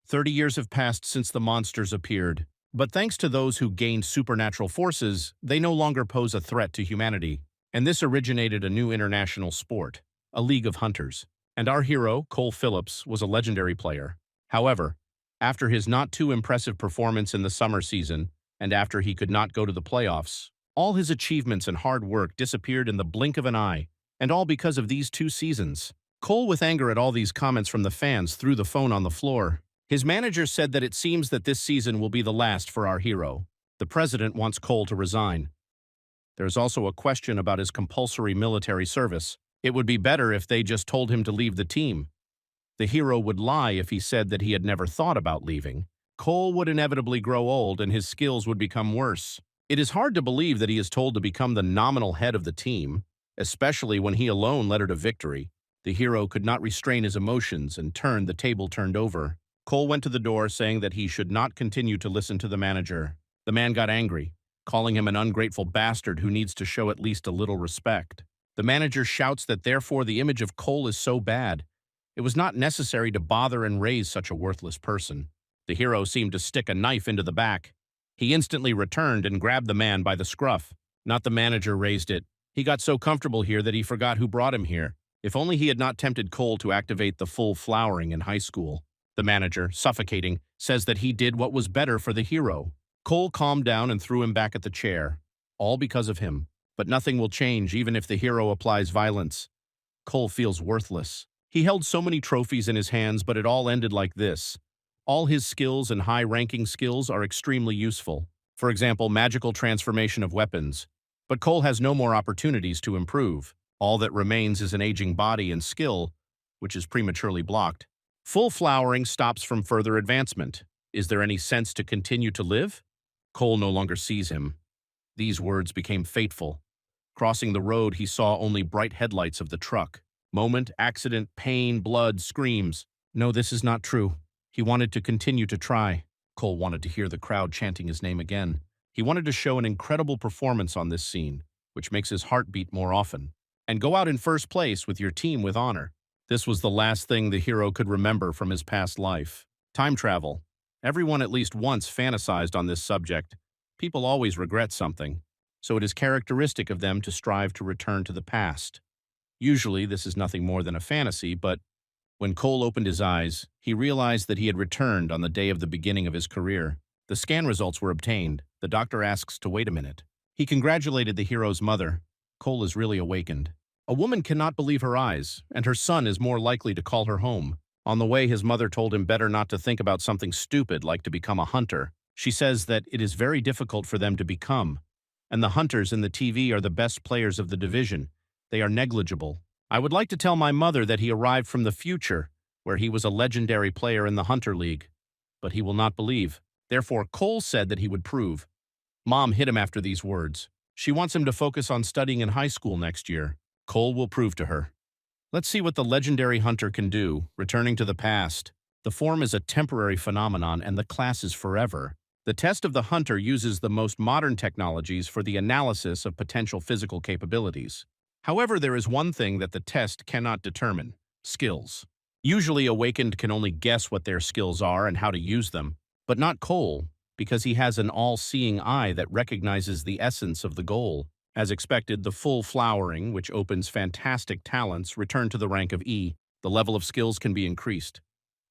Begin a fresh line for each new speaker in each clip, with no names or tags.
30 years have passed since the monsters appeared, but thanks to those who gained supernatural forces, they no longer pose a threat to humanity. And this originated a new international sport, a league of hunters. And our hero, Cole Phillips, was a legendary player. However, after his not too impressive performance in the summer season, and after he could not go to the playoffs, all his achievements and hard work disappeared in the blink of an eye, and all because of these 2 seasons. Cole, with anger at all these comments from the fans, threw the phone on the floor. His manager said that it seems that this season will be the last for our hero. The president wants Cole to resign. There is also a question about his compulsory military service. It would be better if they just told him to leave the team. The hero would lie if he said that he had never thought about leaving. Cole would inevitably grow old and his skills would become worse. It is hard to believe that he is told to become the nominal head of the team, especially when he alone led her to victory. The hero could not restrain his emotions and the table turned over. Cole went to the door saying that he should not continue to listen to the manager. The man got angry, calling him an ungrateful bastard who needs to show at least a little respect. The manager shouts that therefore the image of Cole is so bad. It was not necessary to bother and raise such a worthless person. The hero seemed to stick a knife into the back. He instantly returned and grabbed the man by the scruff. Not the manager raised it. He got so comfortable here that he forgot who brought him here. If only he had not tempted Cole to activate the full flowering in high school. The manager, suffocating, says that he did what was better for the hero. Cole calmed down and threw him back at the chair. All because of him. But nothing will change even if the hero applies violence. Cole feels worthless. He held so many trophies in his hands, but it all ended like this. All his skills and high-ranking skills are extremely useful. For example, magical transformation of weapons. But Cole has no more opportunities to improve. All that remains is an aging body and skill, which is prematurely blocked. Full flowering stops from further advancement. Is there any sense to continue to live? Cole no longer sees him. These words became fateful. Crossing the road, he saw only bright headlights of the truck. Moment, accident, pain, blood, screams. No, this is not true. He wanted to continue to try. Cole wanted to hear the crowd chanting his name again. He wanted to show an incredible performance on this scene, which makes his heart beat more often, and go out in first place with your team with honor. This was the last thing the hero could remember from his past life. Time travel. Everyone at least once fantasized on this subject. People always regret something, so it is characteristic of them to strive to return to the past. Usually, this is nothing more than a fantasy, but when Cole opened his eyes, he realized that he had returned on the day of the beginning of his career. The scan results were obtained. The doctor asks to wait a minute. He congratulated the hero's mother. Cole is really awakened. A woman cannot believe her eyes, and her son is more likely to call her home. On the way, his mother told him better not to think about something stupid like to become a hunter. She says that it is very difficult for them to become, and the hunters in the TV are the best players of the division. They are negligible. I would like to tell my mother that he arrived from the future, where he was a legendary player in the Hunter League. But he will not believe. Therefore, Cole said that he would prove. Mom hit him after these words. She wants him to focus on studying in high school next year. Cole will prove to her. Let's see what the legendary hunter can do, returning to the past. The form is a temporary phenomenon and the class is forever. The test of the hunter uses the most modern technologies for the analysis of potential physical capabilities. However, there is one thing that the test cannot determine: skills. Usually, Awakened can only guess what their skills are and how to use them, but not Cole, because he has an all-seeing eye that recognizes the essence of the goal. As expected, the full flowering, which opens fantastic talents, returned to the rank of E. The level of skills can be increased.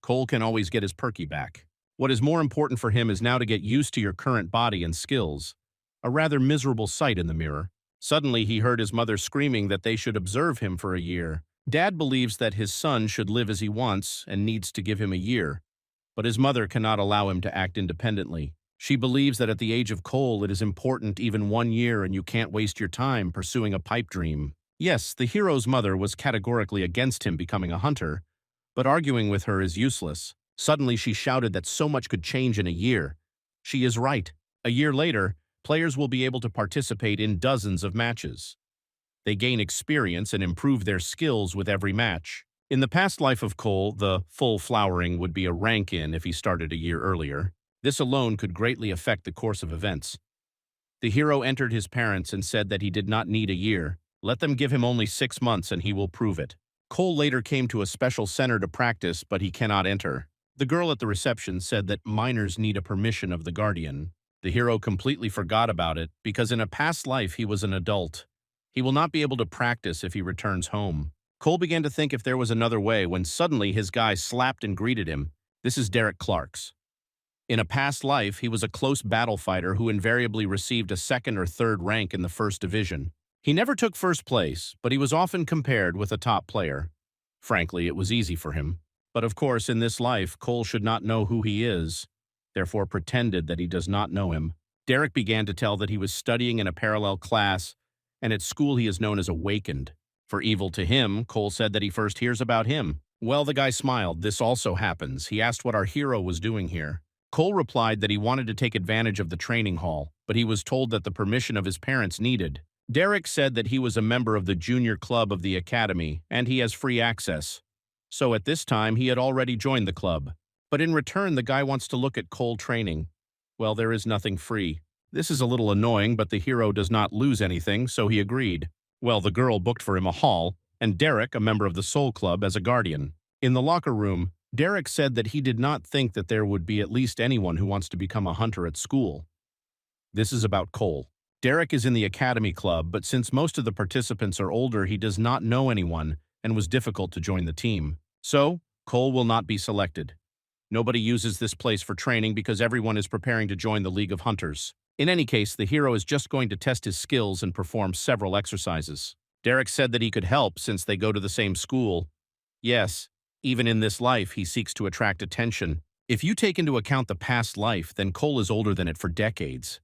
Cole can always get his perky back. What is more important for him is now to get used to your current body and skills. A rather miserable sight in the mirror. Suddenly, he heard his mother screaming that they should observe him for a year. Dad believes that his son should live as he wants and needs to give him a year, but his mother cannot allow him to act independently. She believes that at the age of Cole, it is important even 1 year and you can't waste your time pursuing a pipe dream. Yes, the hero's mother was categorically against him becoming a hunter, but arguing with her is useless. Suddenly, she shouted that so much could change in a year. She is right. A year later, players will be able to participate in dozens of matches. They gain experience and improve their skills with every match. In the past life of Cole, the full flowering would be a rank-in if he started a year earlier. This alone could greatly affect the course of events. The hero entered his parents and said that he did not need a year. Let them give him only 6 months and he will prove it. Cole later came to a special center to practice, but he cannot enter. The girl at the reception said that minors need a permission of the guardian. The hero completely forgot about it because in a past life he was an adult. He will not be able to practice if he returns home. Cole began to think if there was another way when suddenly his guy slapped and greeted him. This is Derek Clark's. In a past life, he was a close battle fighter who invariably received a second or third rank in the first division. He never took first place, but he was often compared with a top player. Frankly, it was easy for him. But of course, in this life, Cole should not know who he is, therefore pretended that he does not know him. Derek began to tell that he was studying in a parallel class, and at school he is known as Awakened. For evil to him, Cole said that he first hears about him. Well, the guy smiled. This also happens. He asked what our hero was doing here. Cole replied that he wanted to take advantage of the training hall, but he was told that the permission of his parents needed. Derek said that he was a member of the junior club of the academy, and he has free access. So at this time, he had already joined the club. But in return, the guy wants to look at Cole training. Well, there is nothing free. This is a little annoying, but the hero does not lose anything, so he agreed. Well, the girl booked for him a hall, and Derek, a member of the Soul Club, as a guardian. In the locker room, Derek said that he did not think that there would be at least anyone who wants to become a hunter at school. This is about Cole. Derek is in the academy club, but since most of the participants are older, he does not know anyone and was difficult to join the team. So, Cole will not be selected. Nobody uses this place for training because everyone is preparing to join the League of Hunters. In any case, the hero is just going to test his skills and perform several exercises. Derek said that he could help since they go to the same school. Yes, even in this life, he seeks to attract attention. If you take into account the past life, then Cole is older than it for decades.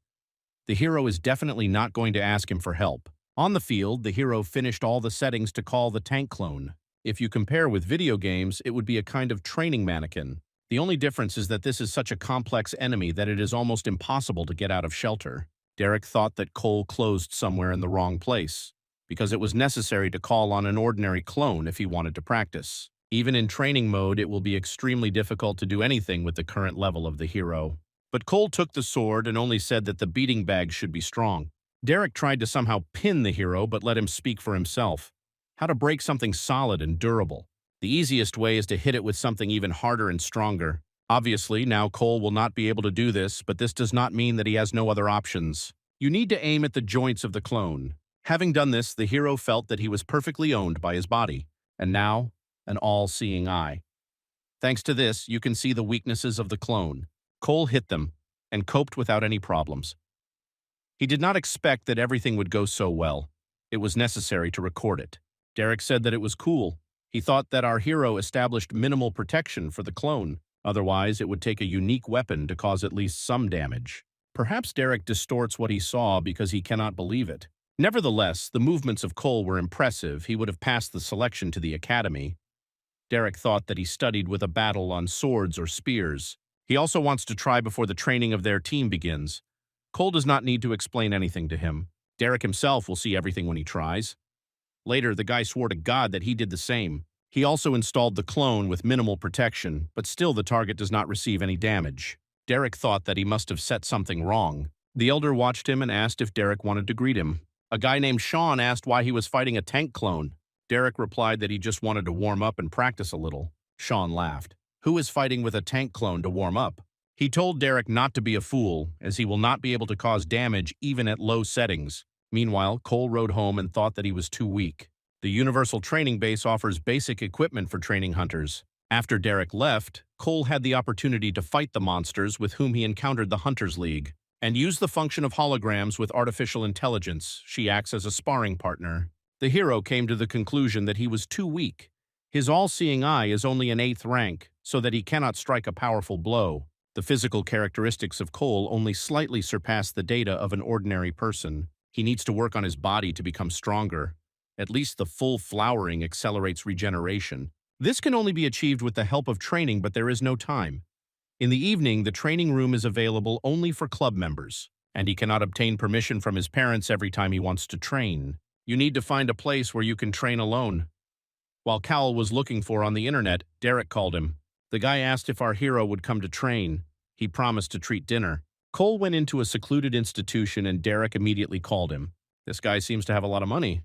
The hero is definitely not going to ask him for help. On the field, the hero finished all the settings to call the tank clone. If you compare with video games, it would be a kind of training mannequin. The only difference is that this is such a complex enemy that it is almost impossible to get out of shelter. Derek thought that Cole closed somewhere in the wrong place, because it was necessary to call on an ordinary clone if he wanted to practice. Even in training mode, it will be extremely difficult to do anything with the current level of the hero. But Cole took the sword and only said that the beating bag should be strong. Derek tried to somehow pin the hero but let him speak for himself. How to break something solid and durable. The easiest way is to hit it with something even harder and stronger. Obviously, now Cole will not be able to do this, but this does not mean that he has no other options. You need to aim at the joints of the clone. Having done this, the hero felt that he was perfectly owned by his body, and now, an all-seeing eye. Thanks to this, you can see the weaknesses of the clone. Cole hit them, and coped without any problems. He did not expect that everything would go so well. It was necessary to record it. Derek said that it was cool. He thought that our hero established minimal protection for the clone. Otherwise, it would take a unique weapon to cause at least some damage. Perhaps Derek distorts what he saw because he cannot believe it. Nevertheless, the movements of Cole were impressive. He would have passed the selection to the academy. Derek thought that he studied with a battle on swords or spears. He also wants to try before the training of their team begins. Cole does not need to explain anything to him. Derek himself will see everything when he tries. Later, the guy swore to God that he did the same. He also installed the clone with minimal protection, but still the target does not receive any damage. Derek thought that he must have set something wrong. The elder watched him and asked if Derek wanted to greet him. A guy named Sean asked why he was fighting a tank clone. Derek replied that he just wanted to warm up and practice a little. Sean laughed. Who is fighting with a tank clone to warm up? He told Derek not to be a fool, as he will not be able to cause damage even at low settings. Meanwhile, Cole rode home and thought that he was too weak. The Universal Training Base offers basic equipment for training hunters. After Derek left, Cole had the opportunity to fight the monsters with whom he encountered the Hunters League, and use the function of holograms with artificial intelligence. She acts as a sparring partner. The hero came to the conclusion that he was too weak. His all-seeing eye is only an 8th rank, so that he cannot strike a powerful blow. The physical characteristics of Cole only slightly surpass the data of an ordinary person. He needs to work on his body to become stronger. At least the full flowering accelerates regeneration. This can only be achieved with the help of training, but there is no time. In the evening, the training room is available only for club members, and he cannot obtain permission from his parents every time he wants to train. You need to find a place where you can train alone. While Cal was looking for on the internet, Derek called him. The guy asked if our hero would come to train. He promised to treat dinner. Cole went into a secluded institution and Derek immediately called him. This guy seems to have a lot of money.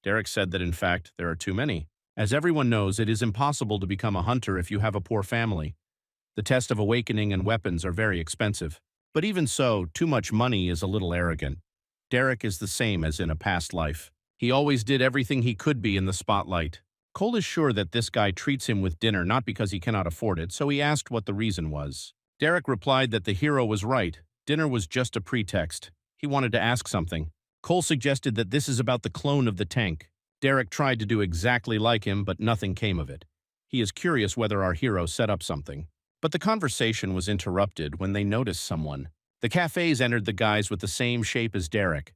Derek said that in fact, there are too many. As everyone knows, it is impossible to become a hunter if you have a poor family. The test of awakening and weapons are very expensive. But even so, too much money is a little arrogant. Derek is the same as in a past life. He always did everything he could be in the spotlight. Cole is sure that this guy treats him with dinner not because he cannot afford it, so he asked what the reason was. Derek replied that the hero was right. Dinner was just a pretext. He wanted to ask something. Cole suggested that this is about the clone of the tank. Derek tried to do exactly like him, but nothing came of it. He is curious whether our hero set up something. But the conversation was interrupted when they noticed someone. The cafes entered the guys with the same shape as Derek.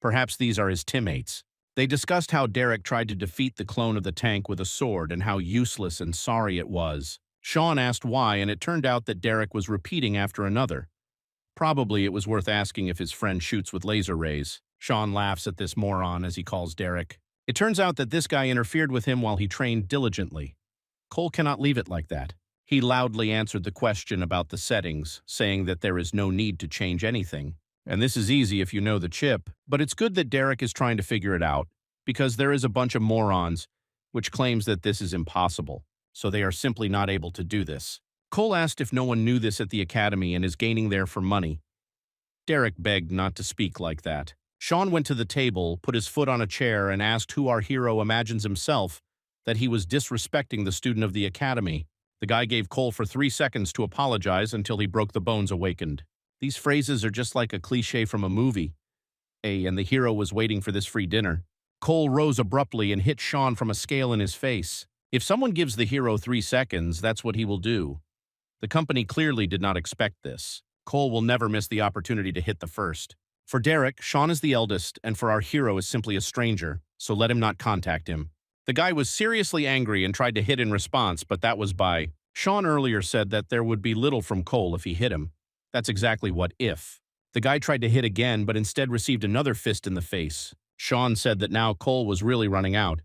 Perhaps these are his teammates. They discussed how Derek tried to defeat the clone of the tank with a sword and how useless and sorry it was. Sean asked why, and it turned out that Derek was repeating after another. Probably it was worth asking if his friend shoots with laser rays. Sean laughs at this moron as he calls Derek. It turns out that this guy interfered with him while he trained diligently. Cole cannot leave it like that. He loudly answered the question about the settings, saying that there is no need to change anything. And this is easy if you know the chip, but it's good that Derek is trying to figure it out, because there is a bunch of morons which claims that this is impossible, so they are simply not able to do this. Cole asked if no one knew this at the academy and is gaining there for money. Derek begged not to speak like that. Sean went to the table, put his foot on a chair, and asked who our hero imagines himself, that he was disrespecting the student of the academy. The guy gave Cole for 3 seconds to apologize until he broke the bones awakened. These phrases are just like a cliche from a movie. And the hero was waiting for this free dinner. Cole rose abruptly and hit Sean from a scale in his face. If someone gives the hero 3 seconds, that's what he will do. The company clearly did not expect this. Cole will never miss the opportunity to hit the first. For Derek, Sean is the eldest, and for our hero is simply a stranger, so let him not contact him. The guy was seriously angry and tried to hit in response, but that was by. Sean earlier said that there would be little from Cole if he hit him. That's exactly what if. The guy tried to hit again, but instead received another fist in the face. Sean said that now Cole was really running out.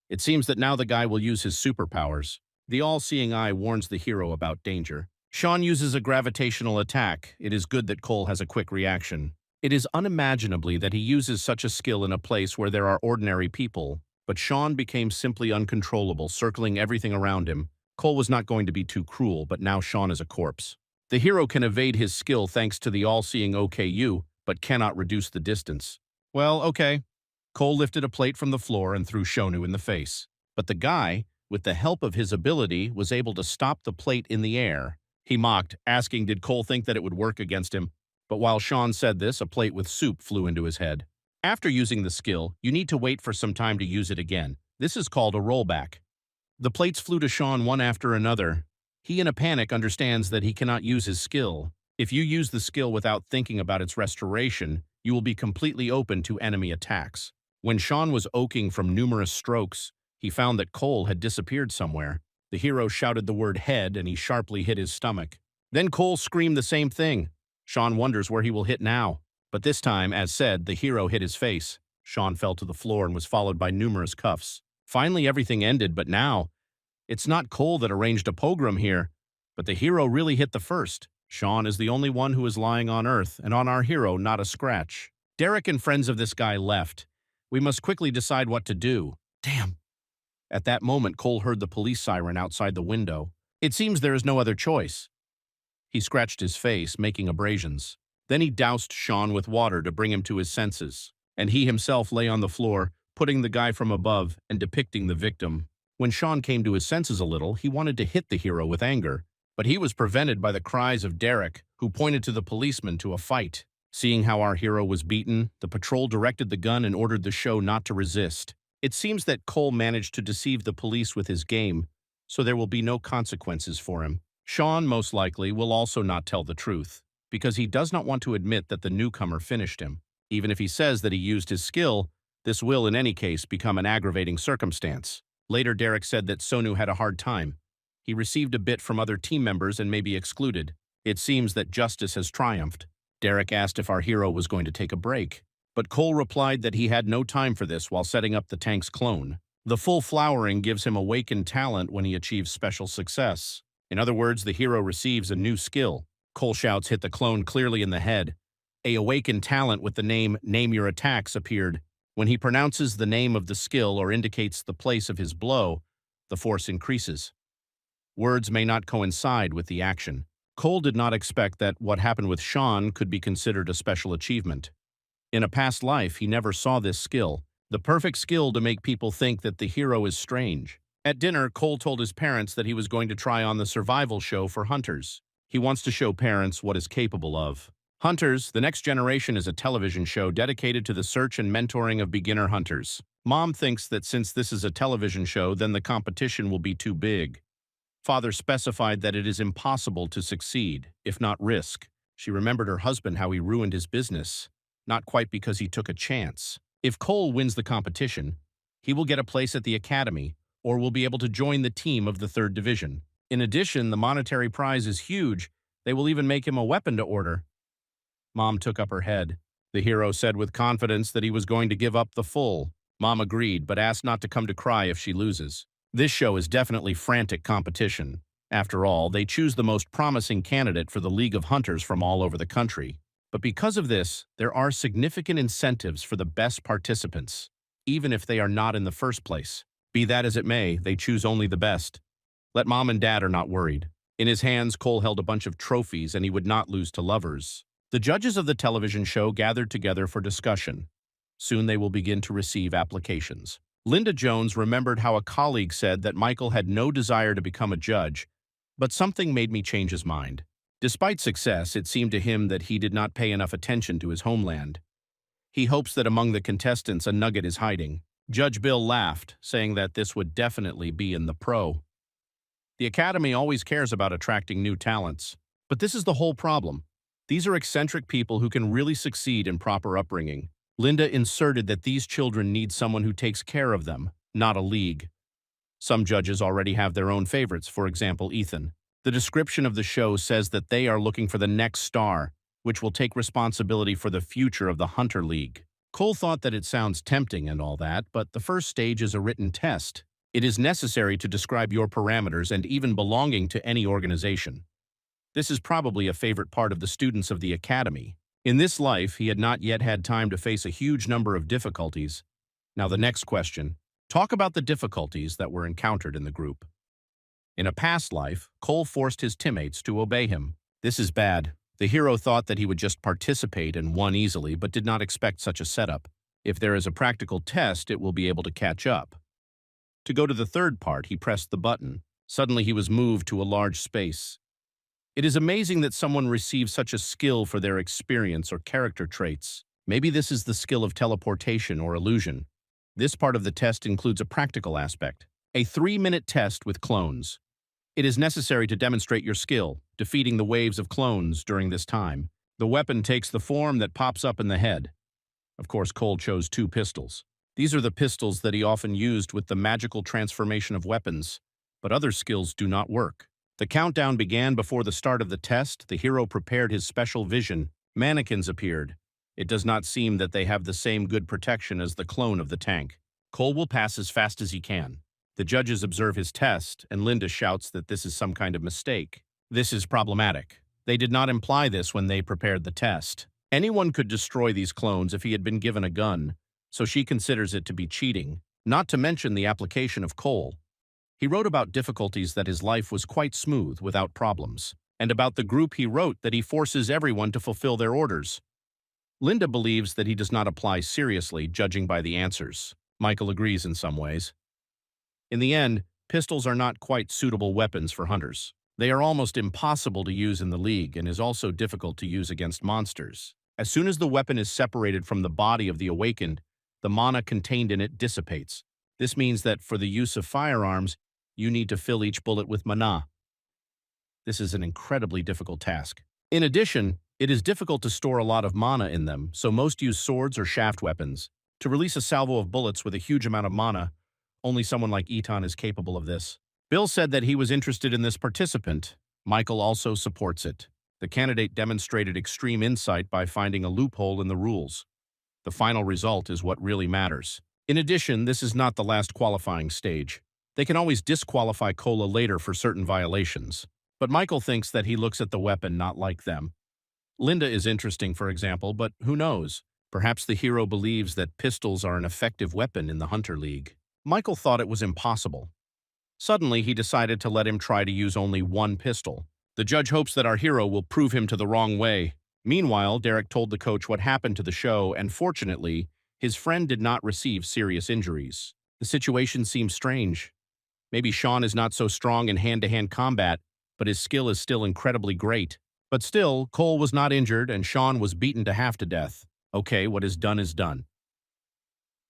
It seems that now the guy will use his superpowers. The all-seeing eye warns the hero about danger. Sean uses a gravitational attack. It is good that Cole has a quick reaction. It is unimaginably that he uses such a skill in a place where there are ordinary people. But Sean became simply uncontrollable, circling everything around him. Cole was not going to be too cruel, but now Sean is a corpse. The hero can evade his skill thanks to the all-seeing OKU, but cannot reduce the distance. Well, okay. Cole lifted a plate from the floor and threw Shonu in the face. But the guy, with the help of his ability, was able to stop the plate in the air. He mocked, asking did Cole think that it would work against him. But while Sean said this, a plate with soup flew into his head. After using the skill, you need to wait for some time to use it again. This is called a rollback. The plates flew to Sean one after another. He, in a panic, understands that he cannot use his skill. If you use the skill without thinking about its restoration, you will be completely open to enemy attacks. When Sean was oaking from numerous strokes, he found that Cole had disappeared somewhere. The hero shouted the word head and he sharply hit his stomach. Then Cole screamed the same thing. Sean wonders where he will hit now. But this time, as said, the hero hit his face. Sean fell to the floor and was followed by numerous cuffs. Finally, everything ended, but now, it's not Cole that arranged a pogrom here, but the hero really hit the first. Sean is the only one who is lying on Earth, and on our hero, not a scratch. Derek and friends of this guy left. We must quickly decide what to do. Damn. At that moment, Cole heard the police siren outside the window. It seems there is no other choice. He scratched his face, making abrasions. Then he doused Sean with water to bring him to his senses, and he himself lay on the floor, putting the guy from above and depicting the victim. When Sean came to his senses a little, he wanted to hit the hero with anger, but he was prevented by the cries of Derek, who pointed to the policeman to a fight. Seeing how our hero was beaten, the patrol directed the gun and ordered the show not to resist. It seems that Cole managed to deceive the police with his game, so there will be no consequences for him. Sean, most likely, will also not tell the truth, because he does not want to admit that the newcomer finished him. Even if he says that he used his skill, this will, in any case, become an aggravating circumstance. Later, Derek said that Sonu had a hard time. He received a bit from other team members and may be excluded. It seems that justice has triumphed. Derek asked if our hero was going to take a break, but Cole replied that he had no time for this while setting up the tank's clone. The full flowering gives him awakened talent when he achieves special success. In other words, the hero receives a new skill. Cole shouts hit the clone clearly in the head. A awakened talent with the name Name Your Attacks appeared. When he pronounces the name of the skill or indicates the place of his blow, the force increases. Words may not coincide with the action. Cole did not expect that what happened with Sean could be considered a special achievement. In a past life, he never saw this skill, the perfect skill to make people think that the hero is strange. At dinner, Cole told his parents that he was going to try on the survival show for hunters. He wants to show parents what is capable of. Hunters, The Next Generation is a television show dedicated to the search and mentoring of beginner hunters. Mom thinks that since this is a television show, then the competition will be too big. Father specified that it is impossible to succeed, if not risk. She remembered her husband, how he ruined his business, not quite because he took a chance. If Cole wins the competition, he will get a place at the academy, or will be able to join the team of the 3rd Division. In addition, the monetary prize is huge. They will even make him a weapon to order. Mom took up her head. The hero said with confidence that he was going to give up the full. Mom agreed, but asked not to come to cry if she loses. This show is definitely frantic competition. After all, they choose the most promising candidate for the League of Hunters from all over the country. But because of this, there are significant incentives for the best participants, even if they are not in the first place. Be that as it may, they choose only the best. Let Mom and Dad are not worried. In his hands, Cole held a bunch of trophies, and he would not lose to lovers. The judges of the television show gathered together for discussion. Soon they will begin to receive applications. Linda Jones remembered how a colleague said that Michael had no desire to become a judge, but something made me change his mind. Despite success, it seemed to him that he did not pay enough attention to his homeland. He hopes that among the contestants a nugget is hiding. Judge Bill laughed, saying that this would definitely be in the pro. The Academy always cares about attracting new talents. But this is the whole problem. These are eccentric people who can really succeed in proper upbringing. Linda inserted that these children need someone who takes care of them, not a league. Some judges already have their own favorites, for example, Ethan. The description of the show says that they are looking for the next star, which will take responsibility for the future of the Hunter League. Cole thought that it sounds tempting and all that, but the first stage is a written test. It is necessary to describe your parameters and even belonging to any organization. This is probably a favorite part of the students of the Academy. In this life, he had not yet had time to face a huge number of difficulties. Now the next question. Talk about the difficulties that were encountered in the group. In a past life, Cole forced his teammates to obey him. This is bad. The hero thought that he would just participate and won easily, but did not expect such a setup. If there is a practical test, it will be able to catch up. To go to the third part, he pressed the button. Suddenly he was moved to a large space. It is amazing that someone receives such a skill for their experience or character traits. Maybe this is the skill of teleportation or illusion. This part of the test includes a practical aspect. A 3-minute test with clones. It is necessary to demonstrate your skill, defeating the waves of clones during this time. The weapon takes the form that pops up in the head. Of course, Cole chose 2 pistols. These are the pistols that he often used with the magical transformation of weapons, but other skills do not work. The countdown began before the start of the test. The hero prepared his special vision. Mannequins appeared. It does not seem that they have the same good protection as the clone of the tank. Cole will pass as fast as he can. The judges observe his test, and Linda shouts that this is some kind of mistake. This is problematic. They did not imply this when they prepared the test. Anyone could destroy these clones if he had been given a gun, so she considers it to be cheating, not to mention the application of Cole. He wrote about difficulties that his life was quite smooth without problems, and about the group he wrote that he forces everyone to fulfill their orders. Linda believes that he does not apply seriously, judging by the answers. Michael agrees in some ways. In the end, pistols are not quite suitable weapons for hunters. They are almost impossible to use in the League and is also difficult to use against monsters. As soon as the weapon is separated from the body of the awakened, the mana contained in it dissipates. This means that for the use of firearms, you need to fill each bullet with mana. This is an incredibly difficult task. In addition, it is difficult to store a lot of mana in them, so most use swords or shaft weapons. To release a salvo of bullets with a huge amount of mana, only someone like Eton is capable of this. Bill said that he was interested in this participant. Michael also supports it. The candidate demonstrated extreme insight by finding a loophole in the rules. The final result is what really matters. In addition, this is not the last qualifying stage. They can always disqualify Cola later for certain violations. But Michael thinks that he looks at the weapon not like them. Linda is interesting, for example, but who knows? Perhaps the hero believes that pistols are an effective weapon in the Hunter League. Michael thought it was impossible. Suddenly, he decided to let him try to use only one pistol. The judge hopes that our hero will prove him to the wrong way. Meanwhile, Derek told the coach what happened to the show, and fortunately, his friend did not receive serious injuries. The situation seems strange. Maybe Sean is not so strong in hand-to-hand combat, but his skill is still incredibly great. But still, Cole was not injured and Sean was beaten to half to death. Okay, what is done is done.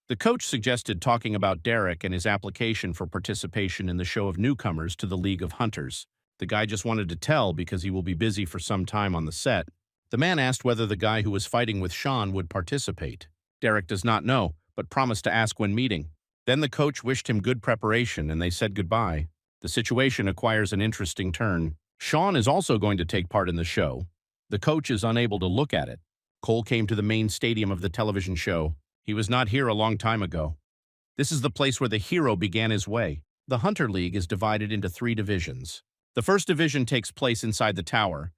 The coach suggested talking about Derek and his application for participation in the show of newcomers to the League of Hunters. The guy just wanted to tell because he will be busy for some time on the set. The man asked whether the guy who was fighting with Sean would participate. Derek does not know, but promised to ask when meeting. Then the coach wished him good preparation and they said goodbye. The situation acquires an interesting turn. Sean is also going to take part in the show. The coach is unable to look at it. Cole came to the main stadium of the television show. He was not here a long time ago. This is the place where the hero began his way. The Hunter League is divided into 3 divisions. The first division takes place inside the tower.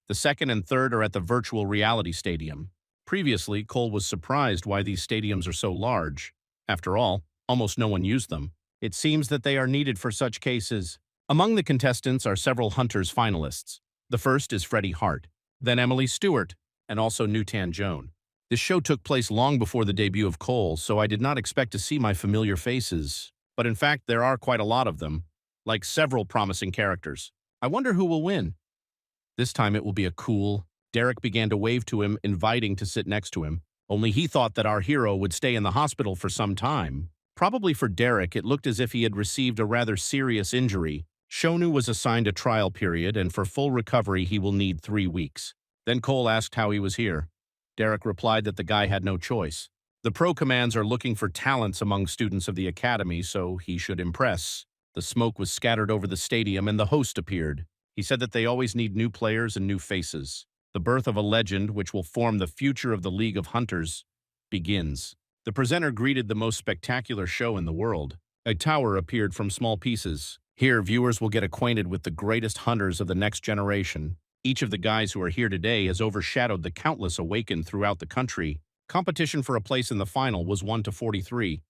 The second and third are at the virtual reality stadium. Previously, Cole was surprised why these stadiums are so large. After all, almost no one used them. It seems that they are needed for such cases. Among the contestants are several Hunters finalists. The first is Freddie Hart, then Emily Stewart, and also Newtan Joan. This show took place long before the debut of Cole, so I did not expect to see my familiar faces. But in fact, there are quite a lot of them, like several promising characters. I wonder who will win. This time it will be a cool. Derek began to wave to him, inviting to sit next to him. Only he thought that our hero would stay in the hospital for some time. Probably for Derek, it looked as if he had received a rather serious injury. Shonu was assigned a trial period, and for full recovery he will need 3 weeks. Then Cole asked how he was here. Derek replied that the guy had no choice. The pro commands are looking for talents among students of the academy, so he should impress. The smoke was scattered over the stadium and the host appeared. He said that they always need new players and new faces. The birth of a legend, which will form the future of the League of Hunters, begins. The presenter greeted the most spectacular show in the world. A tower appeared from small pieces. Here, viewers will get acquainted with the greatest hunters of the next generation. Each of the guys who are here today has overshadowed the countless awakened throughout the country. Competition for a place in the final was 1 to 43.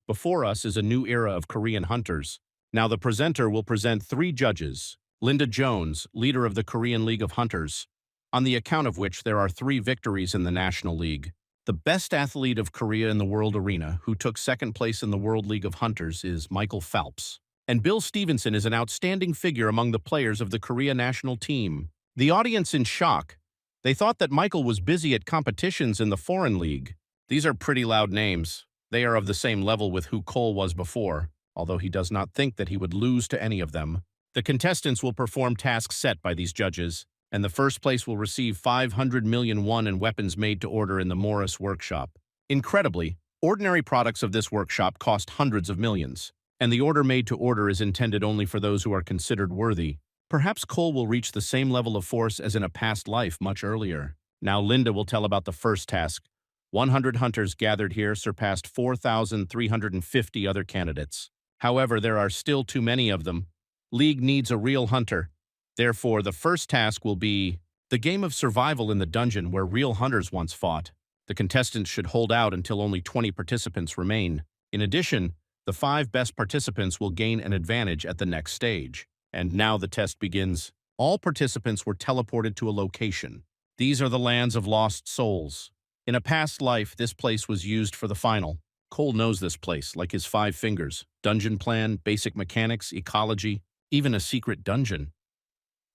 Before us is a new era of Korean hunters. Now the presenter will present 3 judges. Linda Jones, leader of the Korean League of Hunters, on the account of which there are 3 victories in the National League. The best athlete of Korea in the world arena, who took 2nd place in the World League of Hunters, is Michael Phelps. And Bill Stevenson is an outstanding figure among the players of the Korea national team. The audience in shock. They thought that Michael was busy at competitions in the foreign league. These are pretty loud names. They are of the same level with who Cole was before, although he does not think that he would lose to any of them. The contestants will perform tasks set by these judges, and the first place will receive 500 million won in weapons made to order in the Morris workshop. Incredibly, ordinary products of this workshop cost hundreds of millions, and the order made to order is intended only for those who are considered worthy. Perhaps Cole will reach the same level of force as in a past life much earlier. Now Linda will tell about the first task. 100 hunters gathered here surpassed 4,350 other candidates. However, there are still too many of them. League needs a real hunter. Therefore, the first task will be the game of survival in the dungeon where real hunters once fought. The contestants should hold out until only 20 participants remain. In addition, the 5 best participants will gain an advantage at the next stage. And now the test begins. All participants were teleported to a location. These are the lands of lost souls. In a past life, this place was used for the final. Cole knows this place like his 5 fingers. Dungeon plan, basic mechanics, ecology, even a secret dungeon.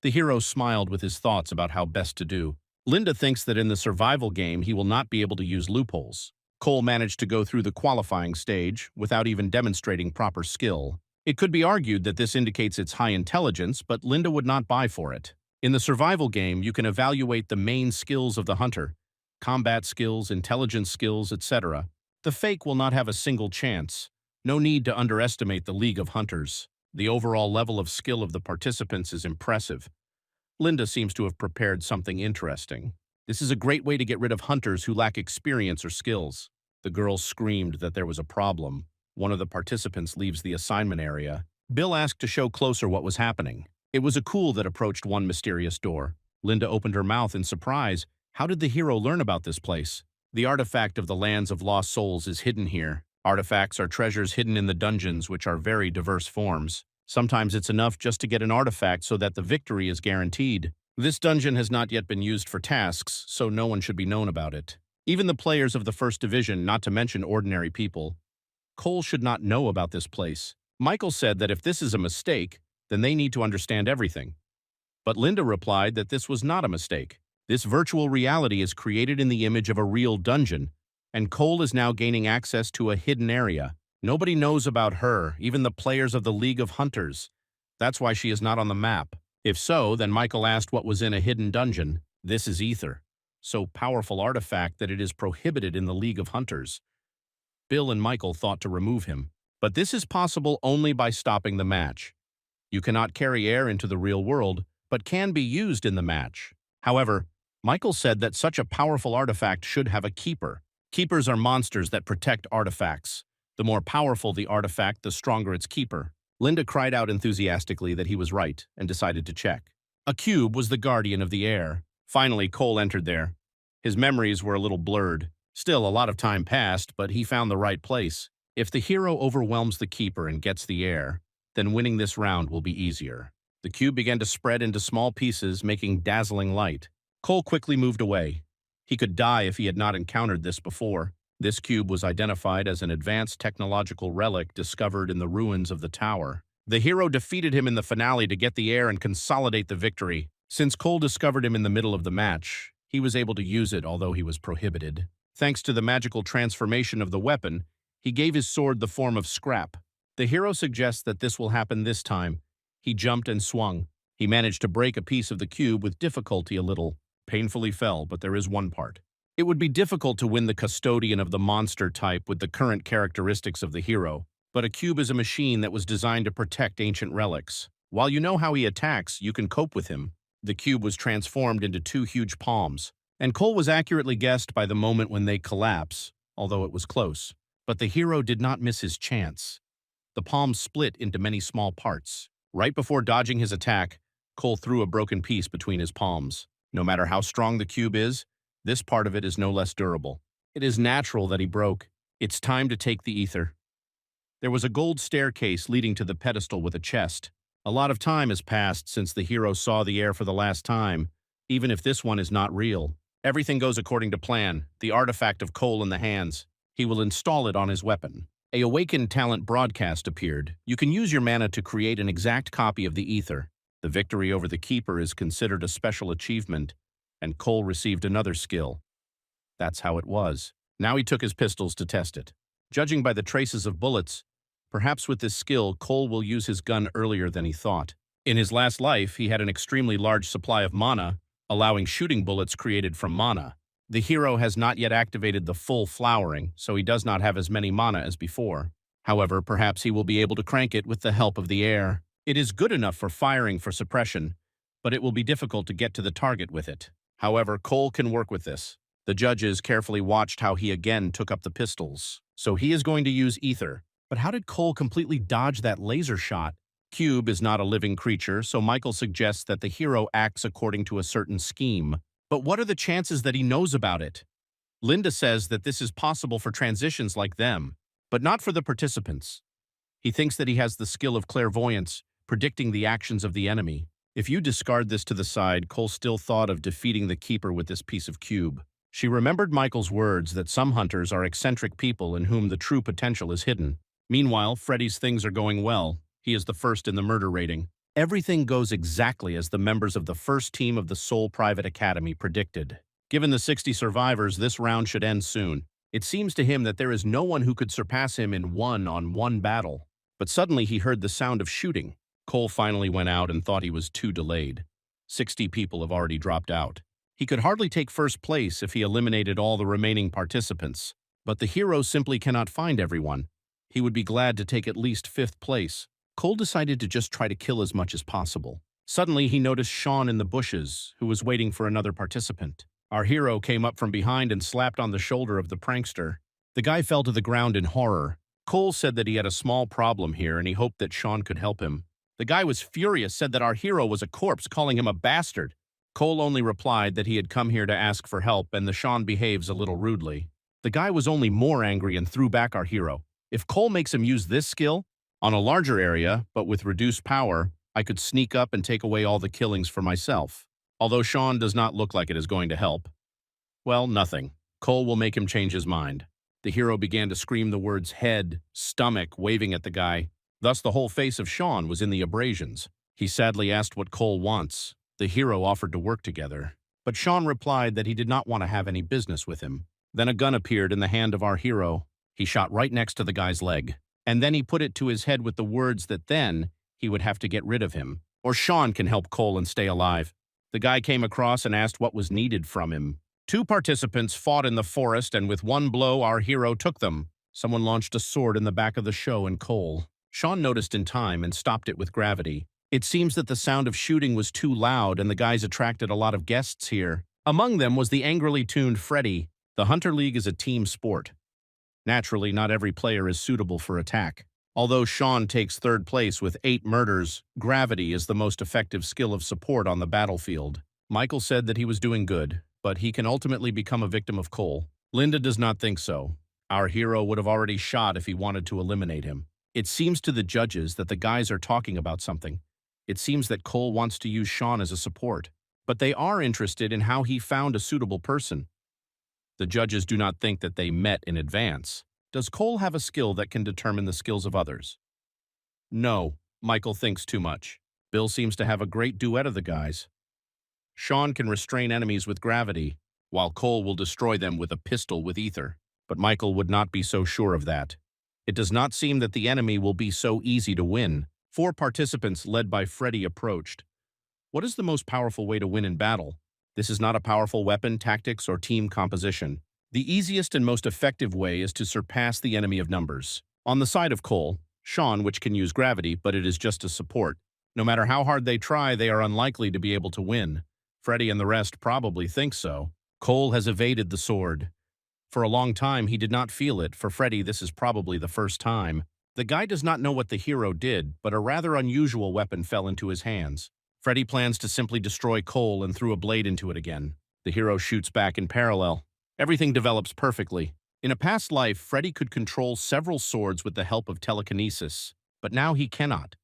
The hero smiled with his thoughts about how best to do. Linda thinks that in the survival game he will not be able to use loopholes. Cole managed to go through the qualifying stage without even demonstrating proper skill. It could be argued that this indicates its high intelligence, but Linda would not buy for it. In the survival game, you can evaluate the main skills of the hunter: combat skills, intelligence skills, etc. The fake will not have a single chance. No need to underestimate the League of Hunters. The overall level of skill of the participants is impressive. Linda seems to have prepared something interesting. This is a great way to get rid of hunters who lack experience or skills. The girl screamed that there was a problem. One of the participants leaves the assignment area. Bill asked to show closer what was happening. It was a cool that approached one mysterious door. Linda opened her mouth in surprise. How did the hero learn about this place? The artifact of the lands of lost souls is hidden here. Artifacts are treasures hidden in the dungeons, which are very diverse forms. Sometimes it's enough just to get an artifact so that the victory is guaranteed. This dungeon has not yet been used for tasks, so no one should be known about it. Even the players of the First Division, not to mention ordinary people. Cole should not know about this place. Michael said that if this is a mistake, then they need to understand everything. But Linda replied that this was not a mistake. This virtual reality is created in the image of a real dungeon, and Cole is now gaining access to a hidden area. Nobody knows about her, even the players of the League of Hunters. That's why she is not on the map. If so, then Michael asked what was in a hidden dungeon. This is Ether. So powerful artifact that it is prohibited in the League of Hunters. Bill and Michael thought to remove him. But this is possible only by stopping the match. You cannot carry air into the real world, but can be used in the match. However, Michael said that such a powerful artifact should have a keeper. Keepers are monsters that protect artifacts. The more powerful the artifact, the stronger its keeper. Linda cried out enthusiastically that he was right and decided to check. A cube was the guardian of the air. Finally, Cole entered there. His memories were a little blurred. Still, a lot of time passed, but he found the right place. If the hero overwhelms the keeper and gets the air, then winning this round will be easier. The cube began to spread into small pieces, making dazzling light. Cole quickly moved away. He could die if he had not encountered this before. This cube was identified as an advanced technological relic discovered in the ruins of the tower. The hero defeated him in the finale to get the air and consolidate the victory. Since Cole discovered him in the middle of the match, he was able to use it, although he was prohibited. Thanks to the magical transformation of the weapon, he gave his sword the form of scrap. The hero suggests that this will happen this time. He jumped and swung. He managed to break a piece of the cube with difficulty a little. Painfully fell, but there is one part. It would be difficult to win the custodian of the monster type with the current characteristics of the hero, but a cube is a machine that was designed to protect ancient relics. While you know how he attacks, you can cope with him. The cube was transformed into two huge palms, and Cole was accurately guessed by the moment when they collapse, although it was close. But the hero did not miss his chance. The palms split into many small parts. Right before dodging his attack, Cole threw a broken piece between his palms. No matter how strong the cube is, this part of it is no less durable. It is natural that he broke. It's time to take the ether. There was a gold staircase leading to the pedestal with a chest. A lot of time has passed since the hero saw the air for the last time, even if this one is not real. Everything goes according to plan, the artifact of Cole in the hands. He will install it on his weapon. A Awakened talent broadcast appeared. You can use your mana to create an exact copy of the ether. The victory over the keeper is considered a special achievement, and Cole received another skill. That's how it was. Now he took his pistols to test it. Judging by the traces of bullets, perhaps with this skill, Cole will use his gun earlier than he thought. In his last life, he had an extremely large supply of mana, allowing shooting bullets created from mana. The hero has not yet activated the full flowering, so he does not have as many mana as before. However, perhaps he will be able to crank it with the help of the air. It is good enough for firing for suppression, but it will be difficult to get to the target with it. However, Cole can work with this. The judges carefully watched how he again took up the pistols. So he is going to use ether. But how did Cole completely dodge that laser shot? Cube is not a living creature, so Michael suggests that the hero acts according to a certain scheme. But what are the chances that he knows about it? Linda says that this is possible for transitions like them, but not for the participants. He thinks that he has the skill of clairvoyance, predicting the actions of the enemy. If you discard this to the side, Cole still thought of defeating the keeper with this piece of cube. She remembered Michael's words that some hunters are eccentric people in whom the true potential is hidden. Meanwhile, Freddy's things are going well. He is the first in the murder rating. Everything goes exactly as the members of the first team of the Seoul Private Academy predicted. Given the 60 survivors, this round should end soon. It seems to him that there is no one who could surpass him in one-on-one battle. But suddenly he heard the sound of shooting. Cole finally went out and thought he was too delayed. 60 people have already dropped out. He could hardly take first place if he eliminated all the remaining participants. But the hero simply cannot find everyone. He would be glad to take at least 5th place. Cole decided to just try to kill as much as possible. Suddenly, he noticed Sean in the bushes, who was waiting for another participant. Our hero came up from behind and slapped on the shoulder of the prankster. The guy fell to the ground in horror. Cole said that he had a small problem here and he hoped that Sean could help him. The guy was furious, said that our hero was a corpse, calling him a bastard. Cole only replied that he had come here to ask for help and the Sean behaves a little rudely. The guy was only more angry and threw back our hero. If Cole makes him use this skill, On a larger area, but with reduced power, I could sneak up and take away all the killings for myself. Although Sean does not look like it is going to help. Well, nothing. Cole will make him change his mind. The hero began to scream the words head, stomach, waving at the guy. Thus the whole face of Sean was in the abrasions. He sadly asked what Cole wants. The hero offered to work together. But Sean replied that he did not want to have any business with him. Then a gun appeared in the hand of our hero. He shot right next to the guy's leg. And then he put it to his head with the words that then he would have to get rid of him. Or Sean can help Cole and stay alive. The guy came across and asked what was needed from him. Two participants fought in the forest, and with one blow, our hero took them. Someone launched a sword in the back of the show and Cole. Sean noticed in time and stopped it with gravity. It seems that the sound of shooting was too loud and the guys attracted a lot of guests here. Among them was the angrily tuned Freddy. The Hunter League is a team sport. Naturally, not every player is suitable for attack. Although Sean takes third place with 8 murders, gravity is the most effective skill of support on the battlefield. Michael said that he was doing good, but he can ultimately become a victim of Cole. Linda does not think so. Our hero would have already shot if he wanted to eliminate him. It seems to the judges that the guys are talking about something. It seems that Cole wants to use Sean as a support, but they are interested in how he found a suitable person. The judges do not think that they met in advance. Does Cole have a skill that can determine the skills of others? No, Michael thinks too much. Bill seems to have a great duet of the guys. Sean can restrain enemies with gravity, while Cole will destroy them with a pistol with ether. But Michael would not be so sure of that. It does not seem that the enemy will be so easy to win. 4 participants led by Freddy approached. What is the most powerful way to win in battle? This is not a powerful weapon, tactics, or team composition. The easiest and most effective way is to surpass the enemy of numbers. On the side of Cole, Sean, which can use gravity, but it is just a support. No matter how hard they try, they are unlikely to be able to win. Freddy and the rest probably think so. Cole has evaded the sword. For a long time, he did not feel it. For Freddy, this is probably the first time. The guy does not know what the hero did, but a rather unusual weapon fell into his hands. Freddy plans to simply destroy Cole and threw a blade into it again. The hero shoots back in parallel. Everything develops perfectly. In a past life, Freddy could control several swords with the help of telekinesis, but now he cannot.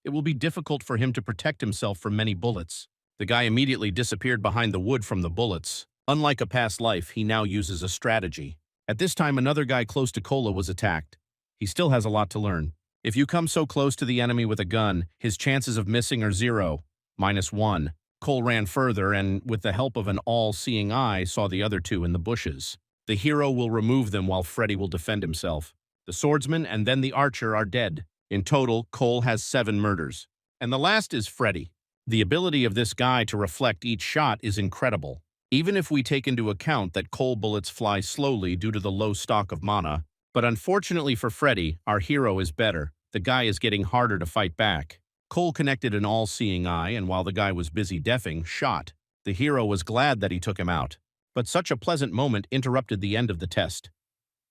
It will be difficult for him to protect himself from many bullets. The guy immediately disappeared behind the wood from the bullets. Unlike a past life, he now uses a strategy. At this time, another guy close to Cola was attacked. He still has a lot to learn. If you come so close to the enemy with a gun, his chances of missing are 0, -1. Cole ran further and, with the help of an all-seeing eye, saw the other 2 in the bushes. The hero will remove them while Freddy will defend himself. The swordsman and then the archer are dead. In total, Cole has 7 murders. And the last is Freddy. The ability of this guy to reflect each shot is incredible. Even if we take into account that Cole bullets fly slowly due to the low stock of mana. But unfortunately for Freddy, our hero is better. The guy is getting harder to fight back. Cole connected an all-seeing eye, and while the guy was busy deafing, shot. The hero was glad that he took him out. But such a pleasant moment interrupted the end of the test.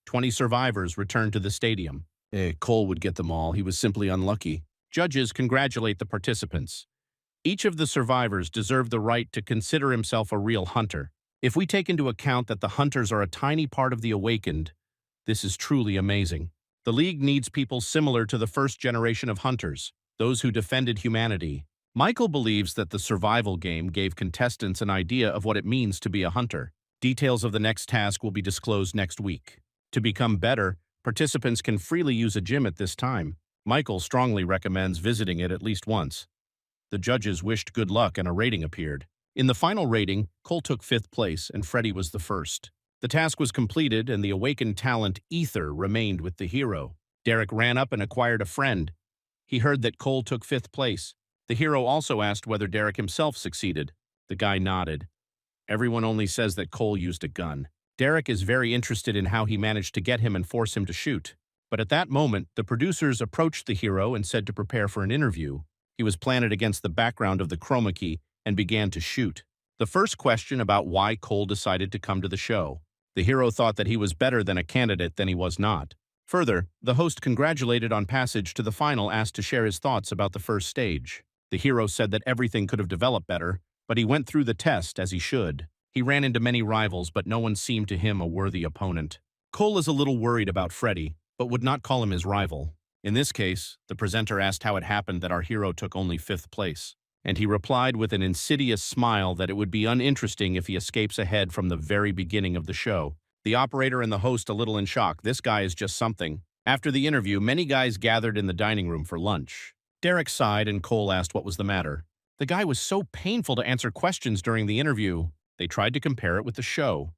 20 survivors returned to the stadium. Cole would get them all. He was simply unlucky. Judges congratulate the participants. Each of the survivors deserved the right to consider himself a real hunter. If we take into account that the hunters are a tiny part of the Awakened, this is truly amazing. The League needs people similar to the first generation of hunters, those who defended humanity. Michael believes that the survival game gave contestants an idea of what it means to be a hunter. Details of the next task will be disclosed next week. To become better, participants can freely use a gym at this time. Michael strongly recommends visiting it at least once. The judges wished good luck and a rating appeared. In the final rating, Cole took 5th place and Freddy was the first. The task was completed and the awakened talent Ether remained with the hero. Derek ran up and acquired a friend. He heard that Cole took 5th place. The hero also asked whether Derek himself succeeded. The guy nodded. Everyone only says that Cole used a gun. Derek is very interested in how he managed to get him and force him to shoot. But at that moment, the producers approached the hero and said to prepare for an interview. He was planted against the background of the chroma key and began to shoot. The first question about why Cole decided to come to the show. The hero thought that he was better than a candidate than he was not. Further, the host congratulated on passage to the final asked to share his thoughts about the first stage. The hero said that everything could have developed better, but he went through the test as he should. He ran into many rivals, but no one seemed to him a worthy opponent. Cole is a little worried about Freddy, but would not call him his rival. In this case, the presenter asked how it happened that our hero took only fifth place, and he replied with an insidious smile that it would be uninteresting if he escapes ahead from the very beginning of the show. The operator and the host a little in shock. This guy is just something. After the interview, many guys gathered in the dining room for lunch. Derek sighed and Cole asked what was the matter. The guy was so painful to answer questions during the interview. They tried to compare it with the show.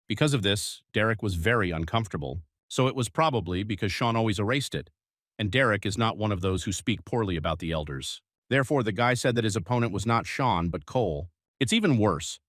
Because of this, Derek was very uncomfortable. So it was probably because Sean always erased it. And Derek is not one of those who speak poorly about the elders. Therefore, the guy said that his opponent was not Sean, but Cole. It's even worse.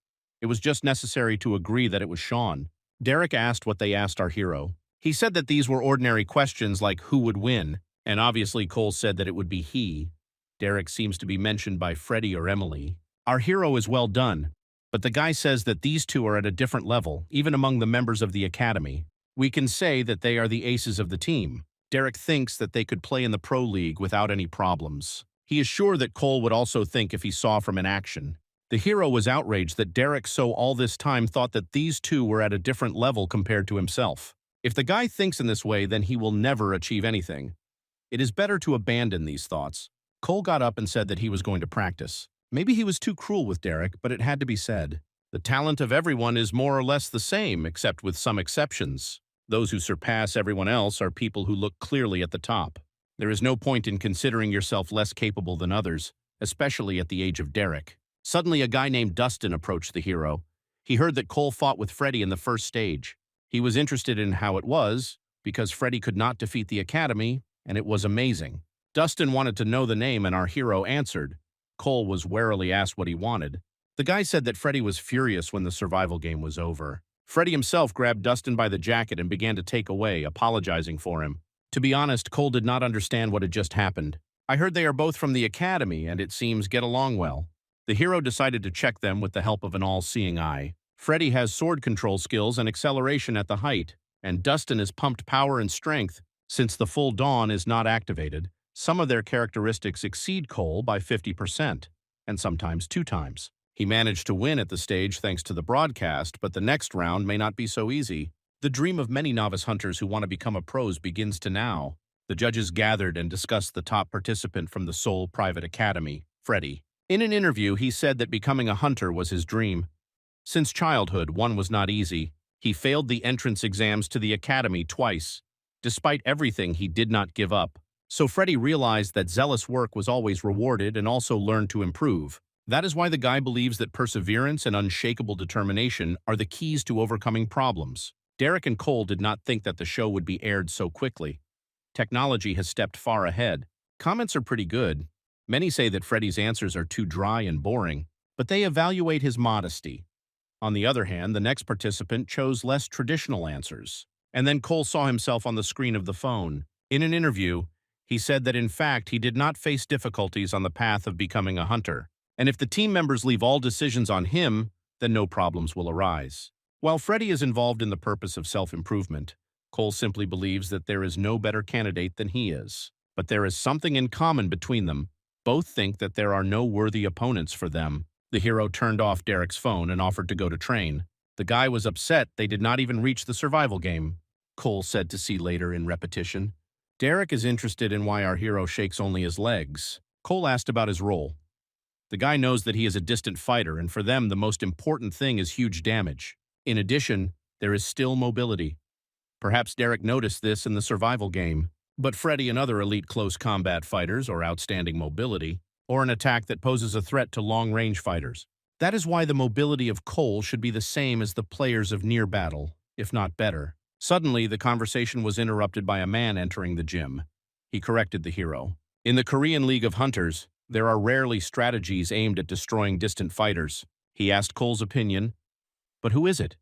It was just necessary to agree that it was Sean. Derek asked what they asked our hero. He said that these were ordinary questions like who would win, and obviously Cole said that it would be he. Derek seems to be mentioned by Freddie or Emily. Our hero is well done, but the guy says that these two are at a different level, even among the members of the academy. We can say that they are the aces of the team. Derek thinks that they could play in the pro league without any problems. He is sure that Cole would also think if he saw from an action. The hero was outraged that Derek so all this time thought that these two were at a different level compared to himself. If the guy thinks in this way, then he will never achieve anything. It is better to abandon these thoughts. Cole got up and said that he was going to practice. Maybe he was too cruel with Derek, but it had to be said. The talent of everyone is more or less the same, except with some exceptions. Those who surpass everyone else are people who look clearly at the top. There is no point in considering yourself less capable than others, especially at the age of Derek. Suddenly, a guy named Dustin approached the hero. He heard that Cole fought with Freddie in the first stage. He was interested in how it was, because Freddie could not defeat the academy, and it was amazing. Dustin wanted to know the name, and our hero answered. Cole was warily asked what he wanted. The guy said that Freddie was furious when the survival game was over. Freddie himself grabbed Dustin by the jacket and began to take away, apologizing for him. To be honest, Cole did not understand what had just happened. I heard they are both from the academy, and it seems get along well. The hero decided to check them with the help of an all-seeing eye. Freddie has sword control skills and acceleration at the height, and Dustin is pumped power and strength. Since the full dawn is not activated, some of their characteristics exceed Cole by 50%, and sometimes 2 times. He managed to win at the stage thanks to the broadcast, but the next round may not be so easy. The dream of many novice hunters who want to become a pros begins to now. The judges gathered and discussed the top participant from the Seoul Private Academy, Freddie. In an interview, he said that becoming a hunter was his dream. Since childhood, one was not easy. He failed the entrance exams to the academy twice. Despite everything, he did not give up. So Freddie realized that zealous work was always rewarded and also learned to improve. That is why the guy believes that perseverance and unshakable determination are the keys to overcoming problems. Derek and Cole did not think that the show would be aired so quickly. Technology has stepped far ahead. Comments are pretty good. Many say that Freddie's answers are too dry and boring, but they evaluate his modesty. On the other hand, the next participant chose less traditional answers. And then Cole saw himself on the screen of the phone. In an interview, he said that in fact he did not face difficulties on the path of becoming a hunter. And if the team members leave all decisions on him, then no problems will arise. While Freddie is involved in the purpose of self-improvement, Cole simply believes that there is no better candidate than he is. But there is something in common between them. Both think that there are no worthy opponents for them. The hero turned off Derek's phone and offered to go to train. The guy was upset they did not even reach the survival game. Cole said to see later in repetition. Derek is interested in why our hero shakes only his legs. Cole asked about his role. The guy knows that he is a distant fighter, and for them the most important thing is huge damage. In addition, there is still mobility. Perhaps Derek noticed this in the survival game, but Freddie and other elite close combat fighters or outstanding mobility, or an attack that poses a threat to long-range fighters. That is why the mobility of Cole should be the same as the players of near battle, if not better. Suddenly, the conversation was interrupted by a man entering the gym. He corrected the hero. In the Korean League of Hunters, there are rarely strategies aimed at destroying distant fighters. He asked Cole's opinion. But who is it?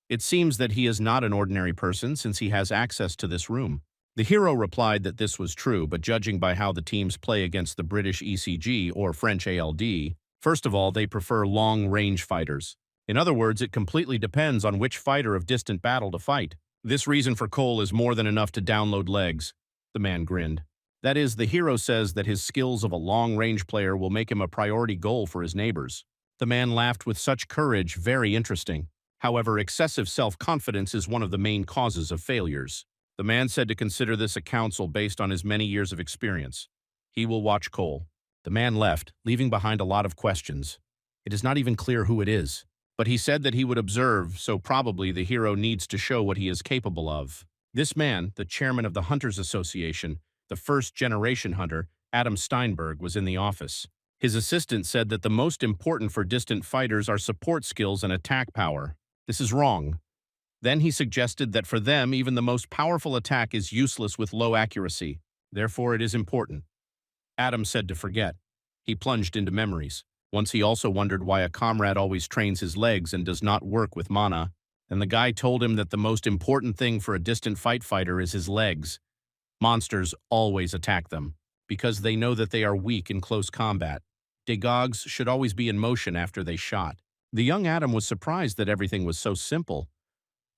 It seems that he is not an ordinary person since he has access to this room. The hero replied that this was true, but judging by how the teams play against the British ECG or French ALD, first of all, they prefer long-range fighters. In other words, it completely depends on which fighter of distant battle to fight. This reason for Cole is more than enough to download legs. The man grinned. That is, the hero says that his skills of a long-range player will make him a priority goal for his neighbors. The man laughed with such courage, very interesting. However, excessive self-confidence is one of the main causes of failures. The man said to consider this a counsel based on his many years of experience. He will watch Cole. The man left, leaving behind a lot of questions. It is not even clear who it is. But he said that he would observe, so probably the hero needs to show what he is capable of. This man, the chairman of the Hunters Association, the first-generation hunter, Adam Steinberg, was in the office. His assistant said that the most important for distant fighters are support skills and attack power. This is wrong. Then he suggested that for them, even the most powerful attack is useless with low accuracy. Therefore, it is important. Adam said to forget. He plunged into memories. Once he also wondered why a comrade always trains his legs and does not work with mana. And the guy told him that the most important thing for a distant fighter is his legs. Monsters always attack them, because they know that they are weak in close combat. Dagogs should always be in motion after they shot. The young Adam was surprised that everything was so simple.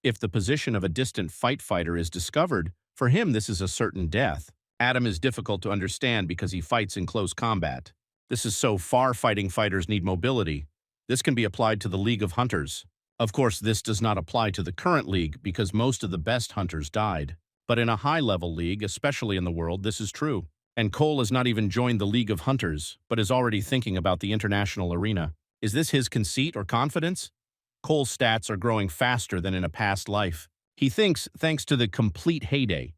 If the position of a distant fighter is discovered, for him this is a certain death. Adam is difficult to understand because he fights in close combat. This is so far-fighting fighters need mobility. This can be applied to the League of Hunters. Of course, this does not apply to the current league because most of the best hunters died. But in a high-level league, especially in the world, this is true. And Cole has not even joined the League of Hunters, but is already thinking about the international arena. Is this his conceit or confidence? Cole's stats are growing faster than in a past life. He thinks, thanks to the complete heyday.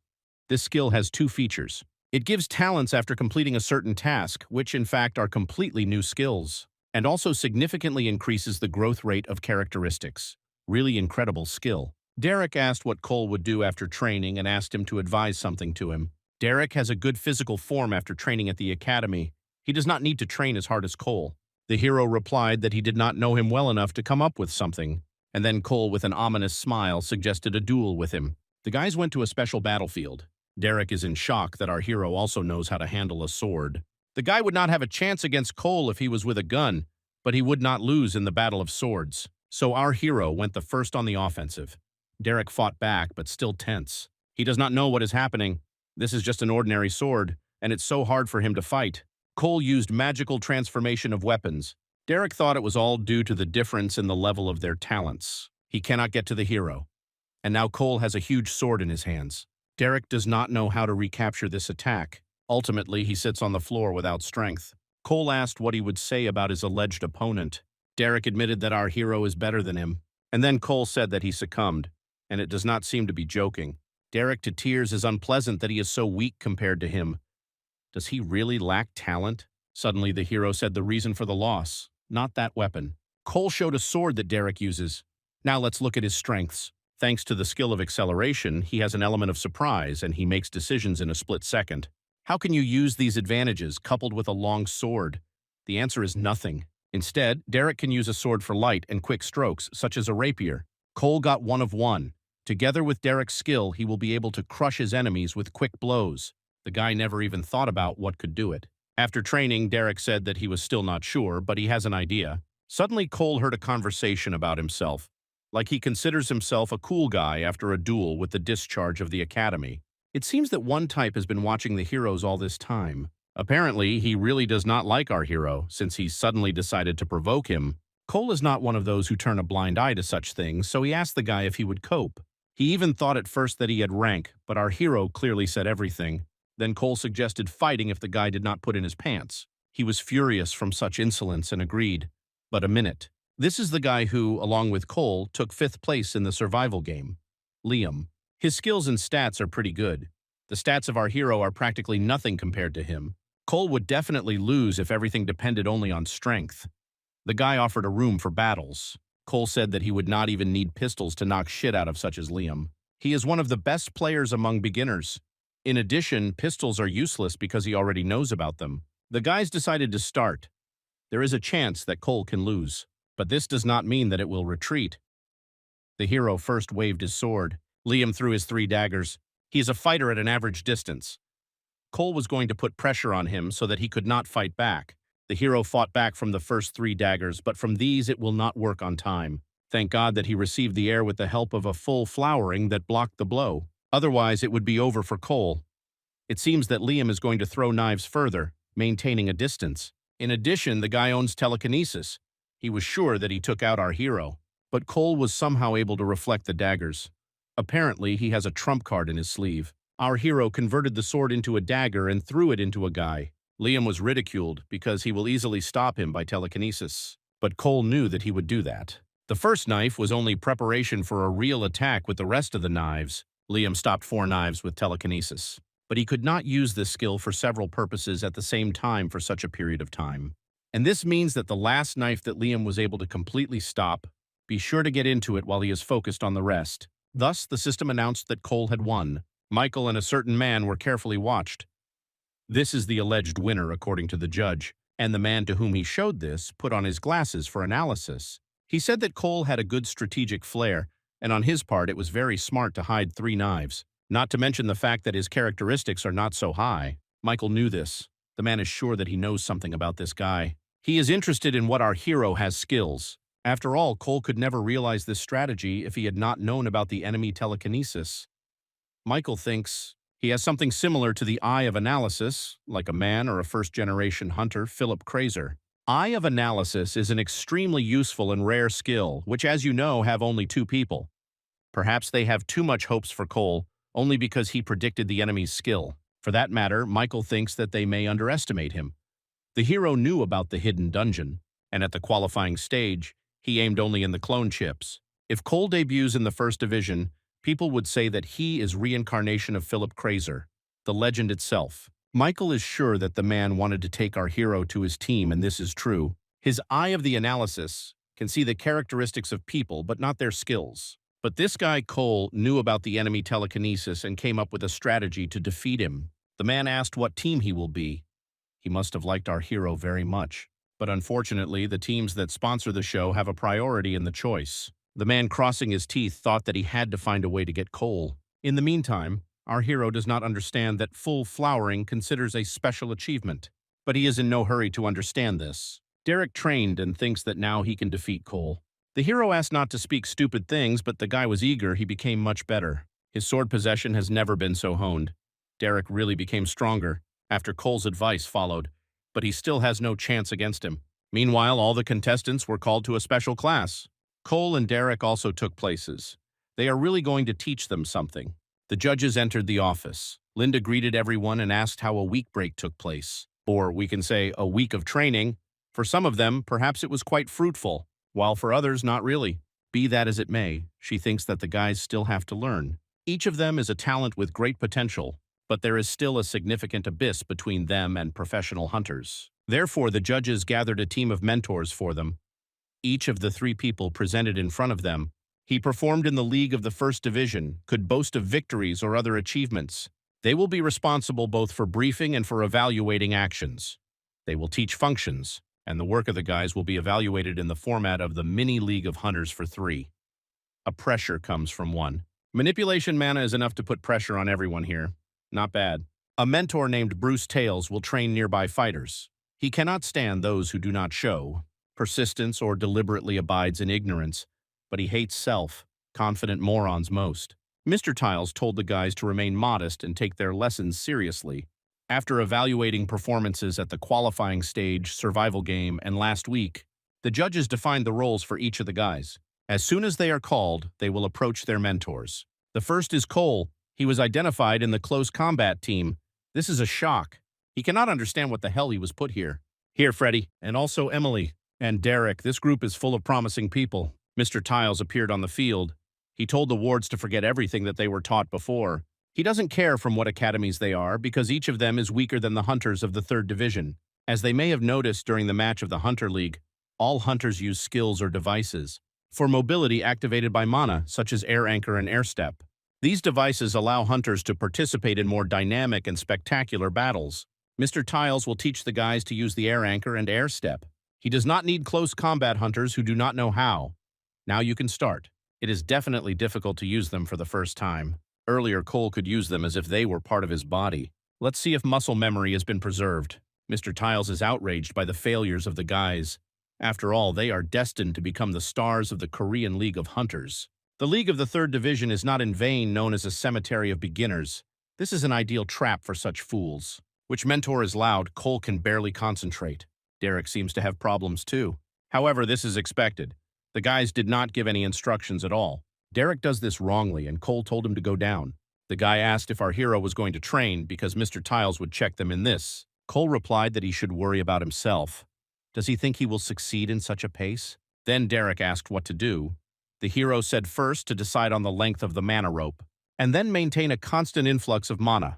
This skill has two features. It gives talents after completing a certain task, which in fact are completely new skills, and also significantly increases the growth rate of characteristics. Really incredible skill. Derek asked what Cole would do after training and asked him to advise something to him. Derek has a good physical form after training at the academy. He does not need to train as hard as Cole. The hero replied that he did not know him well enough to come up with something, and then Cole, with an ominous smile, suggested a duel with him. The guys went to a special battlefield. Derek is in shock that our hero also knows how to handle a sword. The guy would not have a chance against Cole if he was with a gun, but he would not lose in the battle of swords. So our hero went the first on the offensive. Derek fought back, but still tense. He does not know what is happening. This is just an ordinary sword, and it's so hard for him to fight. Cole used magical transformation of weapons. Derek thought it was all due to the difference in the level of their talents. He cannot get to the hero. And now Cole has a huge sword in his hands. Derek does not know how to recapture this attack. Ultimately, he sits on the floor without strength. Cole asked what he would say about his alleged opponent. Derek admitted that our hero is better than him. And then Cole said that he succumbed. And it does not seem to be joking. Derek to tears is unpleasant that he is so weak compared to him. Does he really lack talent? Suddenly the hero said the reason for the loss, not that weapon. Cole showed a sword that Derek uses. Now let's look at his strengths. Thanks to the skill of acceleration, he has an element of surprise and he makes decisions in a split second. How can you use these advantages coupled with a long sword? The answer is nothing. Instead, Derek can use a sword for light and quick strokes, such as a rapier. Cole got 1 of 1. Together with Derek's skill, he will be able to crush his enemies with quick blows. The guy never even thought about what could do it. After training, Derek said that he was still not sure, but he has an idea. Suddenly, Cole heard a conversation about himself, like he considers himself a cool guy after a duel with the discharge of the academy. It seems that one type has been watching the heroes all this time. Apparently, he really does not like our hero, since he suddenly decided to provoke him. Cole is not one of those who turn a blind eye to such things, so he asked the guy if he would cope. He even thought at first that he had rank, but our hero clearly said everything. Then Cole suggested fighting if the guy did not put in his pants. He was furious from such insolence and agreed. But a minute. This is the guy who, along with Cole, took 5th place in the survival game. Liam. His skills and stats are pretty good. The stats of our hero are practically nothing compared to him. Cole would definitely lose if everything depended only on strength. The guy offered a room for battles. Cole said that he would not even need pistols to knock shit out of such as Liam. He is one of the best players among beginners. In addition, pistols are useless because he already knows about them. The guys decided to start. There is a chance that Cole can lose, but this does not mean that it will retreat. The hero first waved his sword. Liam threw his 3 daggers. He is a fighter at an average distance. Cole was going to put pressure on him so that he could not fight back. The hero fought back from the first 3 daggers, but from these it will not work on time. Thank God that he received the air with the help of a full flowering that blocked the blow. Otherwise, it would be over for Cole. It seems that Liam is going to throw knives further, maintaining a distance. In addition, the guy owns telekinesis. He was sure that he took out our hero, but Cole was somehow able to reflect the daggers. Apparently, he has a trump card in his sleeve. Our hero converted the sword into a dagger and threw it into a guy. Liam was ridiculed because he will easily stop him by telekinesis. But Cole knew that he would do that. The first knife was only preparation for a real attack with the rest of the knives. Liam stopped 4 knives with telekinesis. But he could not use this skill for several purposes at the same time for such a period of time. And this means that the last knife that Liam was able to completely stop, be sure to get into it while he is focused on the rest. Thus, the system announced that Cole had won. Michael and a certain man were carefully watched. This is the alleged winner according to the judge, and the man to whom he showed this put on his glasses for analysis. He said that Cole had a good strategic flair, and on his part it was very smart to hide 3 knives. Not to mention the fact that his characteristics are not so high. Michael knew this. The man is sure that he knows something about this guy. He is interested in what our hero has skills. After all, Cole could never realize this strategy if he had not known about the enemy telekinesis. Michael thinks he has something similar to the Eye of Analysis, like a man or a first-generation hunter, Philip Kraser. Eye of Analysis is an extremely useful and rare skill, which, as you know, have only 2 people. Perhaps they have too much hopes for Cole, only because he predicted the enemy's skill. For that matter, Michael thinks that they may underestimate him. The hero knew about the hidden dungeon, and at the qualifying stage, he aimed only in the clone chips. If Cole debuts in the first division, people would say that he is reincarnation of Philip Kraser, the legend itself. Michael is sure that the man wanted to take our hero to his team, and this is true. His Eye of the Analysis can see the characteristics of people, but not their skills. But this guy, Cole, knew about the enemy telekinesis and came up with a strategy to defeat him. The man asked what team he will be. He must have liked our hero very much. But unfortunately, the teams that sponsor the show have a priority in the choice. The man crossing his teeth thought that he had to find a way to get Cole. In the meantime, our hero does not understand that full flowering considers a special achievement. But he is in no hurry to understand this. Derek trained and thinks that now he can defeat Cole. The hero asked not to speak stupid things, but the guy was eager. He became much better. His sword possession has never been so honed. Derek really became stronger after Cole's advice followed, but he still has no chance against him. Meanwhile, all the contestants were called to a special class. Cole and Derek also took places. They are really going to teach them something. The judges entered the office. Linda greeted everyone and asked how a week break took place. Or we can say a week of training. For some of them, perhaps it was quite fruitful, while for others, not really. Be that as it may, she thinks that the guys still have to learn. Each of them is a talent with great potential, but there is still a significant abyss between them and professional hunters. Therefore, the judges gathered a team of mentors for them. Each of the 3 people presented in front of them. He performed in the league of the first division, could boast of victories or other achievements. They will be responsible both for briefing and for evaluating actions. They will teach functions, and the work of the guys will be evaluated in the format of the mini League of Hunters for 3. A pressure comes from 1. Manipulation mana is enough to put pressure on everyone here. Not bad. A mentor named Bruce Tails will train nearby fighters. He cannot stand those who do not show persistence or deliberately abides in ignorance, but he hates self-confident morons most. Mr. Tiles told the guys to remain modest and take their lessons seriously. After evaluating performances at the qualifying stage, survival game, and last week, the judges defined the roles for each of the guys. As soon as they are called, they will approach their mentors. The first is Cole. He was identified in the close combat team. This is a shock. He cannot understand what the hell he was put here. Here, Freddy, and also Emily. And Derek, this group is full of promising people. Mr. Tiles appeared on the field. He told the wards to forget everything that they were taught before. He doesn't care from what academies they are, because each of them is weaker than the hunters of the 3rd division. As they may have noticed during the match of the Hunter League, all hunters use skills or devices for mobility activated by mana, such as air anchor and air step. These devices allow hunters to participate in more dynamic and spectacular battles. Mr. Tiles will teach the guys to use the air anchor and air step. He does not need close combat hunters who do not know how. Now you can start. It is definitely difficult to use them for the first time. Earlier, Cole could use them as if they were part of his body. Let's see if muscle memory has been preserved. Mr. Tiles is outraged by the failures of the guys. After all, they are destined to become the stars of the Korean League of Hunters. The League of the 3rd Division is not in vain known as a cemetery of beginners. This is an ideal trap for such fools. Which mentor is loud, Cole can barely concentrate. Derek seems to have problems too. However, this is expected. The guys did not give any instructions at all. Derek does this wrongly, and Cole told him to go down. The guy asked if our hero was going to train because Mr. Tiles would check them in this. Cole replied that he should worry about himself. Does he think he will succeed in such a pace? Then Derek asked what to do. The hero said first to decide on the length of the mana rope, and then maintain a constant influx of mana.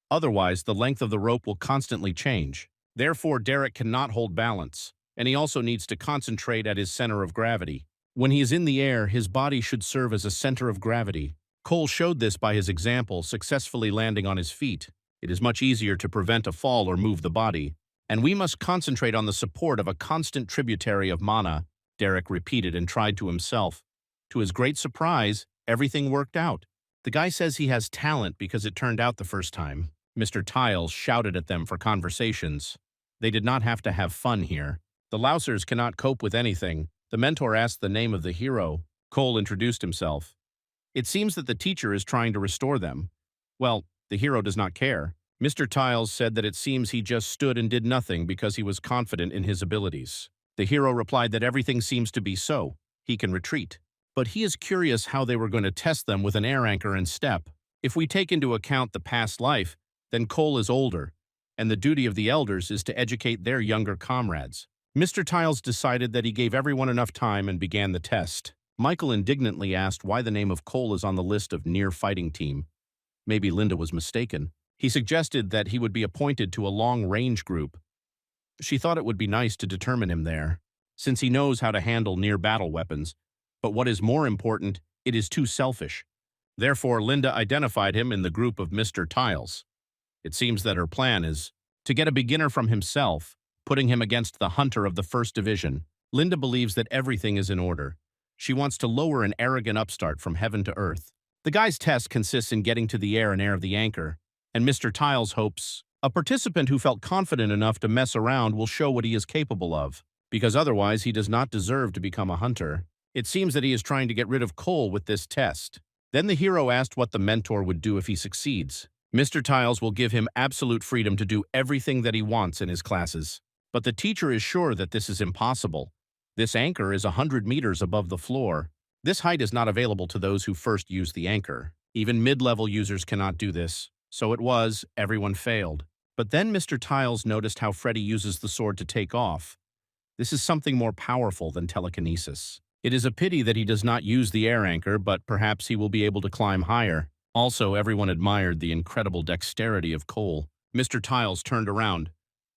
Otherwise, the length of the rope will constantly change. Therefore, Derek cannot hold balance, and he also needs to concentrate at his center of gravity. When he is in the air, his body should serve as a center of gravity. Cole showed this by his example, successfully landing on his feet. It is much easier to prevent a fall or move the body, and we must concentrate on the support of a constant tributary of mana, Derek repeated and tried to himself. To his great surprise, everything worked out. The guy says he has talent because it turned out the first time. Mr. Tiles shouted at them for conversations. They did not have to have fun here. The lousers cannot cope with anything. The mentor asked the name of the hero. Cole introduced himself. It seems that the teacher is trying to restore them. Well, the hero does not care. Mr. Tiles said that it seems he just stood and did nothing because he was confident in his abilities. The hero replied that everything seems to be so. He can retreat. But he is curious how they were going to test them with an air anchor and step. If we take into account the past life, then Cole is older, and the duty of the elders is to educate their younger comrades. Mr. Tiles decided that he gave everyone enough time and began the test. Michael indignantly asked why the name of Cole is on the list of near fighting team. Maybe Linda was mistaken. He suggested that he would be appointed to a long-range group. She thought it would be nice to determine him there, since he knows how to handle near-battle weapons. But what is more important, it is too selfish. Therefore, Linda identified him in the group of Mr. Tiles. It seems that her plan is to get a beginner from himself, putting him against the hunter of the first division. Linda believes that everything is in order. She wants to lower an arrogant upstart from heaven to earth. The guy's test consists in getting to the air and air of the anchor, and Mr. Tiles hopes a participant who felt confident enough to mess around will show what he is capable of, because otherwise he does not deserve to become a hunter. It seems that he is trying to get rid of Cole with this test. Then the hero asked what the mentor would do if he succeeds. Mr. Tiles will give him absolute freedom to do everything that he wants in his classes. But the teacher is sure that this is impossible. This anchor is 100 meters above the floor. This height is not available to those who first use the anchor. Even mid-level users cannot do this. So it was, everyone failed. But then Mr. Tiles noticed how Freddy uses the sword to take off. This is something more powerful than telekinesis. It is a pity that he does not use the air anchor, but perhaps he will be able to climb higher. Also, everyone admired the incredible dexterity of Cole. Mr. Tiles turned around.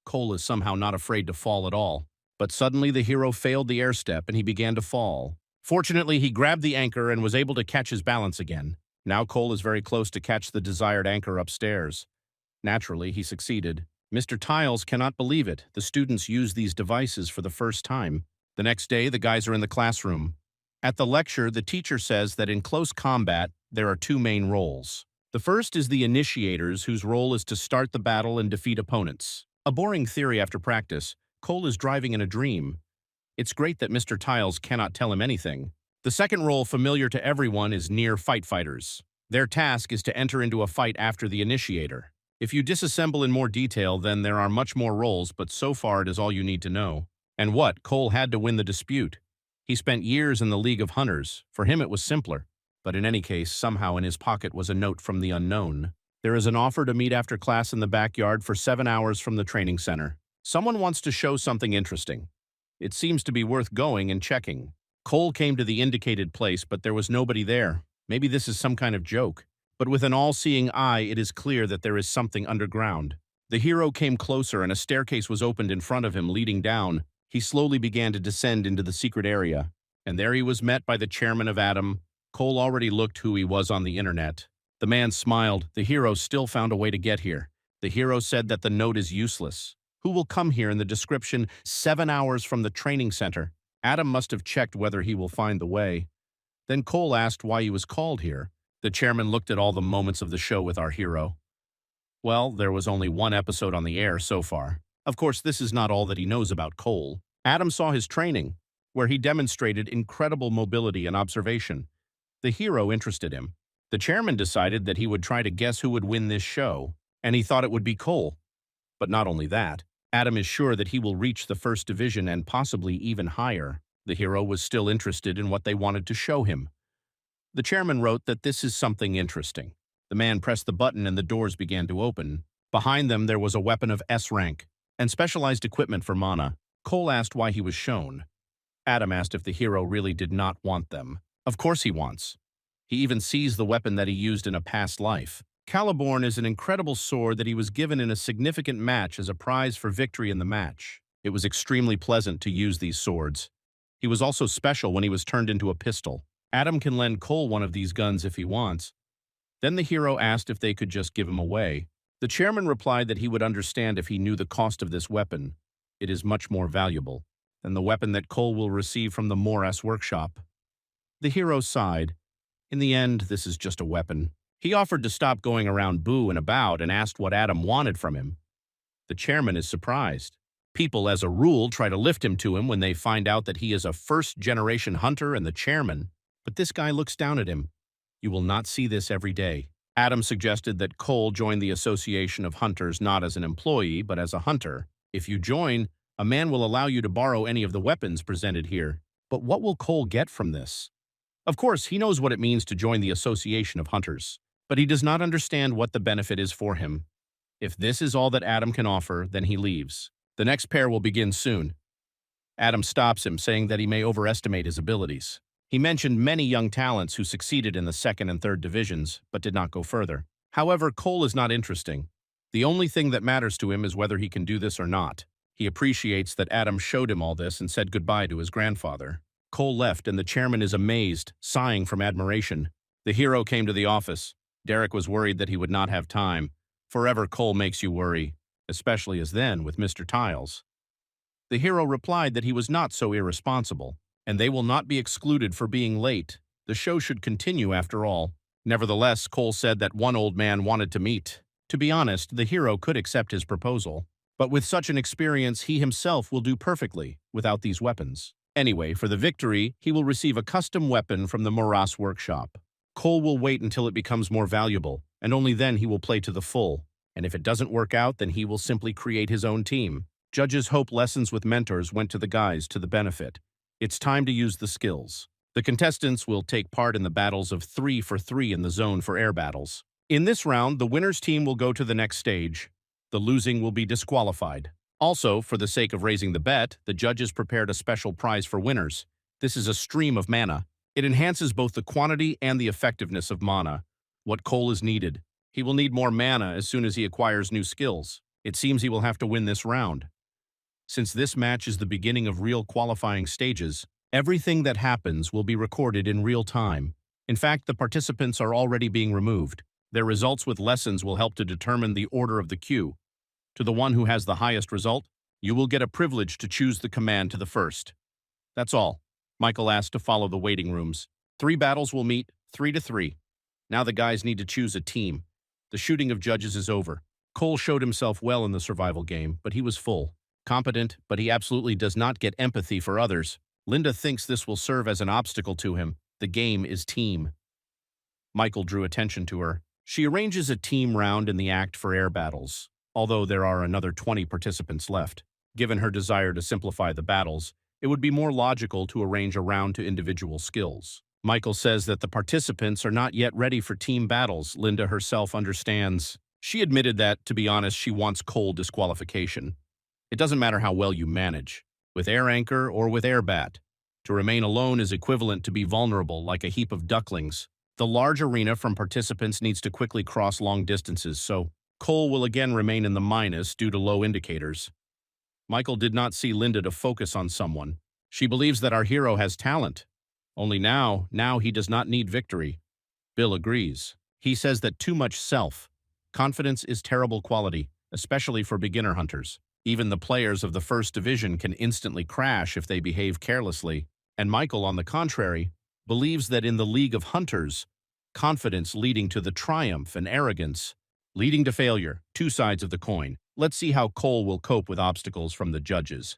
Cole is somehow not afraid to fall at all. But suddenly the hero failed the air step and he began to fall. Fortunately, he grabbed the anchor and was able to catch his balance again. Now Cole is very close to catch the desired anchor upstairs. Naturally, he succeeded. Mr. Tiles cannot believe it. The students use these devices for the first time. The next day, the guys are in the classroom. At the lecture, the teacher says that in close combat, there are two main roles. The first is the initiators, whose role is to start the battle and defeat opponents. A boring theory after practice. Cole is driving in a dream. It's great that Mr. Tiles cannot tell him anything. The second role, familiar to everyone, is near fight fighters. Their task is to enter into a fight after the initiator. If you disassemble in more detail, then there are much more roles, but so far it is all you need to know. And what? Cole had to win the dispute. He spent years in the League of Hunters. For him it was simpler. But in any case, somehow in his pocket was a note from the unknown. There is an offer to meet after class in the backyard for 7 hours from the training center. Someone wants to show something interesting. It seems to be worth going and checking. Cole came to the indicated place, but there was nobody there. Maybe this is some kind of joke. But with an all-seeing eye, it is clear that there is something underground. The hero came closer and a staircase was opened in front of him, leading down. He slowly began to descend into the secret area. And there he was met by the chairman of Atom. Cole already looked who he was on the internet. The man smiled. The hero still found a way to get here. The hero said that the note is useless. Who will come here in the description 7 hours from the training center? Adam must have checked whether he will find the way. Then Cole asked why he was called here. The chairman looked at all the moments of the show with our hero. Well, there was only one episode on the air so far. Of course, this is not all that he knows about Cole. Adam saw his training, where he demonstrated incredible mobility and observation. The hero interested him. The chairman decided that he would try to guess who would win this show, and he thought it would be Cole. But not only that, Adam is sure that he will reach the first division and possibly even higher. The hero was still interested in what they wanted to show him. The chairman wrote that this is something interesting. The man pressed the button and the doors began to open. Behind them there was a weapon of S rank and specialized equipment for mana. Cole asked why he was shown. Adam asked if the hero really did not want them. Of course he wants. He even sees the weapon that he used in a past life. Caliborn is an incredible sword that he was given in a significant match as a prize for victory in the match. It was extremely pleasant to use these swords. He was also special when he was turned into a pistol. Adam can lend Cole one of these guns if he wants. Then the hero asked if they could just give him away. The chairman replied that he would understand if he knew the cost of this weapon. It is much more valuable than the weapon that Cole will receive from the Moras workshop. The hero sighed. In the end, this is just a weapon. He offered to stop going around boo and about and asked what Adam wanted from him. The chairman is surprised. People, as a rule, try to lift him to him when they find out that he is a first-generation hunter and the chairman. But this guy looks down at him. You will not see this every day. Adam suggested that Cole join the Association of Hunters not as an employee, but as a hunter. If you join, a man will allow you to borrow any of the weapons presented here. But what will Cole get from this? Of course, he knows what it means to join the Association of Hunters, but he does not understand what the benefit is for him. If this is all that Adam can offer, then he leaves. The next pair will begin soon. Adam stops him, saying that he may overestimate his abilities. He mentioned many young talents who succeeded in the second and third divisions, but did not go further. However, Cole is not interesting. The only thing that matters to him is whether he can do this or not. He appreciates that Adam showed him all this and said goodbye to his grandfather. Cole left, and the chairman is amazed, sighing from admiration. The hero came to the office. Derek was worried that he would not have time. Forever Cole makes you worry, especially as then with Mr. Tiles. The hero replied that he was not so irresponsible, and they will not be excluded for being late. The show should continue after all. Nevertheless, Cole said that one old man wanted to meet. To be honest, the hero could accept his proposal. But with such an experience, he himself will do perfectly without these weapons. Anyway, for the victory, he will receive a custom weapon from the Moras workshop. Cole will wait until it becomes more valuable, and only then he will play to the full. And if it doesn't work out, then he will simply create his own team. Judges hope lessons with mentors went to the guys to the benefit. It's time to use the skills. The contestants will take part in the battles of 3 for 3 in the zone for air battles. In this round, the winner's team will go to the next stage. The losing will be disqualified. Also, for the sake of raising the bet, the judges prepared a special prize for winners. This is a stream of mana. It enhances both the quantity and the effectiveness of mana. What Cole is needed. He will need more mana as soon as he acquires new skills. It seems he will have to win this round. Since this match is the beginning of real qualifying stages, everything that happens will be recorded in real time. In fact, the participants are already being removed. Their results with lessons will help to determine the order of the queue. To the one who has the highest result, you will get a privilege to choose the command to the first. That's all. Michael asked to follow the waiting rooms. 3 battles will meet, 3 to 3. Now the guys need to choose a team. The shooting of judges is over. Cole showed himself well in the survival game, but he was full. Competent, but he absolutely does not get empathy for others. Linda thinks this will serve as an obstacle to him. The game is team. Michael drew attention to her. She arranges a team round in the act for air battles, although there are another 20 participants left. Given her desire to simplify the battles, it would be more logical to arrange a round to individual skills. Michael says that the participants are not yet ready for team battles. Linda herself understands. She admitted that, to be honest, she wants Cole disqualification. It doesn't matter how well you manage, with air anchor or with air bat. To remain alone is equivalent to be vulnerable like a heap of ducklings. The large arena from participants needs to quickly cross long distances, so Cole will again remain in the minus due to low indicators. Michael did not see Linda to focus on someone. She believes that our hero has talent. Only now he does not need victory. Bill agrees. He says that too much self-confidence is terrible quality, especially for beginner hunters. Even the players of the first division can instantly crash if they behave carelessly, and Michael, on the contrary, believes that in the League of Hunters, confidence leading to the triumph and arrogance, leading to failure, 2 sides of the coin. Let's see how Cole will cope with obstacles from the judges.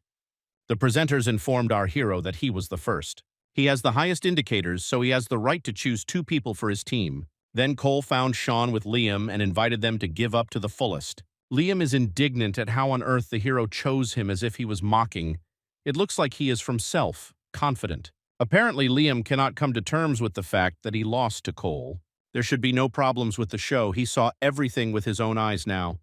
The presenters informed our hero that he was the first. He has the highest indicators, so he has the right to choose 2 people for his team. Then Cole found Sean with Liam and invited them to give up to the fullest. Liam is indignant at how on earth the hero chose him as if he was mocking. It looks like he is from self-confident. Apparently, Liam cannot come to terms with the fact that he lost to Cole. There should be no problems with the show. He saw everything with his own eyes now.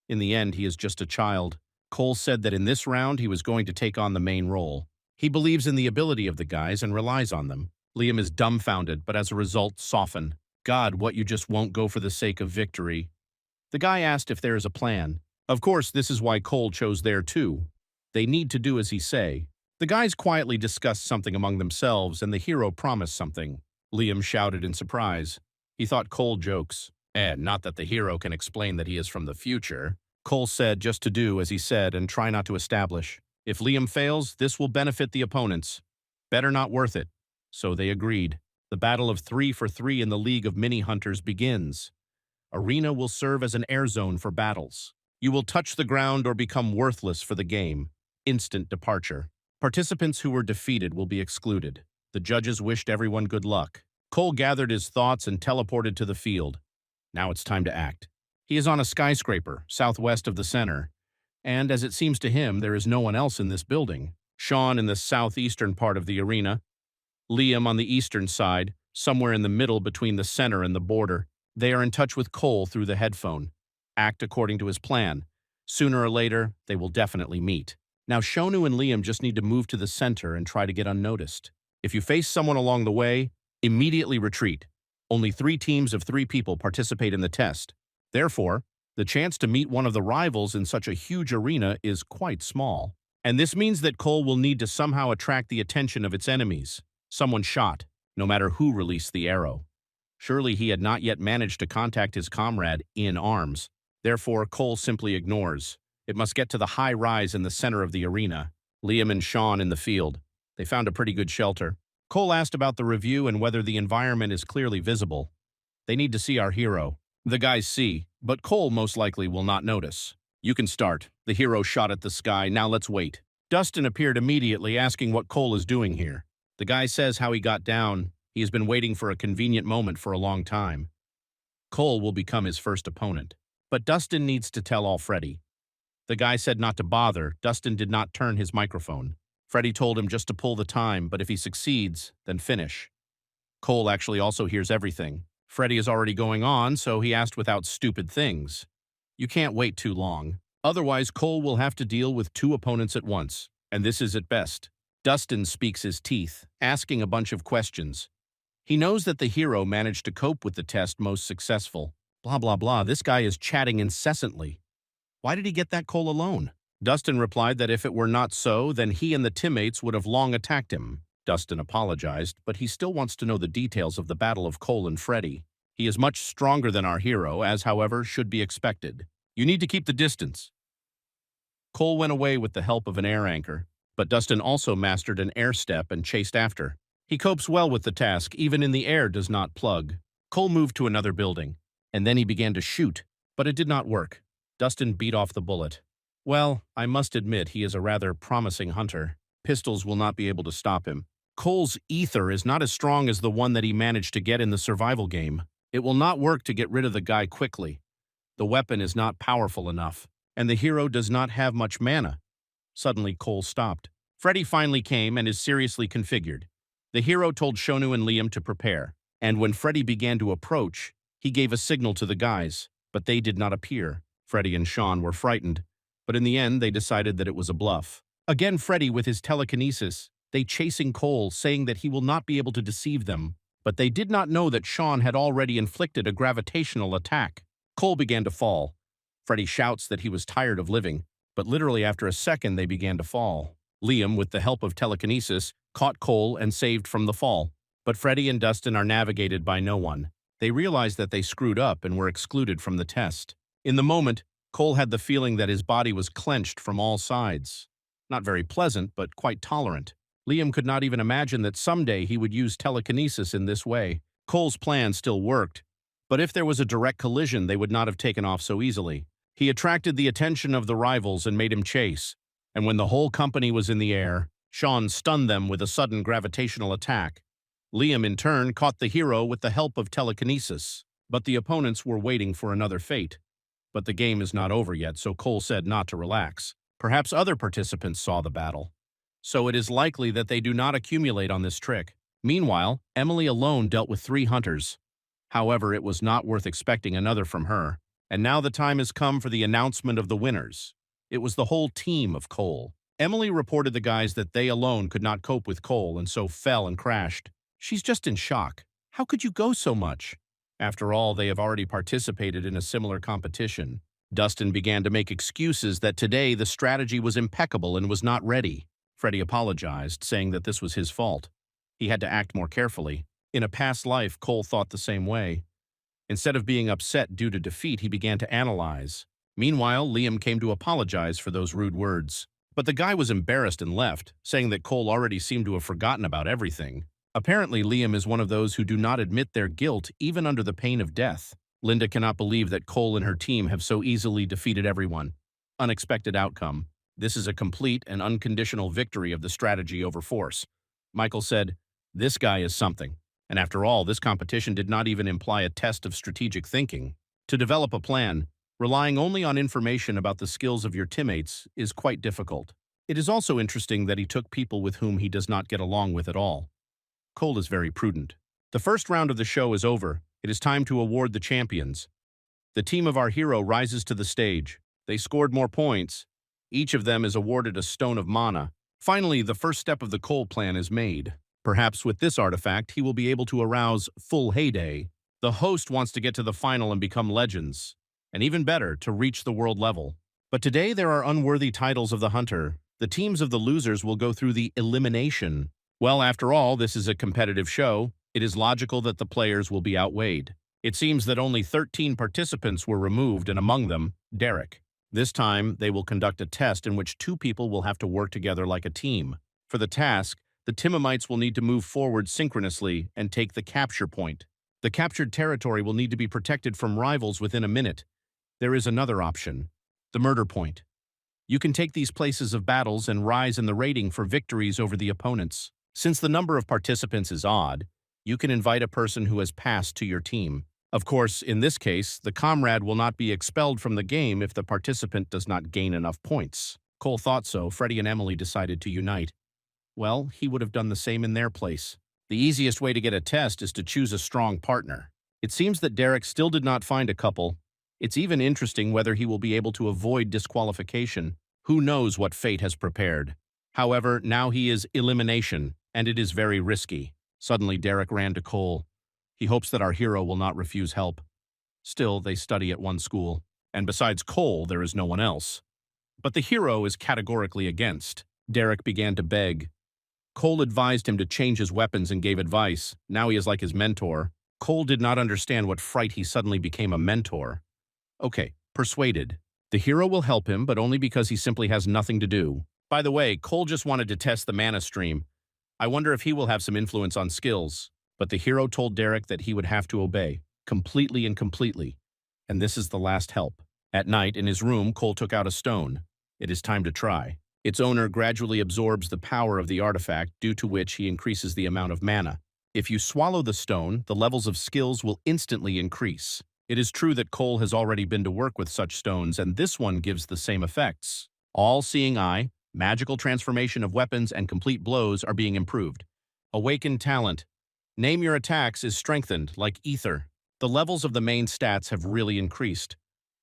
In the end, he is just a child. Cole said that in this round, he was going to take on the main role. He believes in the ability of the guys and relies on them. Liam is dumbfounded, but as a result, soften. God, what, you just won't go for the sake of victory? The guy asked if there is a plan. Of course, this is why Cole chose there too. They need to do as he say. The guys quietly discussed something among themselves, and the hero promised something. Liam shouted in surprise. He thought Cole jokes. Not that the hero can explain that he is from the future. Cole said just to do as he said and try not to establish. If Liam fails, this will benefit the opponents. Better not worth it. So they agreed. The battle of 3 for 3 in the League of Mini-Hunters begins. Arena will serve as an air zone for battles. You will touch the ground or become worthless for the game. Instant departure. Participants who were defeated will be excluded. The judges wished everyone good luck. Cole gathered his thoughts and teleported to the field. Now it's time to act. He is on a skyscraper, southwest of the center. And as it seems to him, there is no one else in this building. Sean in the southeastern part of the arena. Liam on the eastern side, somewhere in the middle between the center and the border. They are in touch with Cole through the headphone. Act according to his plan. Sooner or later, they will definitely meet. Now Shonu and Liam just need to move to the center and try to get unnoticed. If you face someone along the way, immediately retreat. Only 3 teams of 3 people participate in the test. Therefore, the chance to meet one of the rivals in such a huge arena is quite small. And this means that Cole will need to somehow attract the attention of its enemies. Someone shot, no matter who released the arrow. Surely he had not yet managed to contact his comrade in arms. Therefore, Cole simply ignores. It must get to the high rise in the center of the arena. Liam and Sean in the field. They found a pretty good shelter. Cole asked about the review and whether the environment is clearly visible. They need to see our hero. The guys see, but Cole most likely will not notice. You can start. The hero shot at the sky. Now let's wait. Dustin appeared immediately, asking what Cole is doing here. The guy says how he got down. He has been waiting for a convenient moment for a long time. Cole will become his first opponent. But Dustin needs to tell all Freddy. The guy said not to bother. Dustin did not turn his microphone. Freddy told him just to pull the time, but if he succeeds, then finish. Cole actually also hears everything. Freddy is already going on, so he asked without stupid things. You can't wait too long. Otherwise, Cole will have to deal with 2 opponents at once, and this is at best. Dustin speaks his teeth, asking a bunch of questions. He knows that the hero managed to cope with the test most successful. Blah, blah, blah. This guy is chatting incessantly. Why did he get that Cole alone? Dustin replied that if it were not so, then he and the teammates would have long attacked him. Dustin apologized, but he still wants to know the details of the battle of Cole and Freddy. He is much stronger than our hero, as, however, should be expected. You need to keep the distance. Cole went away with the help of an air anchor, but Dustin also mastered an air step and chased after. He copes well with the task, even in the air does not plug. Cole moved to another building, and then he began to shoot, but it did not work. Dustin beat off the bullet. Well, I must admit he is a rather promising hunter. Pistols will not be able to stop him. Cole's ether is not as strong as the one that he managed to get in the survival game. It will not work to get rid of the guy quickly. The weapon is not powerful enough, and the hero does not have much mana. Suddenly, Cole stopped. Freddy finally came and is seriously configured. The hero told Shonu and Liam to prepare, and when Freddy began to approach, he gave a signal to the guys, but they did not appear. Freddy and Sean were frightened, but in the end they decided that it was a bluff. Again Freddy with his telekinesis, they chasing Cole, saying that he will not be able to deceive them, but they did not know that Sean had already inflicted a gravitational attack. Cole began to fall. Freddy shouts that he was tired of living, but literally after a second they began to fall. Liam, with the help of telekinesis, caught Cole and saved from the fall. But Freddy and Dustin are navigated by no one. They realize that they screwed up and were excluded from the test. In the moment, Cole had the feeling that his body was clenched from all sides. Not very pleasant, but quite tolerant. Liam could not even imagine that someday he would use telekinesis in this way. Cole's plan still worked, but if there was a direct collision, they would not have taken off so easily. He attracted the attention of the rivals and made him chase, and when the whole company was in the air, Sean stunned them with a sudden gravitational attack. Liam, in turn, caught the hero with the help of telekinesis, but the opponents were waiting for another fate. But the game is not over yet, so Cole said not to relax. Perhaps other participants saw the battle. so it is likely that they do not accumulate on this trick. Meanwhile, Emily alone dealt with 3 hunters. However, it was not worth expecting another from her. And now the time has come for the announcement of the winners. It was the whole team of Cole. Emily reported the guys that they alone could not cope with Cole and so fell and crashed. She's just in shock. How could you go so much? After all, they have already participated in a similar competition. Dustin began to make excuses that today the strategy was impeccable and was not ready. Freddie apologized, saying that this was his fault. He had to act more carefully. In a past life, Cole thought the same way. Instead of being upset due to defeat, he began to analyze. Meanwhile, Liam came to apologize for those rude words. But the guy was embarrassed and left, saying that Cole already seemed to have forgotten about everything. Apparently, Liam is one of those who do not admit their guilt even under the pain of death. Linda cannot believe that Cole and her team have so easily defeated everyone. Unexpected outcome. This is a complete and unconditional victory of the strategy over force. Michael said, "This guy is something." And after all, this competition did not even imply a test of strategic thinking. To develop a plan, relying only on information about the skills of your teammates is quite difficult. It is also interesting that he took people with whom he does not get along with at all. Cole is very prudent. The first round of the show is over. It is time to award the champions. The team of our hero rises to the stage. They scored more points. Each of them is awarded a stone of mana. Finally, the first step of the Cole plan is made. Perhaps with this artifact, he will be able to arouse full heyday. The host wants to get to the final and become legends. And even better, to reach the world level. But today there are unworthy titles of the hunter. The teams of the losers will go through the elimination. Well, after all, this is a competitive show. It is logical that the players will be outweighed. It seems that only 13 participants were removed, and among them, Derek. This time, they will conduct a test in which 2 people will have to work together like a team. For the task, the Timamites will need to move forward synchronously and take the capture point. The captured territory will need to be protected from rivals within a minute. There is another option, the murder point. You can take these places of battles and rise in the rating for victories over the opponents. Since the number of participants is odd, you can invite a person who has passed to your team. Of course, in this case, the comrade will not be expelled from the game if the participant does not gain enough points. Cole thought so. Freddie and Emily decided to unite. Well, he would have done the same in their place. The easiest way to get a test is to choose a strong partner. It seems that Derek still did not find a couple. It's even interesting whether he will be able to avoid disqualification. Who knows what fate has prepared. However, now he is elimination, and it is very risky. Suddenly, Derek ran to Cole. He hopes that our hero will not refuse help. Still, they study at one school, and besides Cole, there is no one else. But the hero is categorically against. Derek began to beg. Cole advised him to change his weapons and gave advice. Now he is like his mentor. Cole did not understand what fright he suddenly became a mentor. Okay, persuaded. The hero will help him, but only because he simply has nothing to do. By the way, Cole just wanted to test the mana stream. I wonder if he will have some influence on skills. But the hero told Derek that he would have to obey, completely and completely. And this is the last help. At night, in his room, Cole took out a stone. It is time to try. Its owner gradually absorbs the power of the artifact, due to which he increases the amount of mana. If you swallow the stone, the levels of skills will instantly increase. It is true that Cole has already been to work with such stones, and this one gives the same effects. All-seeing eye, magical transformation of weapons, and complete blows are being improved. Awakened talent. Name your attacks is strengthened, like ether. The levels of the main stats have really increased.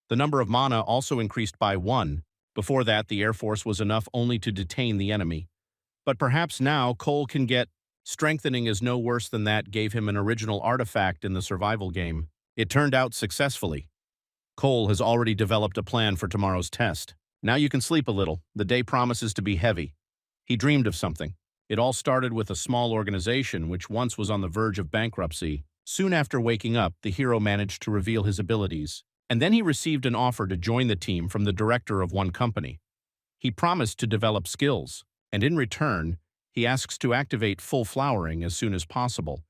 The number of mana also increased by 1. Before that, the Air Force was enough only to detain the enemy. But perhaps now Cole can get strengthening is no worse than that gave him an original artifact in the survival game. It turned out successfully. Cole has already developed a plan for tomorrow's test. Now you can sleep a little. The day promises to be heavy. He dreamed of something. It all started with a small organization which once was on the verge of bankruptcy. Soon after waking up, the hero managed to reveal his abilities. And then he received an offer to join the team from the director of one company. He promised to develop skills, and in return, he asks to activate full flowering as soon as possible,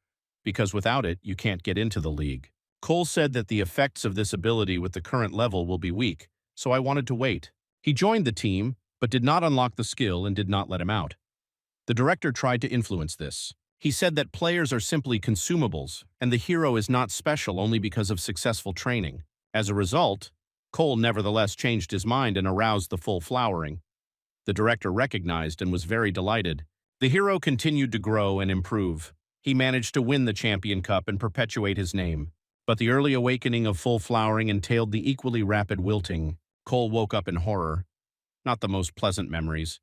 because without it, you can't get into the league. Cole said that the effects of this ability with the current level will be weak, so I wanted to wait. He joined the team, but did not unlock the skill and did not let him out. The director tried to influence this. He said that players are simply consumables, and the hero is not special only because of successful training. As a result, Cole nevertheless changed his mind and aroused the full flowering. The director recognized and was very delighted. The hero continued to grow and improve. He managed to win the Champion Cup and perpetuate his name. But the early awakening of full flowering entailed the equally rapid wilting. Cole woke up in horror. Not the most pleasant memories.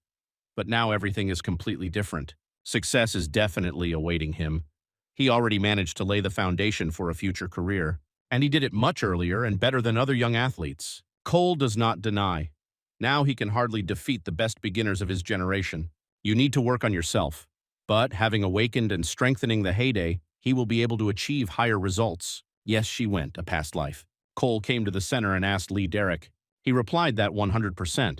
But now everything is completely different. Success is definitely awaiting him. He already managed to lay the foundation for a future career. And he did it much earlier and better than other young athletes. Cole does not deny. Now he can hardly defeat the best beginners of his generation. You need to work on yourself. But having awakened and strengthening the heyday, he will be able to achieve higher results. Yes, she went, a past life. Cole came to the center and asked Lee Derek. He replied that 100%.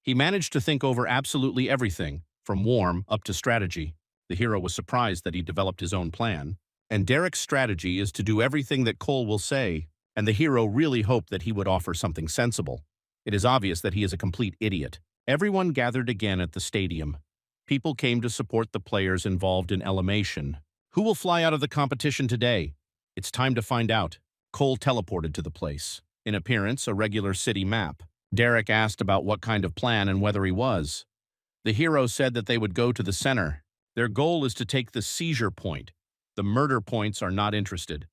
He managed to think over absolutely everything, from warm up to strategy. The hero was surprised that he developed his own plan. And Derek's strategy is to do everything that Cole will say, and the hero really hoped that he would offer something sensible. It is obvious that he is a complete idiot. Everyone gathered again at the stadium. People came to support the players involved in elimination. Who will fly out of the competition today? It's time to find out. Cole teleported to the place. In appearance, a regular city map. Derek asked about what kind of plan and whether he was. The hero said that they would go to the center. Their goal is to take the seizure point. The murder points are not interested.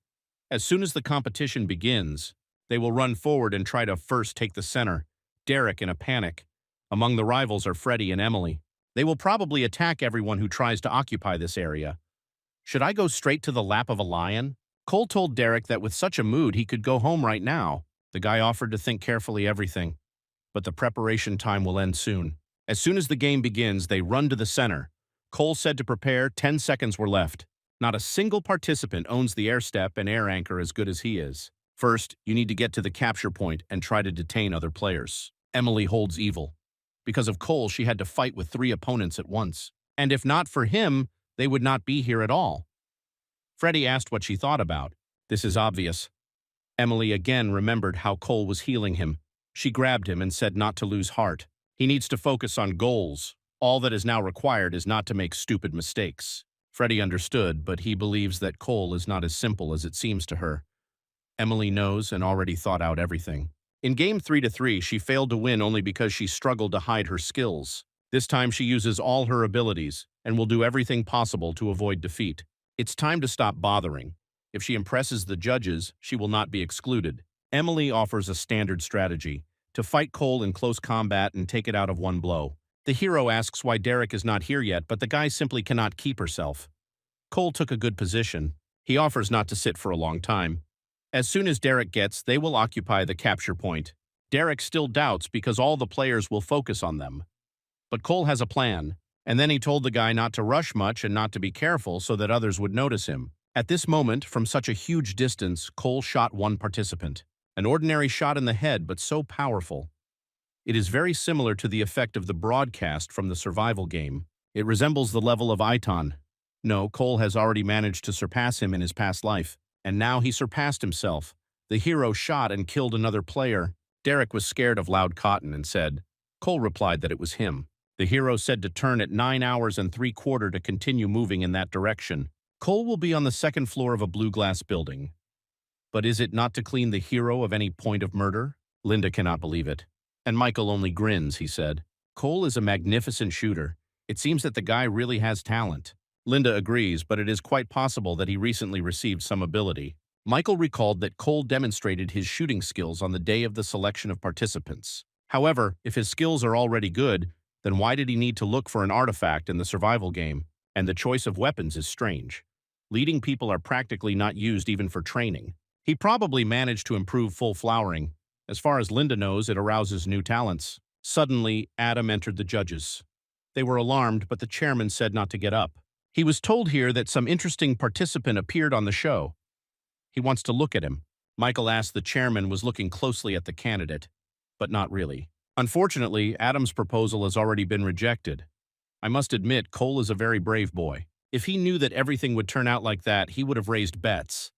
As soon as the competition begins, they will run forward and try to first take the center. Derek in a panic. Among the rivals are Freddie and Emily. They will probably attack everyone who tries to occupy this area. Should I go straight to the lap of a lion? Cole told Derek that with such a mood he could go home right now. The guy offered to think carefully everything. But the preparation time will end soon. As soon as the game begins, they run to the center. Cole said to prepare, 10 seconds were left. Not a single participant owns the air step and air anchor as good as he is. First, you need to get to the capture point and try to detain other players. Emily holds evil. Because of Cole, she had to fight with 3 opponents at once. And if not for him, they would not be here at all. Freddie asked what she thought about. This is obvious. Emily again remembered how Cole was healing him. She grabbed him and said not to lose heart. He needs to focus on goals. All that is now required is not to make stupid mistakes. Freddie understood, but he believes that Cole is not as simple as it seems to her. Emily knows and already thought out everything. In game 3-3, she failed to win only because she struggled to hide her skills. This time she uses all her abilities and will do everything possible to avoid defeat. It's time to stop bothering. If she impresses the judges, she will not be excluded. Emily offers a standard strategy, to fight Cole in close combat and take it out of one blow. The hero asks why Derek is not here yet, but the guy simply cannot keep herself. Cole took a good position. He offers not to sit for a long time. As soon as Derek gets, they will occupy the capture point. Derek still doubts because all the players will focus on them. But Cole has a plan, and then he told the guy not to rush much and not to be careful so that others would notice him. At this moment, from such a huge distance, Cole shot one participant. An ordinary shot in the head, but so powerful. It is very similar to the effect of the broadcast from the survival game. It resembles the level of Iton. No, Cole has already managed to surpass him in his past life. And now he surpassed himself. The hero shot and killed another player. Derek was scared of Loud Cotton and said. Cole replied that it was him. The hero said to turn at 9 hours and 3/4 to continue moving in that direction. Cole will be on the 2nd floor of a blue glass building. But is it not to clean the hero of any point of murder? Linda cannot believe it. And Michael only grins, he said. Cole is a magnificent shooter. It seems that the guy really has talent. Linda agrees, but it is quite possible that he recently received some ability. Michael recalled that Cole demonstrated his shooting skills on the day of the selection of participants. However, if his skills are already good, then why did he need to look for an artifact in the survival game? And the choice of weapons is strange. Leading people are practically not used even for training. He probably managed to improve full flowering. As far as Linda knows, it arouses new talents. Suddenly, Adam entered the judges. They were alarmed, but the chairman said not to get up. He was told here that some interesting participant appeared on the show. He wants to look at him. Michael asked the chairman was looking closely at the candidate, but not really. Unfortunately, Adam's proposal has already been rejected. I must admit, Cole is a very brave boy. If he knew that everything would turn out like that, he would have raised bets.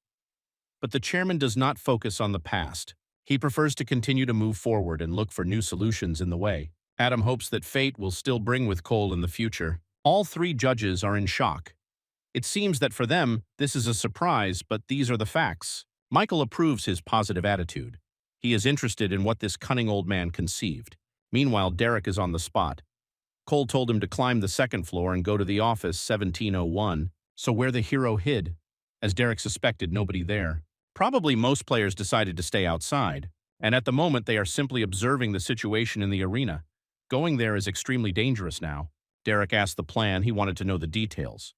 But the chairman does not focus on the past. He prefers to continue to move forward and look for new solutions in the way. Adam hopes that fate will still bring with Cole in the future. All 3 judges are in shock. It seems that for them, this is a surprise, but these are the facts. Michael approves his positive attitude. He is interested in what this cunning old man conceived. Meanwhile, Derek is on the spot. Cole told him to climb the second floor and go to the office 1701, so where the hero hid. As Derek suspected, nobody there. Probably most players decided to stay outside, and at the moment they are simply observing the situation in the arena. Going there is extremely dangerous now. Derek asked the plan, he wanted to know the details.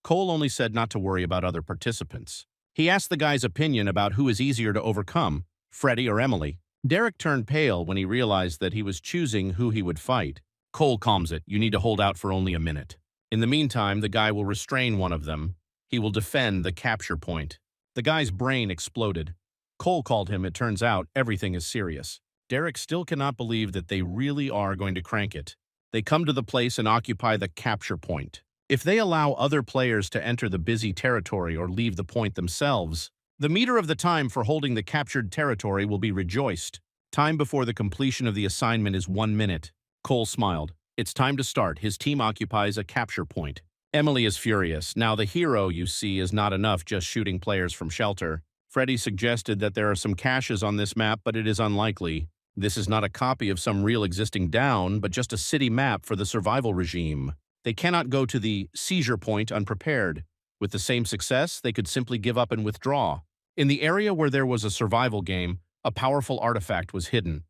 Cole only said not to worry about other participants. He asked the guy's opinion about who is easier to overcome, Freddie or Emily. Derek turned pale when he realized that he was choosing who he would fight. Cole calms it, you need to hold out for only a minute. In the meantime, the guy will restrain one of them. He will defend the capture point. The guy's brain exploded. Cole called him, it turns out everything is serious. Derek still cannot believe that they really are going to crank it. They come to the place and occupy the capture point. If they allow other players to enter the busy territory or leave the point themselves, the meter of the time for holding the captured territory will be rejoiced. Time before the completion of the assignment is 1 minute. Cole smiled. It's time to start. His team occupies a capture point. Emily is furious. Now the hero, you see, is not enough just shooting players from shelter. Freddie suggested that there are some caches on this map, but it is unlikely. This is not a copy of some real existing down, but just a city map for the survival regime. They cannot go to the seizure point unprepared. With the same success, they could simply give up and withdraw. In the area where there was a survival game, a powerful artifact was hidden.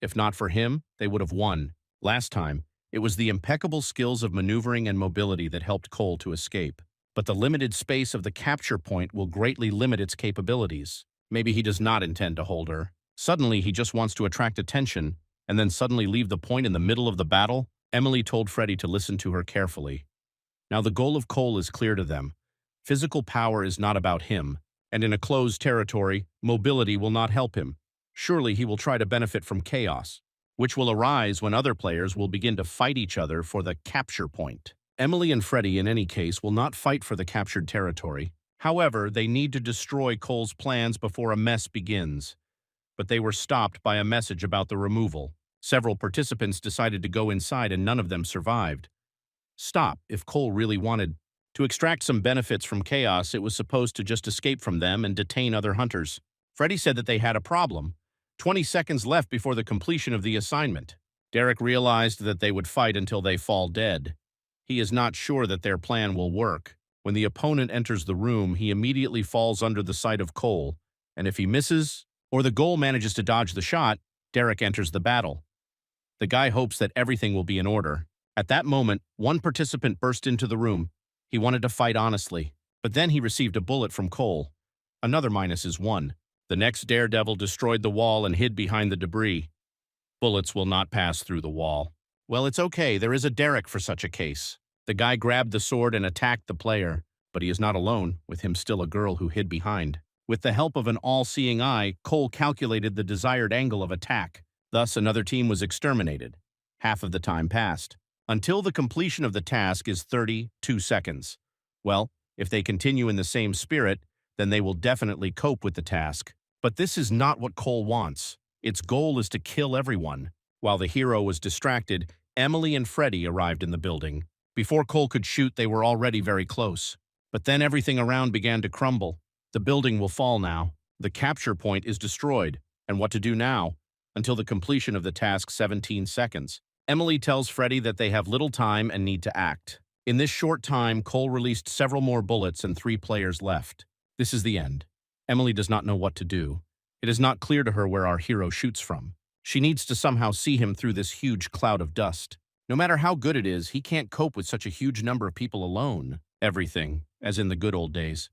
If not for him, they would have won. Last time, it was the impeccable skills of maneuvering and mobility that helped Cole to escape. But the limited space of the capture point will greatly limit its capabilities. Maybe he does not intend to hold her. Suddenly, he just wants to attract attention, and then suddenly leave the point in the middle of the battle. Emily told Freddie to listen to her carefully. Now the goal of Cole is clear to them. Physical power is not about him, and in a closed territory, mobility will not help him. Surely he will try to benefit from chaos, which will arise when other players will begin to fight each other for the capture point. Emily and Freddie, in any case, will not fight for the captured territory. However, they need to destroy Cole's plans before a mess begins. But they were stopped by a message about the removal. Several participants decided to go inside and none of them survived. Stop, if Cole really wanted to extract some benefits from chaos, it was supposed to just escape from them and detain other hunters. Freddie said that they had a problem. 20 seconds left before the completion of the assignment. Derek realized that they would fight until they fall dead. He is not sure that their plan will work. When the opponent enters the room, he immediately falls under the sight of Cole, and if he misses, or the goal manages to dodge the shot, Derek enters the battle. The guy hopes that everything will be in order. At that moment, one participant burst into the room. He wanted to fight honestly, but then he received a bullet from Cole. Another -1. The next daredevil destroyed the wall and hid behind the debris. Bullets will not pass through the wall. Well, it's okay, there is a Derek for such a case. The guy grabbed the sword and attacked the player, but he is not alone, with him still a girl who hid behind. With the help of an all-seeing eye, Cole calculated the desired angle of attack. Thus, another team was exterminated. Half of the time passed. Until the completion of the task is 32 seconds. Well, if they continue in the same spirit, then they will definitely cope with the task. But this is not what Cole wants. Its goal is to kill everyone. While the hero was distracted, Emily and Freddie arrived in the building. Before Cole could shoot, they were already very close. But then everything around began to crumble. The building will fall now. The capture point is destroyed. And what to do now? Until the completion of the task, 17 seconds. Emily tells Freddie that they have little time and need to act. In this short time, Cole released several more bullets and 3 players left. This is the end. Emily does not know what to do. It is not clear to her where our hero shoots from. She needs to somehow see him through this huge cloud of dust. No matter how good it is, he can't cope with such a huge number of people alone. Everything, as in the good old days.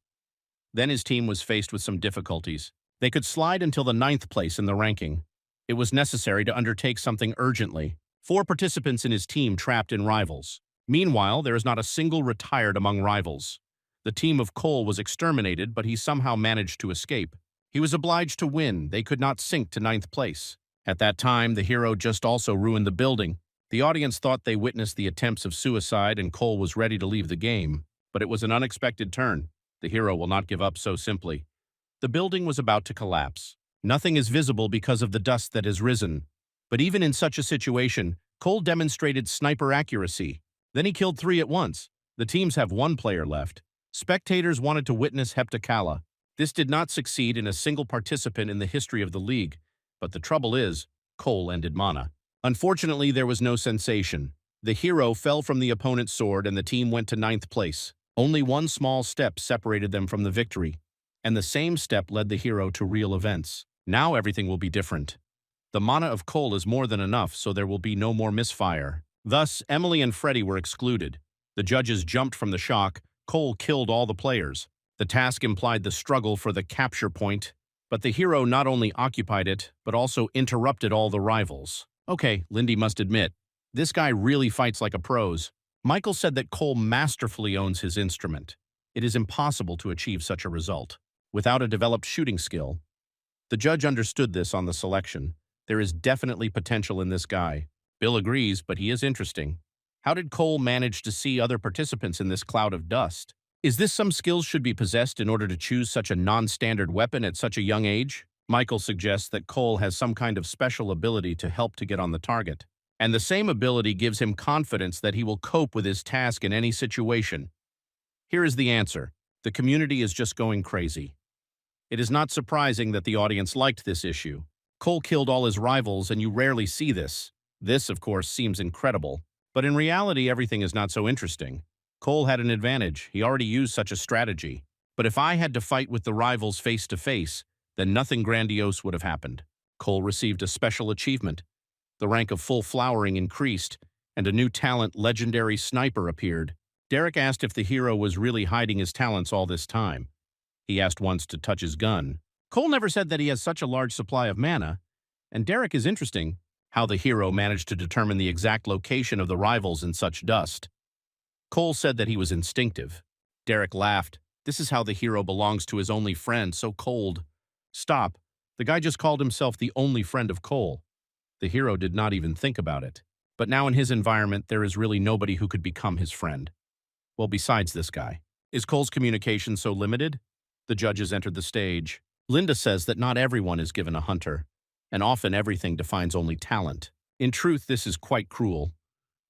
Then his team was faced with some difficulties. They could slide until the 9th place in the ranking. It was necessary to undertake something urgently. 4 participants in his team trapped in rivals. Meanwhile, there is not a single retired among rivals. The team of Cole was exterminated, but he somehow managed to escape. He was obliged to win. They could not sink to 9th place. At that time, the hero just also ruined the building. The audience thought they witnessed the attempts of suicide and Cole was ready to leave the game. But it was an unexpected turn. The hero will not give up so simply. The building was about to collapse. Nothing is visible because of the dust that has risen. But even in such a situation, Cole demonstrated sniper accuracy. Then he killed 3 at once. The teams have 1 player left. Spectators wanted to witness Heptakala. This did not succeed in a single participant in the history of the league. But the trouble is, Cole ended Mana. Unfortunately, there was no sensation. The hero fell from the opponent's sword and the team went to ninth place. Only one small step separated them from the victory, and the same step led the hero to real events. Now everything will be different. The mana of Cole is more than enough, so there will be no more misfire. Thus, Emily and Freddie were excluded. The judges jumped from the shock. Cole killed all the players. The task implied the struggle for the capture point, but the hero not only occupied it, but also interrupted all the rivals. Okay, Lindy must admit, this guy really fights like a pros. Michael said that Cole masterfully owns his instrument. It is impossible to achieve such a result without a developed shooting skill. The judge understood this on the selection. There is definitely potential in this guy. Bill agrees, but he is interesting. How did Cole manage to see other participants in this cloud of dust? Is this some skills should be possessed in order to choose such a non-standard weapon at such a young age? Michael suggests that Cole has some kind of special ability to help to get on the target. And the same ability gives him confidence that he will cope with his task in any situation. Here is the answer. The community is just going crazy. It is not surprising that the audience liked this issue. Cole killed all his rivals, and you rarely see this. This, of course, seems incredible. But in reality, everything is not so interesting. Cole had an advantage. He already used such a strategy. But if I had to fight with the rivals face to face, then nothing grandiose would have happened. Cole received a special achievement. The rank of full flowering increased, and a new talent, legendary sniper, appeared. Derek asked if the hero was really hiding his talents all this time. He asked once to touch his gun. Cole never said that he has such a large supply of mana, and Derek is interesting, how the hero managed to determine the exact location of the rivals in such dust. Cole said that he was instinctive. Derek laughed. This is how the hero belongs to his only friend, so cold. Stop. The guy just called himself the only friend of Cole. The hero did not even think about it. But now in his environment, there is really nobody who could become his friend. Well, besides this guy. Is Cole's communication so limited? The judges entered the stage. Linda says that not everyone is given a hunter, and often everything defines only talent. In truth, this is quite cruel.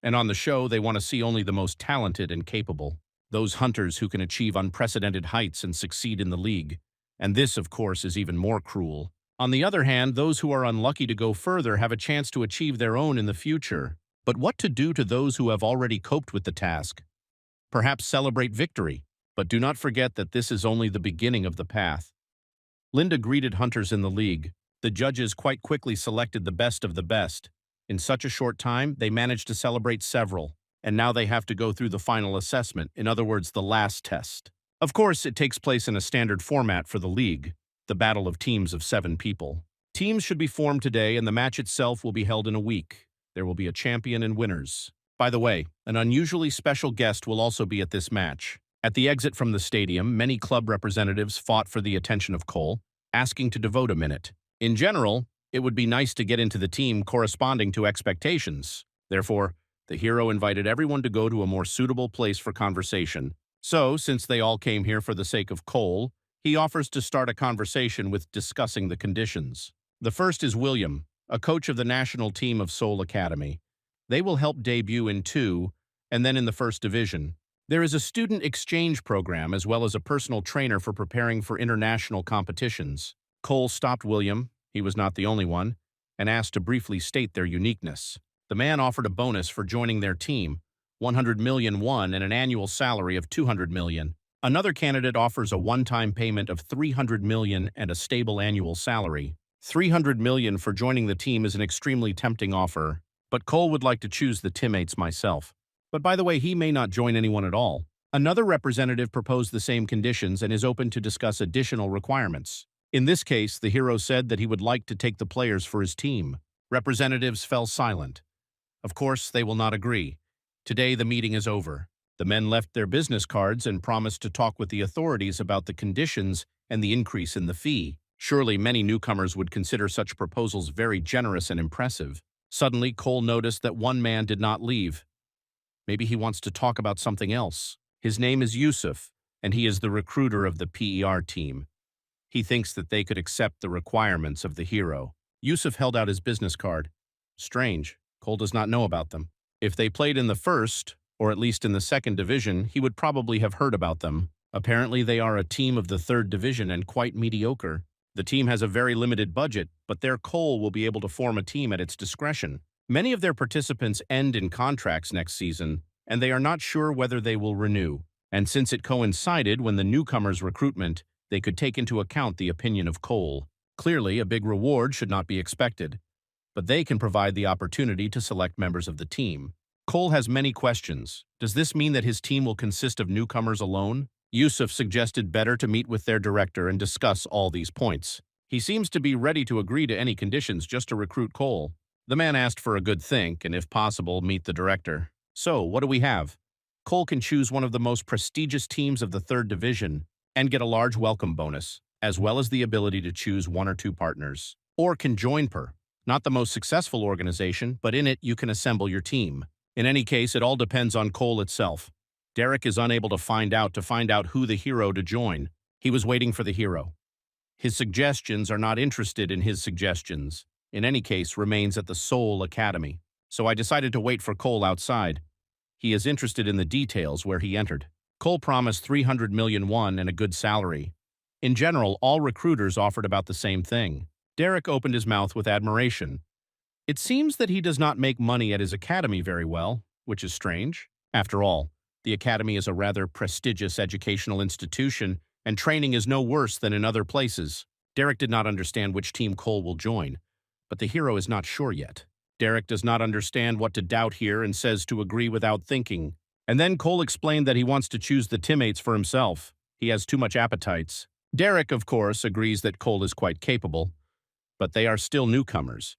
And on the show, they want to see only the most talented and capable, those hunters who can achieve unprecedented heights and succeed in the league. And this, of course, is even more cruel. On the other hand, those who are unlucky to go further have a chance to achieve their own in the future. But what to do to those who have already coped with the task? Perhaps celebrate victory, but do not forget that this is only the beginning of the path. Linda greeted hunters in the league. The judges quite quickly selected the best of the best. In such a short time, they managed to celebrate several, and now they have to go through the final assessment, in other words, the last test. Of course, it takes place in a standard format for the league, the battle of teams of 7 people. Teams should be formed today, and the match itself will be held in a week. There will be a champion and winners. By the way, an unusually special guest will also be at this match. At the exit from the stadium, many club representatives fought for the attention of Cole, asking to devote a minute. In general, it would be nice to get into the team corresponding to expectations. Therefore, the hero invited everyone to go to a more suitable place for conversation. So, since they all came here for the sake of Cole, he offers to start a conversation with discussing the conditions. The first is William, a coach of the national team of Seoul Academy. They will help debut in 2, and then in the first division. There is a student exchange program as well as a personal trainer for preparing for international competitions. Cole stopped William, he was not the only one, and asked to briefly state their uniqueness. The man offered a bonus for joining their team, 100 million won and an annual salary of 200 million. Another candidate offers a one-time payment of 300 million and a stable annual salary. 300 million for joining the team is an extremely tempting offer, but Cole would like to choose the teammates myself. But by the way, he may not join anyone at all. Another representative proposed the same conditions and is open to discuss additional requirements. In this case, the hero said that he would like to take the players for his team. Representatives fell silent. Of course, they will not agree. Today, the meeting is over. The men left their business cards and promised to talk with the authorities about the conditions and the increase in the fee. Surely many newcomers would consider such proposals very generous and impressive. Suddenly, Cole noticed that one man did not leave. Maybe he wants to talk about something else. His name is Yusuf, and he is the recruiter of the PER team. He thinks that they could accept the requirements of the hero. Yusuf held out his business card. Strange, Cole does not know about them. If they played in the first, or at least in the second division, he would probably have heard about them. Apparently they are a team of the third division and quite mediocre. The team has a very limited budget, but their Cole will be able to form a team at its discretion. Many of their participants end in contracts next season, and they are not sure whether they will renew. And since it coincided when the newcomers' recruitment, they could take into account the opinion of Cole. Clearly, a big reward should not be expected, but they can provide the opportunity to select members of the team. Cole has many questions. Does this mean that his team will consist of newcomers alone? Yusuf suggested better to meet with their director and discuss all these points. He seems to be ready to agree to any conditions just to recruit Cole. The man asked for a good think and, if possible, meet the director. So, what do we have? Cole can choose one of the most prestigious teams of the third division and get a large welcome bonus, as well as the ability to choose one or two partners. Or can join Per. Not the most successful organization, but in it you can assemble your team. In any case, it all depends on Cole itself. Derek is unable to find out who the hero to join. He was waiting for the hero. His suggestions are not interested in his suggestions. In any case, remains at the Seoul Academy. So I decided to wait for Cole outside. He is interested in the details where he entered. Cole promised 300 million won and a good salary. In general, all recruiters offered about the same thing. Derek opened his mouth with admiration. It seems that he does not make money at his academy very well, which is strange. After all, the academy is a rather prestigious educational institution, and training is no worse than in other places. Derek did not understand which team Cole will join, but the hero is not sure yet. Derek does not understand what to doubt here and says to agree without thinking. And then Cole explained that he wants to choose the teammates for himself. He has too much appetites. Derek, of course, agrees that Cole is quite capable, but they are still newcomers.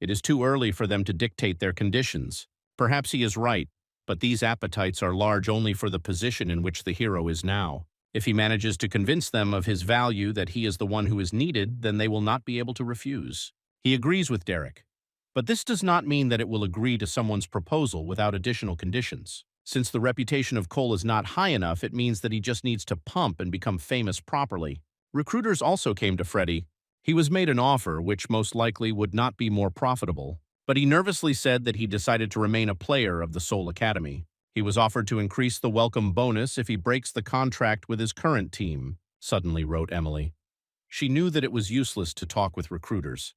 It is too early for them to dictate their conditions. Perhaps he is right, but these appetites are large only for the position in which the hero is now. If he manages to convince them of his value, that he is the one who is needed, then they will not be able to refuse. He agrees with Derek. But this does not mean that it will agree to someone's proposal without additional conditions. Since the reputation of Cole is not high enough, it means that he just needs to pump and become famous properly. Recruiters also came to Freddie. He was made an offer which most likely would not be more profitable, but he nervously said that he decided to remain a player of the Seoul Academy. He was offered to increase the welcome bonus if he breaks the contract with his current team, suddenly wrote Emily. She knew that it was useless to talk with recruiters.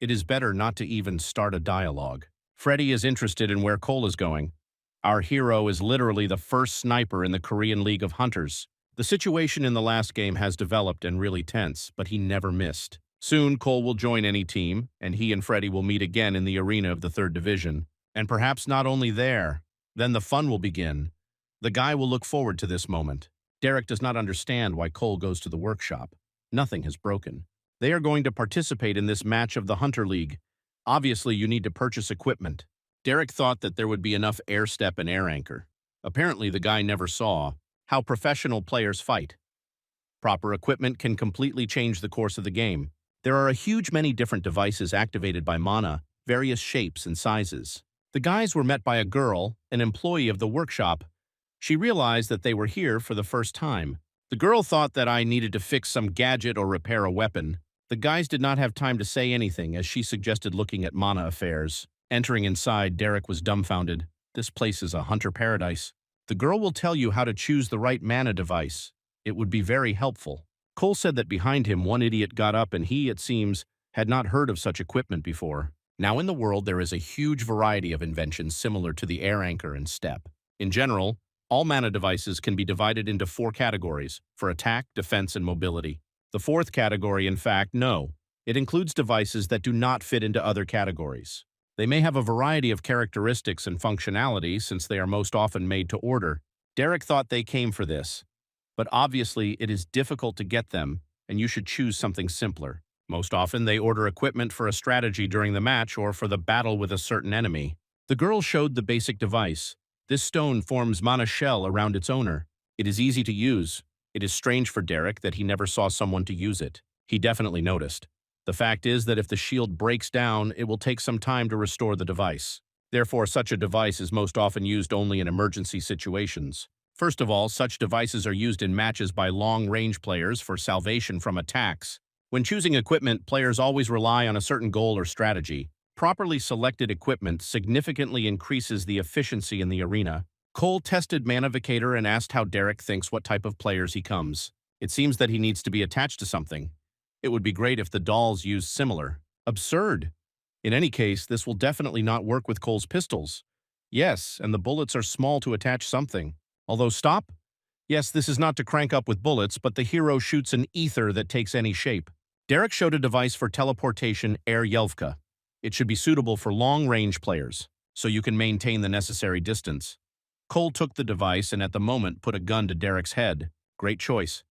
It is better not to even start a dialogue. Freddie is interested in where Cole is going. Our hero is literally the first sniper in the Korean League of Hunters. The situation in the last game has developed and really tense, but he never missed. Soon, Cole will join any team, and he and Freddie will meet again in the arena of the third division. And perhaps not only there. Then the fun will begin. The guy will look forward to this moment. Derek does not understand why Cole goes to the workshop. Nothing has broken. They are going to participate in this match of the Hunter League. Obviously, you need to purchase equipment. Derek thought that there would be enough air step and air anchor. Apparently, the guy never saw how professional players fight. Proper equipment can completely change the course of the game. There are a huge many different devices activated by mana, various shapes and sizes. The guys were met by a girl, an employee of the workshop. She realized that they were here for the first time. The girl thought that I needed to fix some gadget or repair a weapon. The guys did not have time to say anything as she suggested looking at mana affairs. Entering inside, Derek was dumbfounded. This place is a hunter paradise. The girl will tell you how to choose the right mana device. It would be very helpful. Cole said that behind him one idiot got up and he, it seems, had not heard of such equipment before. Now in the world there is a huge variety of inventions similar to the air anchor and step. In general, all mana devices can be divided into 4 categories, for attack, defense, and mobility. The 4th category, in fact, it includes devices that do not fit into other categories. They may have a variety of characteristics and functionality since they are most often made to order. Derek thought they came for this. But obviously it is difficult to get them, and you should choose something simpler. Most often they order equipment for a strategy during the match or for the battle with a certain enemy. The girl showed the basic device. This stone forms mana shell around its owner. It is easy to use. It is strange for Derek that he never saw someone to use it. He definitely noticed. The fact is that if the shield breaks down, it will take some time to restore the device. Therefore, such a device is most often used only in emergency situations. First of all, such devices are used in matches by long-range players for salvation from attacks. When choosing equipment, players always rely on a certain goal or strategy. Properly selected equipment significantly increases the efficiency in the arena. Cole tested Manhwa and asked how Derek thinks what type of players he comes. It seems that he needs to be attached to something. It would be great if the dolls used similar. Absurd. In any case, this will definitely not work with Cole's pistols. Yes, and the bullets are small to attach something. Although stop? Yes, this is not to crank up with bullets, but the hero shoots an ether that takes any shape. Derek showed a device for teleportation, Air Yelvka. It should be suitable for long-range players, so you can maintain the necessary distance. Cole took the device and at the moment put a gun to Derek's head. Great choice.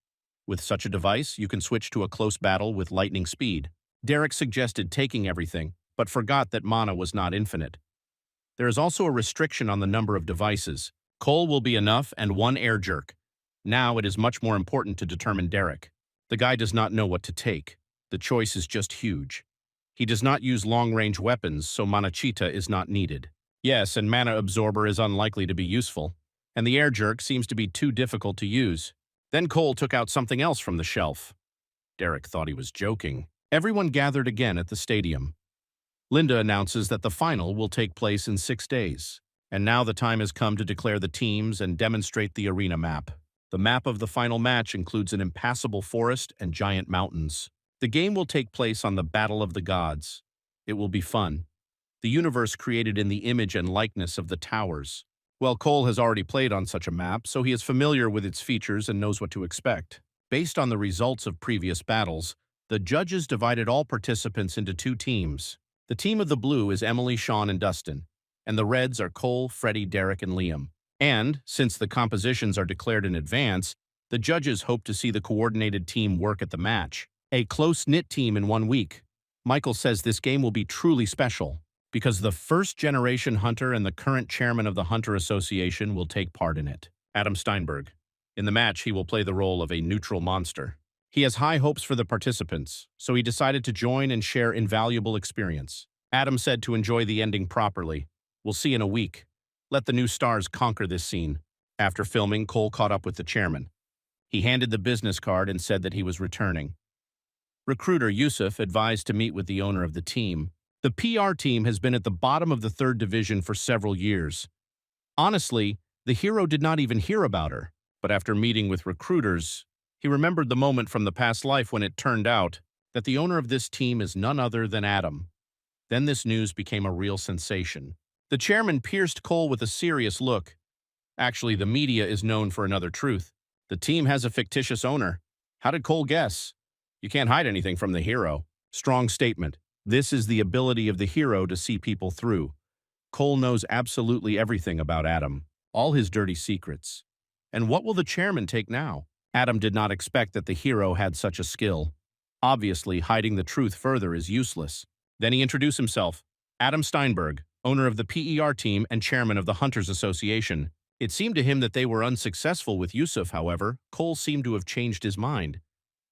With such a device, you can switch to a close battle with lightning speed. Derek suggested taking everything, but forgot that mana was not infinite. There is also a restriction on the number of devices. Cole will be enough and one air jerk. Now it is much more important to determine Derek. The guy does not know what to take. The choice is just huge. He does not use long-range weapons, so Manachita is not needed. Yes, and Mana Absorber is unlikely to be useful, and the air jerk seems to be too difficult to use. Then Cole took out something else from the shelf. Derek thought he was joking. Everyone gathered again at the stadium. Linda announces that the final will take place in 6 days, and now the time has come to declare the teams and demonstrate the arena map. The map of the final match includes an impassable forest and giant mountains. The game will take place on the Battle of the Gods. It will be fun. The universe created in the image and likeness of the towers. Well, Cole has already played on such a map, so he is familiar with its features and knows what to expect. Based on the results of previous battles, the judges divided all participants into 2 teams. The team of the blue is Emily, Sean, and Dustin, and the reds are Cole, Freddie, Derek, and Liam. And, since the compositions are declared in advance, the judges hope to see the coordinated team work at the match. A close-knit team in 1 week. Michael says this game will be truly special, because the first-generation hunter and the current chairman of the Hunter Association will take part in it. Adam Steinberg. In the match, he will play the role of a neutral monster. He has high hopes for the participants, so he decided to join and share invaluable experience. Adam said to enjoy the ending properly. We'll see in a week. Let the new stars conquer this scene. After filming, Cole caught up with the chairman. He handed the business card and said that he was returning. Recruiter Yusuf advised to meet with the owner of the team. The PR team has been at the bottom of the 3rd division for several years. Honestly, the hero did not even hear about her, but after meeting with recruiters, he remembered the moment from the past life when it turned out that the owner of this team is none other than Adam. Then this news became a real sensation. The chairman pierced Cole with a serious look. Actually, the media is known for another truth. The team has a fictitious owner. How did Cole guess? You can't hide anything from the hero. Strong statement. This is the ability of the hero to see people through. Cole knows absolutely everything about Adam, all his dirty secrets. And what will the chairman take now? Adam did not expect that the hero had such a skill. Obviously, hiding the truth further is useless. Then he introduced himself. Adam Steinberg, owner of the PER team and chairman of the Hunters Association. It seemed to him that they were unsuccessful with Yusuf, however. Cole seemed to have changed his mind.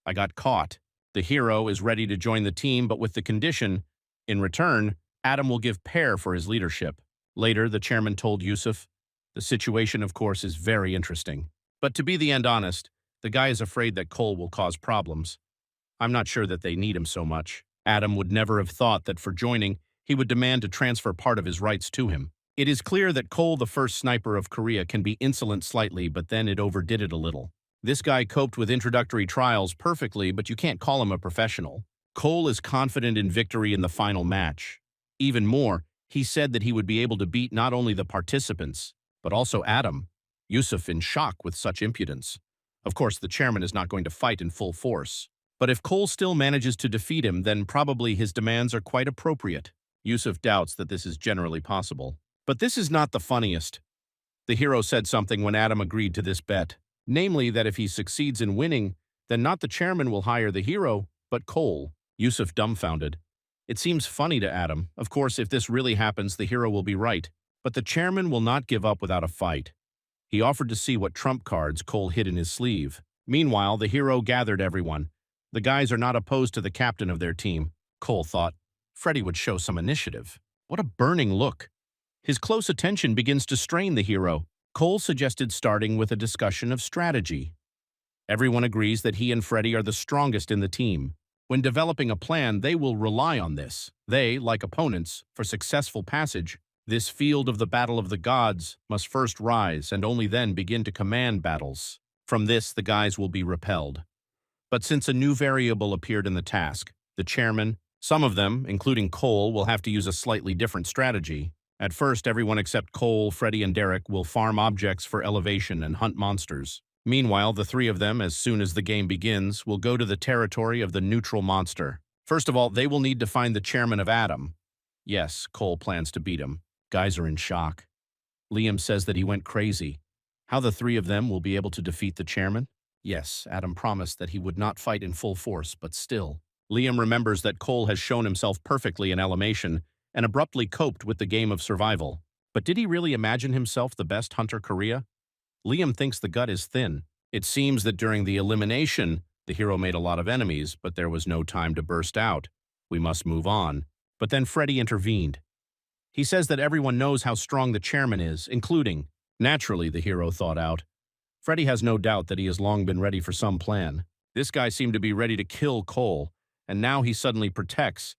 I got caught. The hero is ready to join the team, but with the condition, in return, Adam will give Pear for his leadership. Later, the chairman told Yusuf, the situation, of course, is very interesting. But to be the end honest, the guy is afraid that Cole will cause problems. I'm not sure that they need him so much. Adam would never have thought that for joining, he would demand to transfer part of his rights to him. It is clear that Cole, the first sniper of Korea, can be insolent slightly, but then it overdid it a little. This guy coped with introductory trials perfectly, but you can't call him a professional. Cole is confident in victory in the final match. Even more, he said that he would be able to beat not only the participants, but also Adam. Yusuf in shock with such impudence. Of course, the chairman is not going to fight in full force. But if Cole still manages to defeat him, then probably his demands are quite appropriate. Yusuf doubts that this is generally possible. But this is not the funniest. The hero said something when Adam agreed to this bet. Namely, that if he succeeds in winning, then not the chairman will hire the hero, but Cole. Yusuf dumbfounded. It seems funny to Adam. Of course, if this really happens, the hero will be right. But the chairman will not give up without a fight. He offered to see what trump cards Cole hid in his sleeve. Meanwhile, the hero gathered everyone. The guys are not opposed to the captain of their team. Cole thought, Freddie would show some initiative. What a burning look. His close attention begins to strain the hero. Cole suggested starting with a discussion of strategy. Everyone agrees that he and Freddie are the strongest in the team. When developing a plan, they will rely on this. They, like opponents, for successful passage, this field of the battle of the gods must first rise and only then begin to command battles. From this, the guys will be repelled. But since a new variable appeared in the task, the chairman, Some of them, including Cole, will have to use a slightly different strategy. At first, everyone except Cole, Freddy, and Derek will farm objects for elevation and hunt monsters. Meanwhile, the three of them, as soon as the game begins, will go to the territory of the neutral monster. First of all, they will need to find the chairman of Adam. Yes, Cole plans to beat him. Guys are in shock. Liam says that he went crazy. How the three of them will be able to defeat the chairman? Yes, Adam promised that he would not fight in full force, but still. Liam remembers that Cole has shown himself perfectly in Animation and abruptly coped with the game of survival. But did he really imagine himself the best hunter Korea? Liam thinks the gut is thin. It seems that during the elimination, the hero made a lot of enemies, but there was no time to burst out. We must move on. But then Freddy intervened. He says that everyone knows how strong the chairman is, including, naturally, the hero thought out. Freddy has no doubt that he has long been ready for some plan. This guy seemed to be ready to kill Cole, and now he suddenly protects.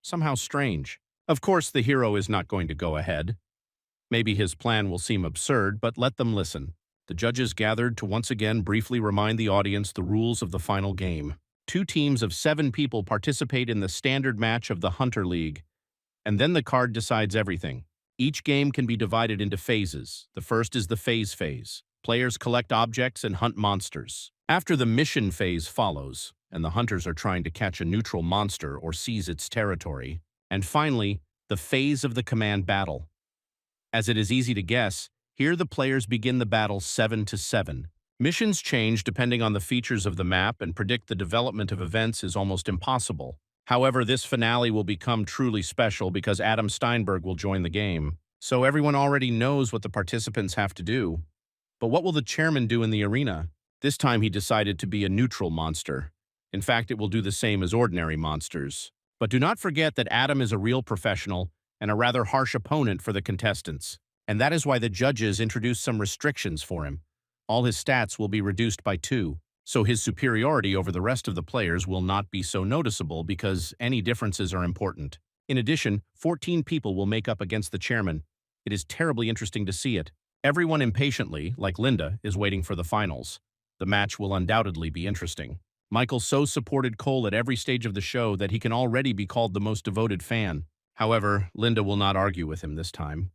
Somehow strange. Of course, the hero is not going to go ahead. Maybe his plan will seem absurd, but let them listen. The judges gathered to once again briefly remind the audience the rules of the final game. 2 teams of 7 people participate in the standard match of the Hunter League, and then the card decides everything. Each game can be divided into phases. The first is the phase. Players collect objects and hunt monsters. After the mission phase follows, and the hunters are trying to catch a neutral monster or seize its territory. And finally, the phase of the command battle. As it is easy to guess, here the players begin the battle 7-7. Missions change depending on the features of the map, and predict the development of events is almost impossible. However, this finale will become truly special because Adam Steinberg will join the game. So everyone already knows what the participants have to do. But what will the chairman do in the arena? This time he decided to be a neutral monster. In fact, it will do the same as ordinary monsters. But do not forget that Adam is a real professional and a rather harsh opponent for the contestants. And that is why the judges introduced some restrictions for him. All his stats will be reduced by 2, so his superiority over the rest of the players will not be so noticeable because any differences are important. In addition, 14 people will make up against the chairman. It is terribly interesting to see it. Everyone impatiently, like Linda, is waiting for the finals. The match will undoubtedly be interesting. Michael so supported Cole at every stage of the show that he can already be called the most devoted fan. However, Linda will not argue with him this time.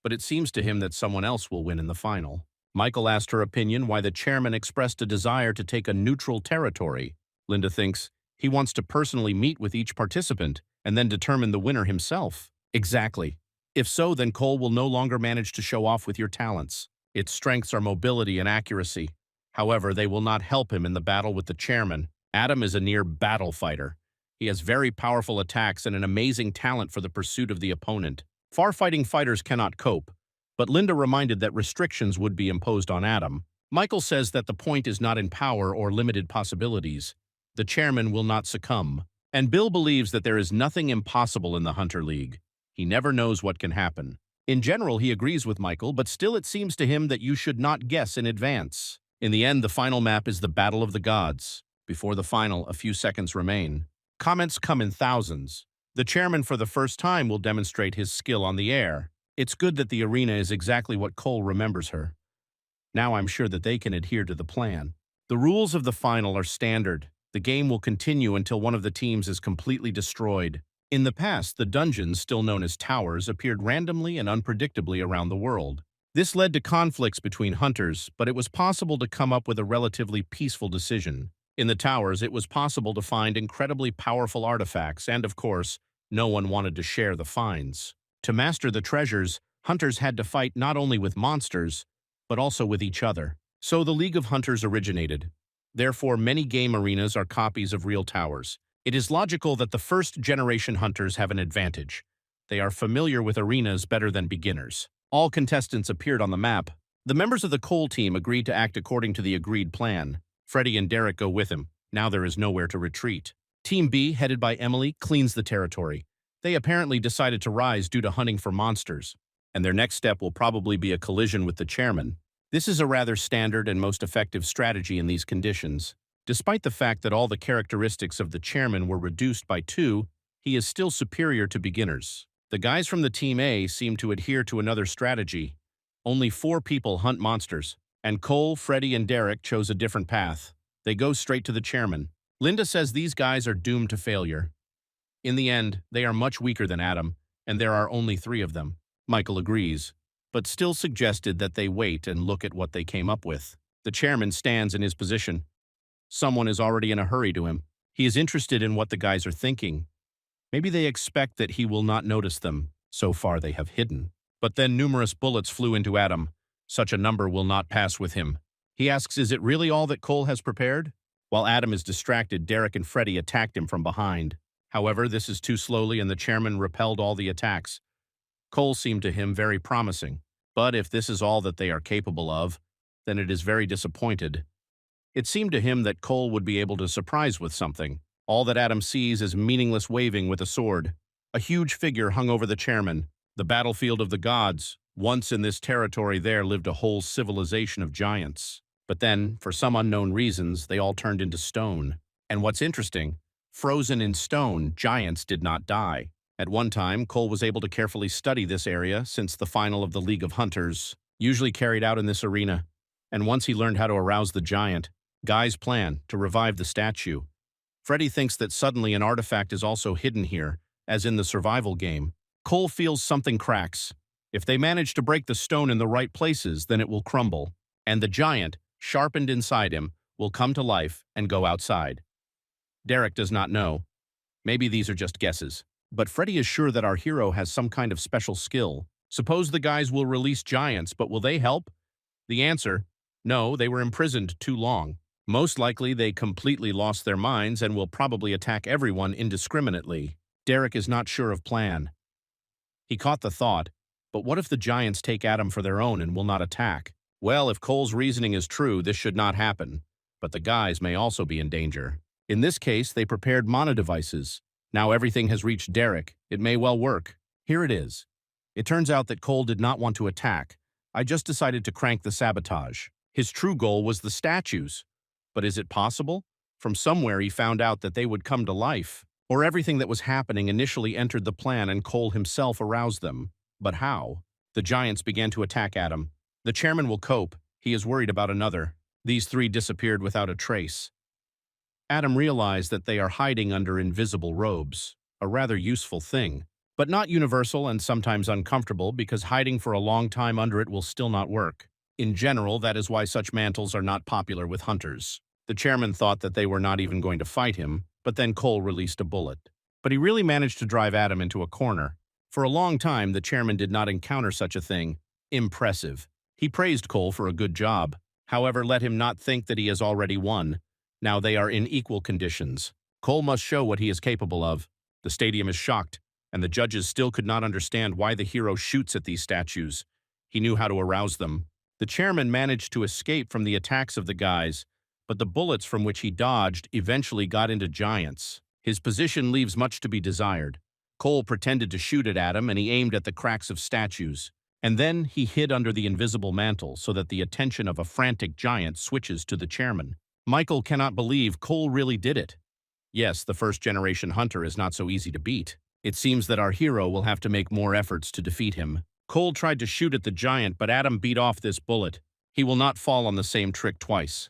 But it seems to him that someone else will win in the final. Michael asked her opinion why the chairman expressed a desire to take a neutral territory. Linda thinks he wants to personally meet with each participant and then determine the winner himself. Exactly. If so, then Cole will no longer manage to show off with your talents. Its strengths are mobility and accuracy. However, they will not help him in the battle with the chairman. Adam is a near battle fighter. He has very powerful attacks and an amazing talent for the pursuit of the opponent. Far-fighting fighters cannot cope, but Linda reminded that restrictions would be imposed on Adam. Michael says that the point is not in power or limited possibilities. The chairman will not succumb. And Bill believes that there is nothing impossible in the Hunter League. He never knows what can happen. In general, he agrees with Michael, but still it seems to him that you should not guess in advance. In the end, the final map is the Battle of the Gods. Before the final, a few seconds remain. Comments come in thousands. The chairman for the first time will demonstrate his skill on the air. It's good that the arena is exactly what Cole remembers her. Now I'm sure that they can adhere to the plan. The rules of the final are standard. The game will continue until one of the teams is completely destroyed. In the past, the dungeons, still known as towers, appeared randomly and unpredictably around the world. This led to conflicts between hunters, but it was possible to come up with a relatively peaceful decision. In the towers, it was possible to find incredibly powerful artifacts, and of course, no one wanted to share the finds. To master the treasures, hunters had to fight not only with monsters, but also with each other. So the League of Hunters originated. Therefore, many game arenas are copies of real towers. It is logical that the first-generation hunters have an advantage. They are familiar with arenas better than beginners. All contestants appeared on the map. The members of the Cole team agreed to act according to the agreed plan. Freddy and Derek go with him. Now there is nowhere to retreat. Team B, headed by Emily, cleans the territory. They apparently decided to rise due to hunting for monsters, and their next step will probably be a collision with the chairman. This is a rather standard and most effective strategy in these conditions. Despite the fact that all the characteristics of the chairman were reduced by 2, he is still superior to beginners. The guys from the Team A seem to adhere to another strategy. Only 4 people hunt monsters, and Cole, Freddy, and Derek chose a different path. They go straight to the chairman. Linda says these guys are doomed to failure. In the end, they are much weaker than Adam, and there are only 3 of them. Michael agrees, but still suggested that they wait and look at what they came up with. The chairman stands in his position. Someone is already in a hurry to him. He is interested in what the guys are thinking. Maybe they expect that he will not notice them. So far they have hidden. But then numerous bullets flew into Adam. Such a number will not pass with him. He asks, is it really all that Cole has prepared? While Adam is distracted, Derek and Freddy attacked him from behind. However, this is too slowly and the chairman repelled all the attacks. Cole seemed to him very promising. But if this is all that they are capable of, then it is very disappointed. It seemed to him that Cole would be able to surprise with something. All that Adam sees is meaningless waving with a sword. A huge figure hung over the chairman. The battlefield of the gods. Once in this territory there lived a whole civilization of giants. But then, for some unknown reasons, they all turned into stone. And what's interesting, frozen in stone, giants did not die. At one time, Cole was able to carefully study this area since the final of the League of Hunters, usually carried out in this arena. And once he learned how to arouse the giant, Guy's plan to revive the statue. Freddy thinks that suddenly an artifact is also hidden here, as in the survival game. Cole feels something cracks. If they manage to break the stone in the right places, then it will crumble. And the giant, sharpened inside him, will come to life and go outside. Derek does not know. Maybe these are just guesses. But Freddy is sure that our hero has some kind of special skill. Suppose the guys will release giants, but will they help? The answer, no, they were imprisoned too long. Most likely they completely lost their minds and will probably attack everyone indiscriminately. Derek is not sure of plan. He caught the thought, but what if the giants take Adam for their own and will not attack? Well, if Cole's reasoning is true, this should not happen. But the guys may also be in danger. In this case, they prepared mana devices. Now everything has reached Derek. It may well work. Here it is. It turns out that Cole did not want to attack. I just decided to crank the sabotage. His true goal was the statues. But is it possible? From somewhere he found out that they would come to life. Or everything that was happening initially entered the plan and Cole himself aroused them. But how? The giants began to attack Adam. The chairman will cope. He is worried about another. These 3 disappeared without a trace. Adam realized that they are hiding under invisible robes, a rather useful thing, but not universal and sometimes uncomfortable because hiding for a long time under it will still not work. In general, that is why such mantles are not popular with hunters. The chairman thought that they were not even going to fight him, but then Cole released a bullet. But he really managed to drive Adam into a corner. For a long time, the chairman did not encounter such a thing. Impressive. He praised Cole for a good job. However, let him not think that he has already won. Now they are in equal conditions. Cole must show what he is capable of. The stadium is shocked, and the judges still could not understand why the hero shoots at these statues. He knew how to arouse them. The chairman managed to escape from the attacks of the guys, but the bullets from which he dodged eventually got into giants. His position leaves much to be desired. Cole pretended to shoot at Adam and he aimed at the cracks of statues. And then he hid under the invisible mantle so that the attention of a frantic giant switches to the chairman. Michael cannot believe Cole really did it. Yes, the first-generation hunter is not so easy to beat. It seems that our hero will have to make more efforts to defeat him. Cole tried to shoot at the giant, but Adam beat off this bullet. He will not fall on the same trick twice.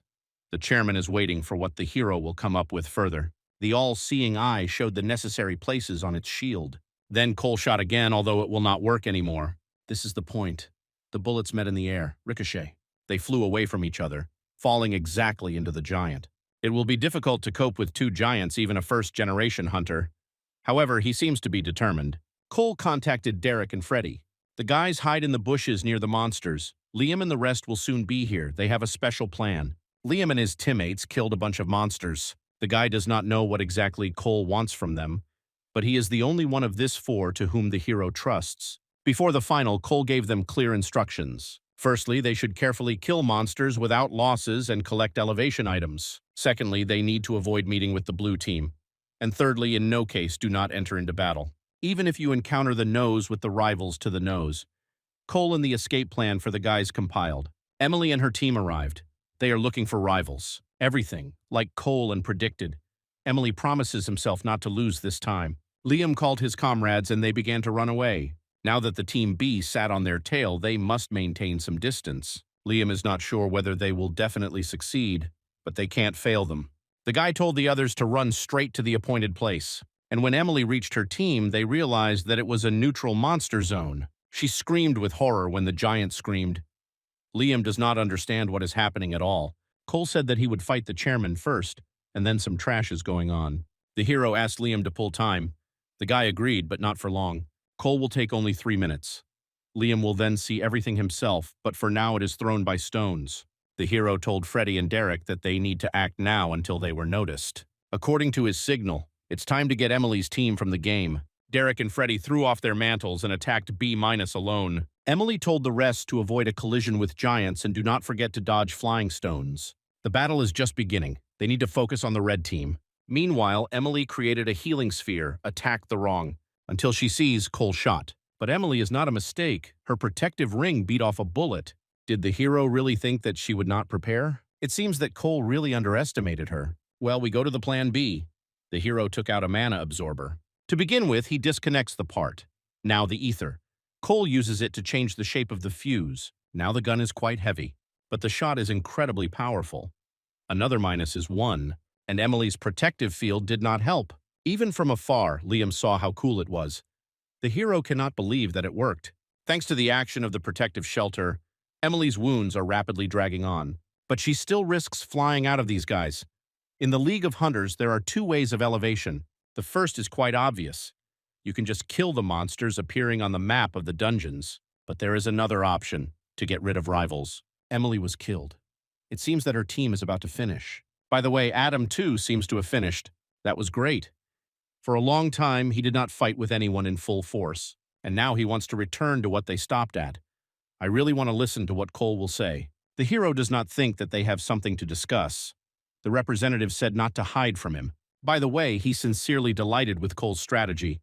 The chairman is waiting for what the hero will come up with further. The all-seeing eye showed the necessary places on its shield. Then Cole shot again, although it will not work anymore. This is the point. The bullets met in the air, ricochet. They flew away from each other, falling exactly into the giant. It will be difficult to cope with 2 giants, even a first-generation hunter. However, he seems to be determined. Cole contacted Derek and Freddy. The guys hide in the bushes near the monsters. Liam and the rest will soon be here. They have a special plan. Liam and his teammates killed a bunch of monsters. The guy does not know what exactly Cole wants from them, but he is the only one of this 4 to whom the hero trusts. Before the final, Cole gave them clear instructions. Firstly, they should carefully kill monsters without losses and collect elevation items. Secondly, they need to avoid meeting with the blue team. And thirdly, in no case do not enter into battle, even if you encounter the nose with the rivals to the nose. Cole and the escape plan for the guys compiled. Emily and her team arrived. They are looking for rivals. Everything, like Cole and predicted. Emily promises himself not to lose this time. Liam called his comrades and they began to run away. Now that the Team B sat on their tail, they must maintain some distance. Liam is not sure whether they will definitely succeed, but they can't fail them. The guy told the others to run straight to the appointed place. And when Emily reached her team, they realized that it was a neutral monster zone. She screamed with horror when the giant screamed. Liam does not understand what is happening at all. Cole said that he would fight the chairman first, and then some trash is going on. The hero asked Liam to pull time. The guy agreed, but not for long. Cole will take only 3 minutes. Liam will then see everything himself, but for now it is thrown by stones. The hero told Freddie and Derek that they need to act now until they were noticed. According to his signal, it's time to get Emily's team from the game. Derek and Freddie threw off their mantles and attacked B- alone. Emily told the rest to avoid a collision with giants and do not forget to dodge flying stones. The battle is just beginning. They need to focus on the red team. Meanwhile, Emily created a healing sphere, attacked the wrong, until she sees Cole shot. But Emily is not a mistake. Her protective ring beat off a bullet. Did the hero really think that she would not prepare? It seems that Cole really underestimated her. Well, we go to the plan B. The hero took out a mana absorber. To begin with, he disconnects the part. Now the ether. Cole uses it to change the shape of the fuse. Now the gun is quite heavy, but the shot is incredibly powerful. Another minus is 1, and Emily's protective field did not help. Even from afar, Liam saw how cool it was. The hero cannot believe that it worked. Thanks to the action of the protective shelter, Emily's wounds are rapidly dragging on, but she still risks flying out of these guys. In the League of Hunters, there are 2 ways of elevation. The first is quite obvious. You can just kill the monsters appearing on the map of the dungeons. But there is another option, to get rid of rivals. Emily was killed. It seems that her team is about to finish. By the way, Adam too seems to have finished. That was great. For a long time, he did not fight with anyone in full force, and now he wants to return to what they stopped at. I really want to listen to what Cole will say. The hero does not think that they have something to discuss. The representative said not to hide from him. By the way, he's sincerely delighted with Cole's strategy.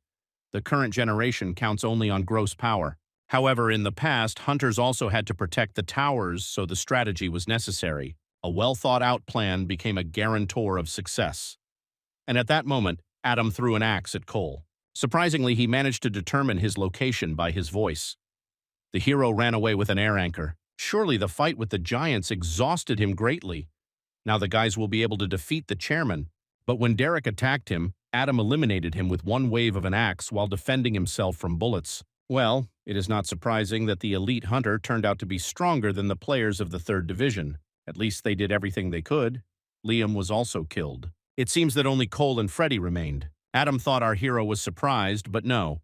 The current generation counts only on gross power. However, in the past, hunters also had to protect the towers, so the strategy was necessary. A well-thought-out plan became a guarantor of success. And at that moment, Adam threw an axe at Cole. Surprisingly, he managed to determine his location by his voice. The hero ran away with an air anchor. Surely the fight with the giants exhausted him greatly. Now the guys will be able to defeat the chairman. But when Derek attacked him, Adam eliminated him with one wave of an axe while defending himself from bullets. Well, it is not surprising that the elite hunter turned out to be stronger than the players of the 3rd division. At least they did everything they could. Liam was also killed. It seems that only Cole and Freddie remained. Adam thought our hero was surprised, but no.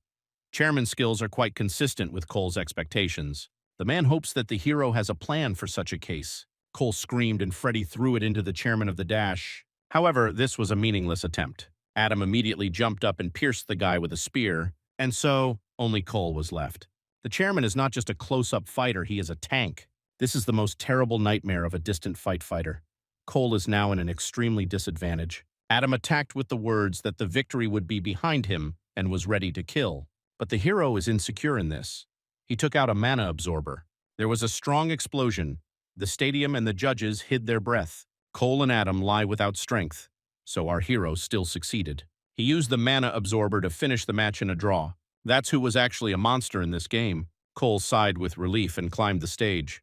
Chairman's skills are quite consistent with Cole's expectations. The man hopes that the hero has a plan for such a case. Cole screamed and Freddie threw it into the chairman of the dash. However, this was a meaningless attempt. Adam immediately jumped up and pierced the guy with a spear, and so only Cole was left. The chairman is not just a close-up fighter, he is a tank. This is the most terrible nightmare of a distant fighter. Cole is now in an extremely disadvantage. Adam attacked with the words that the victory would be behind him and was ready to kill. But the hero is insecure in this. He took out a mana absorber. There was a strong explosion. The stadium and the judges hid their breath. Cole and Adam lie without strength, so our hero still succeeded. He used the mana absorber to finish the match in a draw. That's who was actually a monster in this game. Cole sighed with relief and climbed the stage.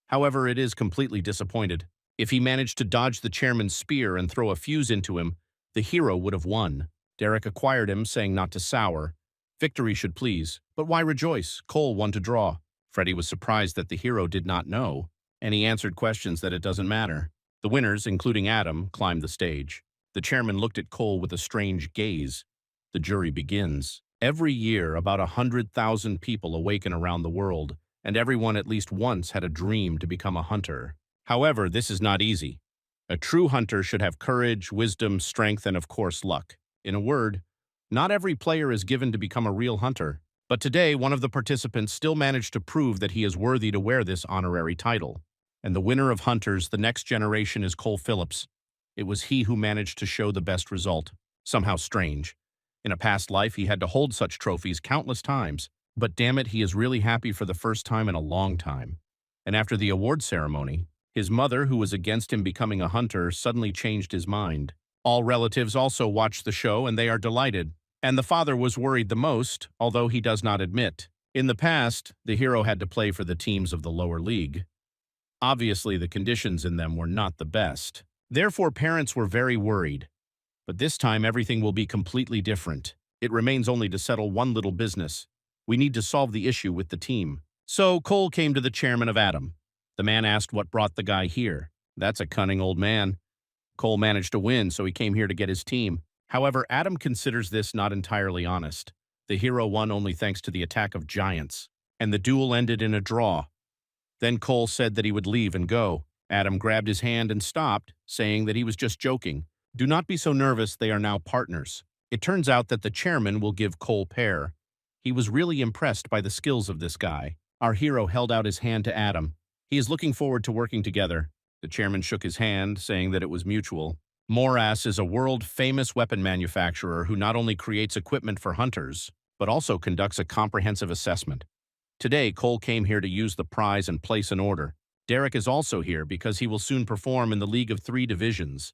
However, it is completely disappointed. If he managed to dodge the chairman's spear and throw a fuse into him, the hero would have won. Derek acquired him, saying not to sour. Victory should please, but why rejoice? Cole won to draw. Freddie was surprised that the hero did not know, and he answered questions that it doesn't matter. The winners, including Adam, climbed the stage. The chairman looked at Cole with a strange gaze. The jury begins. Every year, about 100,000 people awaken around the world, and everyone at least once had a dream to become a hunter. However, this is not easy. A true hunter should have courage, wisdom, strength, and of course luck. In a word, not every player is given to become a real hunter. But today, one of the participants still managed to prove that he is worthy to wear this honorary title. And the winner of Hunters, the next generation, is Cole Phillips. It was he who managed to show the best result. Somehow strange. In a past life, he had to hold such trophies countless times. But damn it, he is really happy for the first time in a long time. And after the award ceremony, his mother, who was against him becoming a hunter, suddenly changed his mind. All relatives also watched the show, and they are delighted. And the father was worried the most, although he does not admit. In the past, the hero had to play for the teams of the lower league. Obviously, the conditions in them were not the best. Therefore, parents were very worried. But this time, everything will be completely different. It remains only to settle one little business. We need to solve the issue with the team. So Cole came to the chairman of Adam. The man asked what brought the guy here. That's a cunning old man. Cole managed to win, so he came here to get his team. However, Adam considers this not entirely honest. The hero won only thanks to the attack of giants, and the duel ended in a draw. Then Cole said that he would leave and go. Adam grabbed his hand and stopped, saying that he was just joking. Do not be so nervous, they are now partners. It turns out that the chairman will give Cole pair. He was really impressed by the skills of this guy. Our hero held out his hand to Adam. He is looking forward to working together. The chairman shook his hand, saying that it was mutual. Moras is a world-famous weapon manufacturer who not only creates equipment for hunters, but also conducts a comprehensive assessment. Today, Cole came here to use the prize and place an order. Derek is also here because he will soon perform in the League of Three Divisions.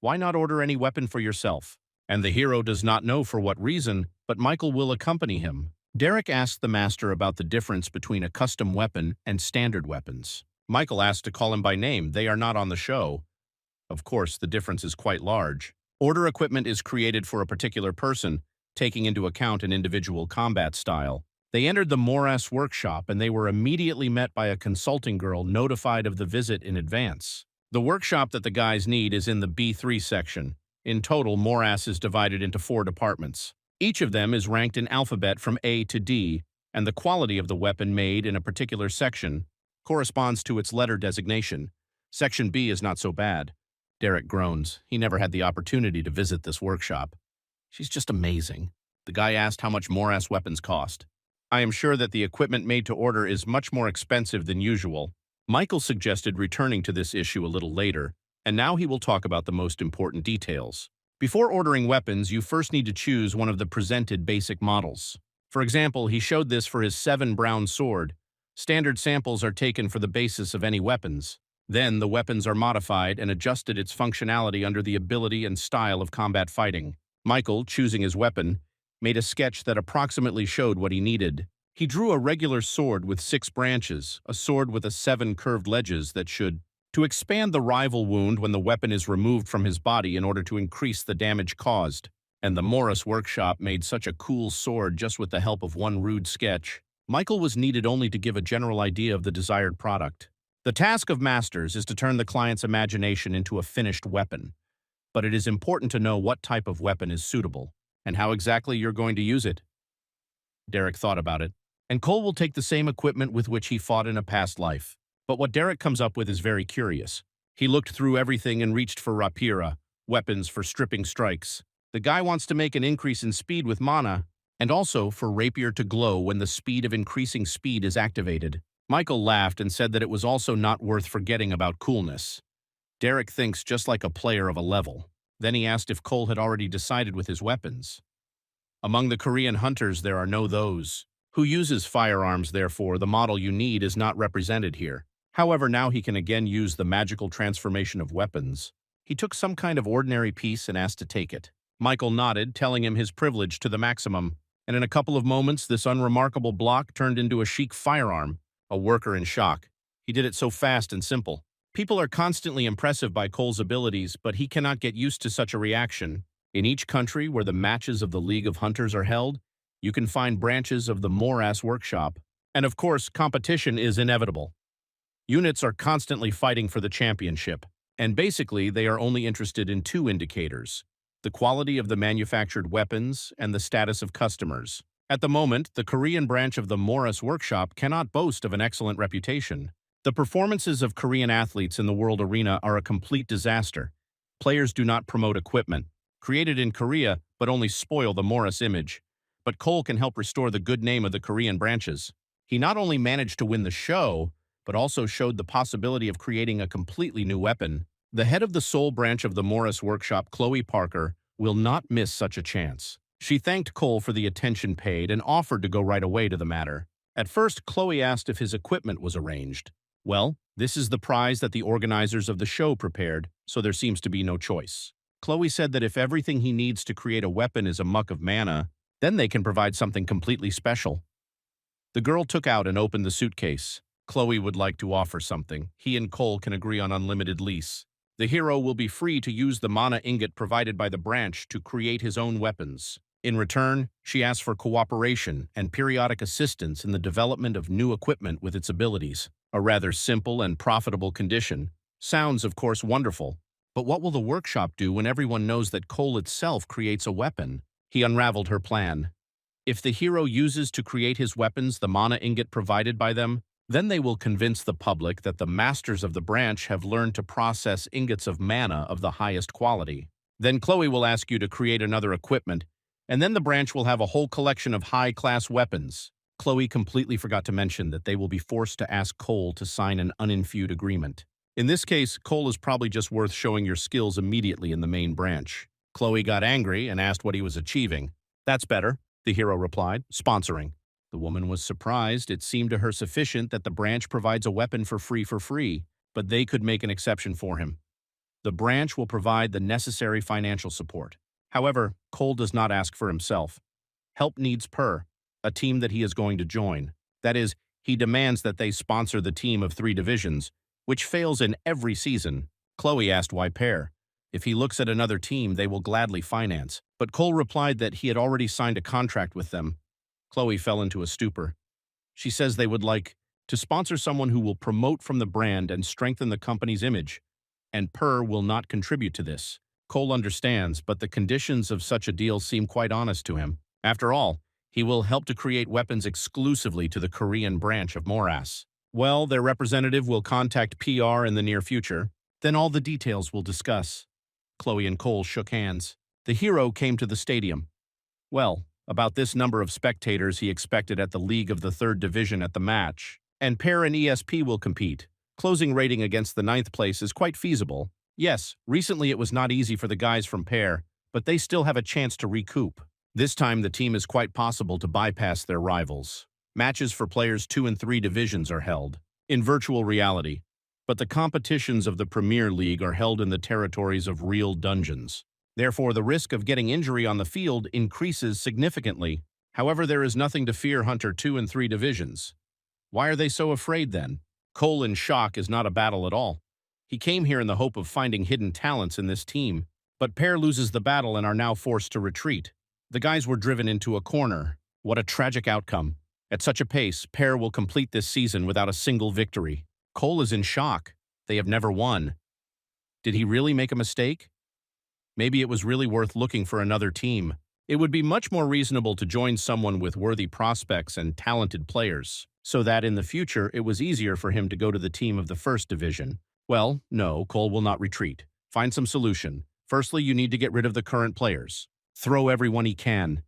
Why not order any weapon for yourself? And the hero does not know for what reason, but Michael will accompany him. Derek asked the master about the difference between a custom weapon and standard weapons. Michael asked to call him by name. They are not on the show. Of course, the difference is quite large. Order equipment is created for a particular person, taking into account an individual combat style. They entered the Moras workshop and they were immediately met by a consulting girl notified of the visit in advance. The workshop that the guys need is in the B3 section. In total, Moras is divided into 4 departments. Each of them is ranked in alphabet from A to D, and the quality of the weapon made in a particular section corresponds to its letter designation. Section B is not so bad. Derek groans. He never had the opportunity to visit this workshop. She's just amazing. The guy asked how much Moras weapons cost. I am sure that the equipment made to order is much more expensive than usual. Michael suggested returning to this issue a little later, and now he will talk about the most important details. Before ordering weapons, you first need to choose one of the presented basic models. For example, he showed this for his 7 brown sword. Standard samples are taken for the basis of any weapons. Then the weapons are modified and adjusted its functionality under the ability and style of combat fighting. Michael, choosing his weapon, made a sketch that approximately showed what he needed. He drew a regular sword with 6 branches, a sword with 7 curved ledges that should to expand the rival wound when the weapon is removed from his body in order to increase the damage caused. And the Moras workshop made such a cool sword just with the help of one rude sketch. Michael was needed only to give a general idea of the desired product. The task of masters is to turn the client's imagination into a finished weapon. But it is important to know what type of weapon is suitable, and how exactly you're going to use it. Derek thought about it, and Cole will take the same equipment with which he fought in a past life. But what Derek comes up with is very curious. He looked through everything and reached for rapira, weapons for stripping strikes. The guy wants to make an increase in speed with mana, and also for rapier to glow when the speed of increasing speed is activated. Michael laughed and said that it was also not worth forgetting about coolness. Derek thinks just like a player of a level. Then he asked if Cole had already decided with his weapons. Among the Korean hunters there are no those. Who uses firearms, therefore, the model you need is not represented here. However, now he can again use the magical transformation of weapons. He took some kind of ordinary piece and asked to take it. Michael nodded, telling him his privilege to the maximum, and in a couple of moments this unremarkable block turned into a chic firearm, a worker in shock. He did it so fast and simple. People are constantly impressive by Cole's abilities, but he cannot get used to such a reaction. In each country where the matches of the League of Hunters are held, you can find branches of the Moras workshop. And of course, competition is inevitable. Units are constantly fighting for the championship, and basically they are only interested in 2 indicators: the quality of the manufactured weapons and the status of customers. At the moment, the Korean branch of the Moras workshop cannot boast of an excellent reputation. The performances of Korean athletes in the world arena are a complete disaster. Players do not promote equipment created in Korea, but only spoil the Moras image. But Cole can help restore the good name of the Korean branches. He not only managed to win the show, but also showed the possibility of creating a completely new weapon. The head of the Seoul branch of the Moras workshop, Chloe Parker, will not miss such a chance. She thanked Cole for the attention paid and offered to go right away to the matter. At first, Chloe asked if his equipment was arranged. Well, this is the prize that the organizers of the show prepared, so there seems to be no choice. Chloe said that if everything he needs to create a weapon is a muck of mana, then they can provide something completely special. The girl took out and opened the suitcase. Chloe would like to offer something. He and Cole can agree on unlimited lease. The hero will be free to use the mana ingot provided by the branch to create his own weapons. In return, she asks for cooperation and periodic assistance in the development of new equipment with its abilities. A rather simple and profitable condition. Sounds, of course, wonderful. But what will the workshop do when everyone knows that Cole itself creates a weapon? He unraveled her plan. If the hero uses to create his weapons the mana ingot provided by them, then they will convince the public that the masters of the branch have learned to process ingots of mana of the highest quality. Then Chloe will ask you to create another equipment, and then the branch will have a whole collection of high-class weapons. Chloe completely forgot to mention that they will be forced to ask Cole to sign an uninfued agreement. In this case, Cole is probably just worth showing your skills immediately in the main branch. Chloe got angry and asked what he was achieving. That's better, the hero replied, sponsoring. The woman was surprised. It seemed to her sufficient that the branch provides a weapon for free, but they could make an exception for him. The branch will provide the necessary financial support. However, Cole does not ask for himself. Help needs Per, a team that he is going to join. That is, he demands that they sponsor the team of 3 divisions, which fails in every season. Chloe asked why Per. If he looks at another team, they will gladly finance. But Cole replied that he had already signed a contract with them. Chloe fell into a stupor. She says they would like to sponsor someone who will promote from the brand and strengthen the company's image, and Per will not contribute to this. Cole understands, but the conditions of such a deal seem quite honest to him. After all, he will help to create weapons exclusively to the Korean branch of Moras. Well, their representative will contact PR in the near future. Then all the details we'll discuss. Chloe and Cole shook hands. The hero came to the stadium. Well, about this number of spectators he expected at the League of the 3rd Division at the match. And Per and ESP will compete. Closing rating against the 9th place is quite feasible. Yes, recently it was not easy for the guys from Per, but they still have a chance to recoup. This time the team is quite possible to bypass their rivals. Matches for players 2 and 3 divisions are held in virtual reality, but the competitions of the Premier League are held in the territories of real dungeons. Therefore, the risk of getting injury on the field increases significantly. However, there is nothing to fear Hunter 2 and 3 divisions. Why are they so afraid then? Cole in shock is not a battle at all. He came here in the hope of finding hidden talents in this team, but Per loses the battle and are now forced to retreat. The guys were driven into a corner. What a tragic outcome. At such a pace, Per will complete this season without a single victory. Cole is in shock. They have never won. Did he really make a mistake? Maybe it was really worth looking for another team. It would be much more reasonable to join someone with worthy prospects and talented players, so that in the future it was easier for him to go to the team of the 1st Division. Well, no, Cole will not retreat. Find some solution. Firstly, you need to get rid of the current players. Throw everyone he can.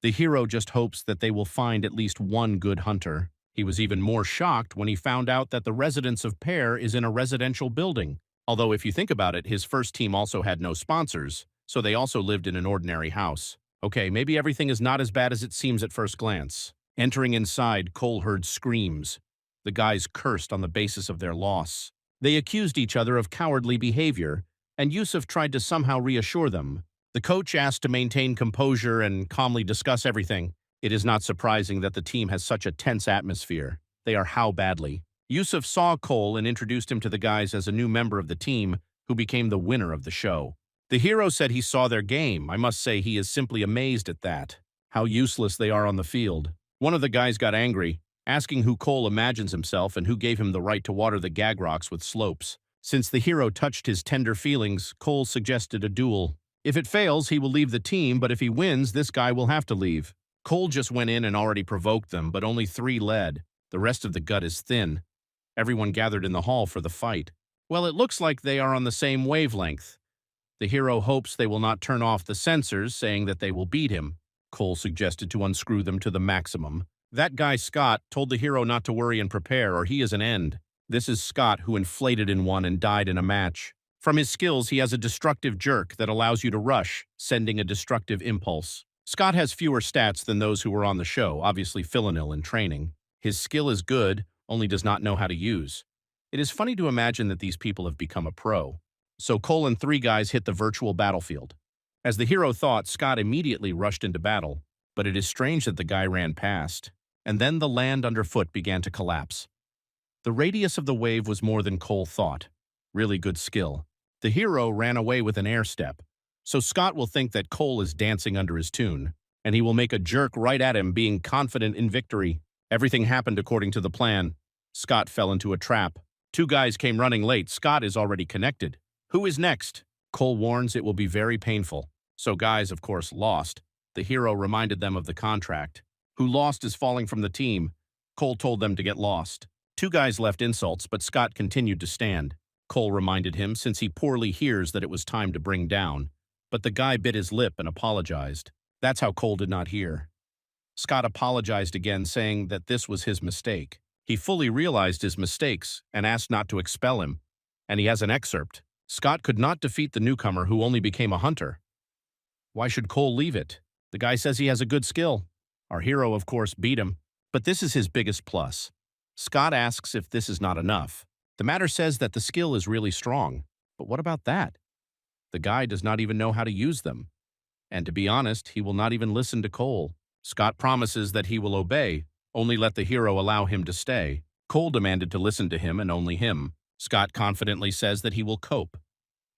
The hero just hopes that they will find at least one good hunter. He was even more shocked when he found out that the residence of Per is in a residential building. Although if you think about it, his first team also had no sponsors, so they also lived in an ordinary house. Okay, maybe everything is not as bad as it seems at first glance. Entering inside, Cole heard screams. The guys cursed on the basis of their loss. They accused each other of cowardly behavior, and Yusuf tried to somehow reassure them. The coach asked to maintain composure and calmly discuss everything. It is not surprising that the team has such a tense atmosphere. They are how badly. Yusuf saw Cole and introduced him to the guys as a new member of the team, who became the winner of the show. The hero said he saw their game. I must say he is simply amazed at that. How useless they are on the field. One of the guys got angry, asking who Cole imagines himself and who gave him the right to water the gag rocks with slopes. Since the hero touched his tender feelings, Cole suggested a duel. If it fails, he will leave the team, but if he wins, this guy will have to leave. Cole just went in and already provoked them, but only 3 led. The rest of the gut is thin. Everyone gathered in the hall for the fight. Well, it looks like they are on the same wavelength. The hero hopes they will not turn off the sensors, saying that they will beat him. Cole suggested to unscrew them to the maximum. That guy Scott told the hero not to worry and prepare, or he is an end. This is Scott, who inflated in one and died in a match. From his skills, he has a destructive jerk that allows you to rush, sending a destructive impulse. Scott has fewer stats than those who were on the show, obviously Philanil in training. His skill is good, only does not know how to use. It is funny to imagine that these people have become a pro. So Cole and 3 guys hit the virtual battlefield. As the hero thought, Scott immediately rushed into battle, but it is strange that the guy ran past. And then the land underfoot began to collapse. The radius of the wave was more than Cole thought. Really good skill. The hero ran away with an air step, so Scott will think that Cole is dancing under his tune, and he will make a jerk right at him, being confident in victory. Everything happened according to the plan. Scott fell into a trap. Two guys came running late. Scott is already connected. Who is next? Cole warns it will be very painful. So guys, of course, lost. The hero reminded them of the contract. Who lost is falling from the team. Cole told them to get lost. Two guys left insults, but Scott continued to stand. Cole reminded him, since he poorly hears, that it was time to bring down. But the guy bit his lip and apologized. That's how Cole did not hear. Scott apologized again, saying that this was his mistake. He fully realized his mistakes and asked not to expel him. And he has an excerpt. Scott could not defeat the newcomer who only became a hunter. Why should Cole leave it? The guy says he has a good skill. Our hero, of course, beat him. But this is his biggest plus. Scott asks if this is not enough. The matter says that the skill is really strong. But what about that? The guy does not even know how to use them. And to be honest, he will not even listen to Cole. Scott promises that he will obey, only let the hero allow him to stay. Cole demanded to listen to him and only him. Scott confidently says that he will cope.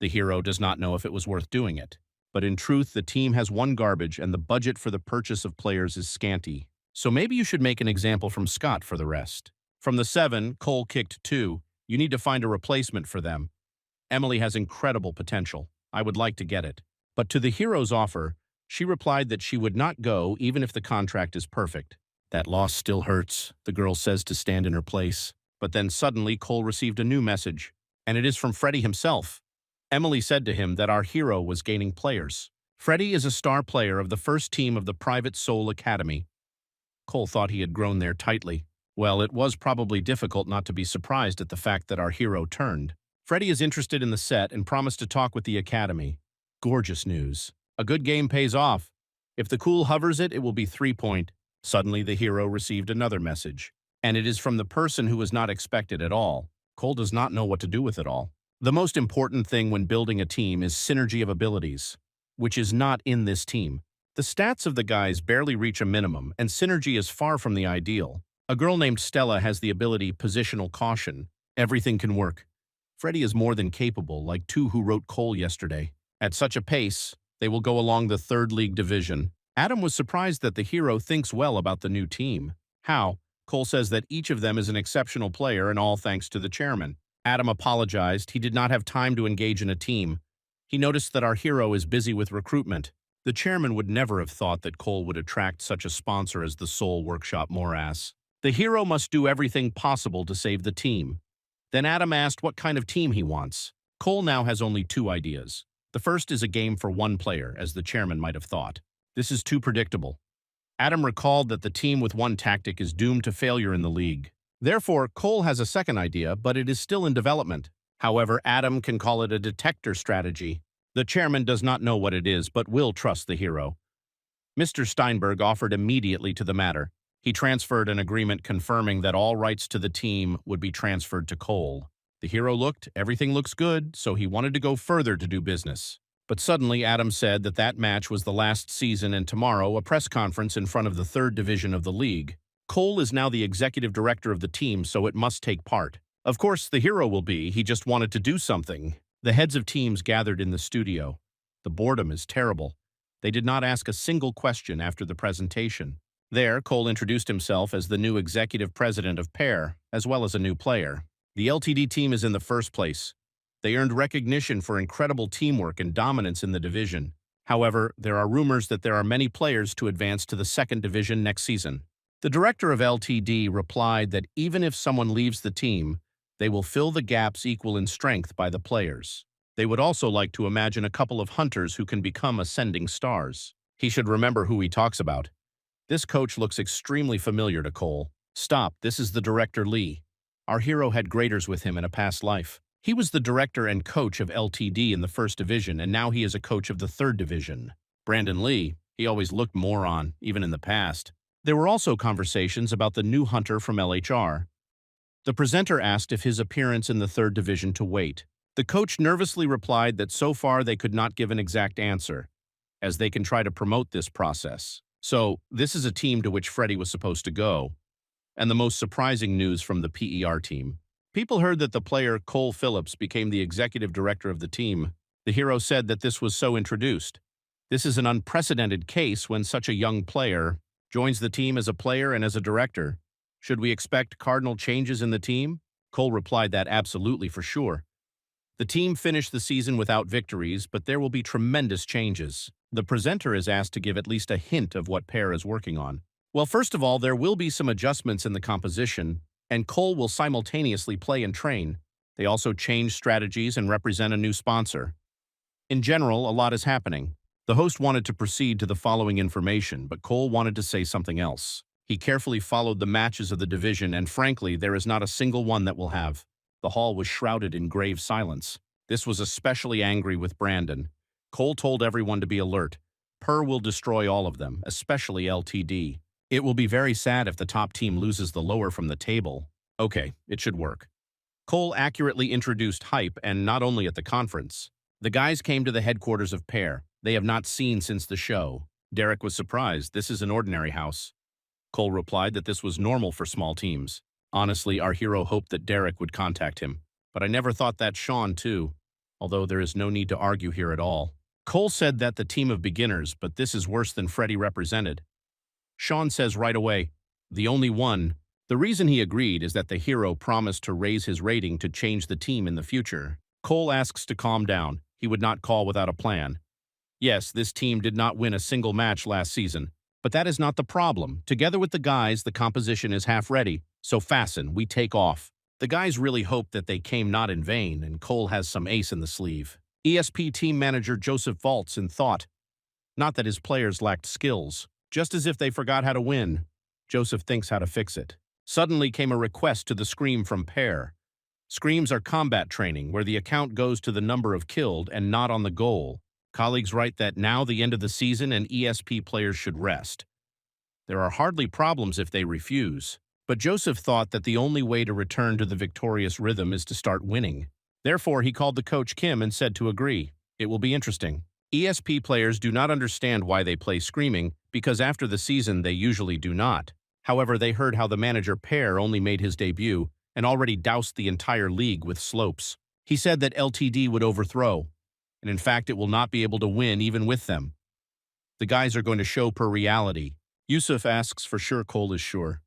The hero does not know if it was worth doing it. But in truth, the team has one garbage and the budget for the purchase of players is scanty. So maybe you should make an example from Scott for the rest. From the 7, Cole kicked 2. You need to find a replacement for them. Emily has incredible potential. I would like to get it. But to the hero's offer, she replied that she would not go even if the contract is perfect. That loss still hurts, the girl says to stand in her place. But then suddenly Cole received a new message, and it is from Freddie himself. Emily said to him that our hero was gaining players. Freddie is a star player of the first team of the Private Soul Academy. Cole thought he had grown there tightly. Well, it was probably difficult not to be surprised at the fact that our hero turned. Freddie is interested in the set and promised to talk with the academy. Gorgeous news. A good game pays off. If the cool hovers it, it will be 3-point. Suddenly, the hero received another message. And it is from the person who was not expected at all. Cole does not know what to do with it all. The most important thing when building a team is synergy of abilities, which is not in this team. The stats of the guys barely reach a minimum, and synergy is far from the ideal. A girl named Stella has the ability Positional Caution. Everything can work. Freddie is more than capable, like 2 who wrote Cole yesterday. At such a pace, they will go along the 3rd League division. Adam was surprised that the hero thinks well about the new team. How? Cole says that each of them is an exceptional player and all thanks to the chairman. Adam apologized. He did not have time to engage in a team. He noticed that our hero is busy with recruitment. The chairman would never have thought that Cole would attract such a sponsor as the Soul Workshop Morass. The hero must do everything possible to save the team. Then Adam asked what kind of team he wants. Cole now has only 2 ideas. The first is a game for 1 player, as the chairman might have thought. This is too predictable. Adam recalled that the team with 1 tactic is doomed to failure in the league. Therefore, Cole has a second idea, but it is still in development. However, Adam can call it a detector strategy. The chairman does not know what it is, but will trust the hero. Mr. Steinberg offered immediately to the matter. He transferred an agreement confirming that all rights to the team would be transferred to Cole. The hero looked, everything looks good, so he wanted to go further to do business. But suddenly Adam said that that match was the last season and tomorrow a press conference in front of the 3rd division of the league. Cole is now the executive director of the team, so it must take part. Of course, the hero will be, he just wanted to do something. The heads of teams gathered in the studio. The boredom is terrible. They did not ask a single question after the presentation. There, Cole introduced himself as the new executive president of Pair, as well as a new player. The LTD team is in the first place. They earned recognition for incredible teamwork and dominance in the division. However, there are rumors that there are many players to advance to the 2nd division next season. The director of LTD replied that even if someone leaves the team, they will fill the gaps equal in strength by the players. They would also like to imagine a couple of hunters who can become ascending stars. He should remember who he talks about. This coach looks extremely familiar to Cole. Stop, this is the director Lee. Our hero had graders with him in a past life. He was the director and coach of LTD in the 1st division, and now he is a coach of the 3rd division. Brandon Lee, he always looked moron, even in the past. There were also conversations about the new hunter from LHR. The presenter asked if his appearance in the 3rd division to wait. The coach nervously replied that so far they could not give an exact answer, as they can try to promote this process. So, this is a team to which Freddie was supposed to go. And the most surprising news from the PER team. People heard that the player Cole Phillips became the executive director of the team. The hero said that this was so introduced. This is an unprecedented case when such a young player joins the team as a player and as a director. Should we expect cardinal changes in the team? Cole replied that absolutely for sure. The team finished the season without victories, but there will be tremendous changes. The presenter is asked to give at least a hint of what Pear is working on. Well, first of all, there will be some adjustments in the composition, and Cole will simultaneously play and train. They also change strategies and represent a new sponsor. In general, a lot is happening. The host wanted to proceed to the following information, but Cole wanted to say something else. He carefully followed the matches of the division, and frankly, there is not a single one that will have. The hall was shrouded in grave silence. This was especially angry with Brandon. Cole told everyone to be alert. Per will destroy all of them, especially LTD. It will be very sad if the top team loses the lower from the table. Okay, it should work. Cole accurately introduced hype, and not only at the conference. The guys came to the headquarters of Pear. They have not seen since the show. Derek was surprised. This is an ordinary house. Cole replied that this was normal for small teams. Honestly, our hero hoped that Derek would contact him. But I never thought that Sean, too. Although there is no need to argue here at all. Cole said that the team of beginners, but this is worse than Freddie represented. Sean says right away, the only one. The reason he agreed is that the hero promised to raise his rating to change the team in the future. Cole asks to calm down. He would not call without a plan. Yes, this team did not win a single match last season. But that is not the problem. Together with the guys, the composition is half ready. So fasten, we take off. The guys really hope that they came not in vain, and Cole has some ace in the sleeve. ESP team manager Joseph vaults in thought. Not that his players lacked skills. Just as if they forgot how to win. Joseph thinks how to fix it. Suddenly came a request to the scream from Pear. Screams are combat training, where the account goes to the number of killed and not on the goal. Colleagues write that now the end of the season and ESP players should rest. There are hardly problems if they refuse. But Joseph thought that the only way to return to the victorious rhythm is to start winning. Therefore, he called the coach Kim and said to agree. It will be interesting. ESP players do not understand why they play screaming, because after the season they usually do not. However, they heard how the manager Pear only made his debut and already doused the entire league with slopes. He said that LTD would overthrow, and in fact it will not be able to win even with them. The guys are going to show per reality. Yusuf asks for sure Cole is sure.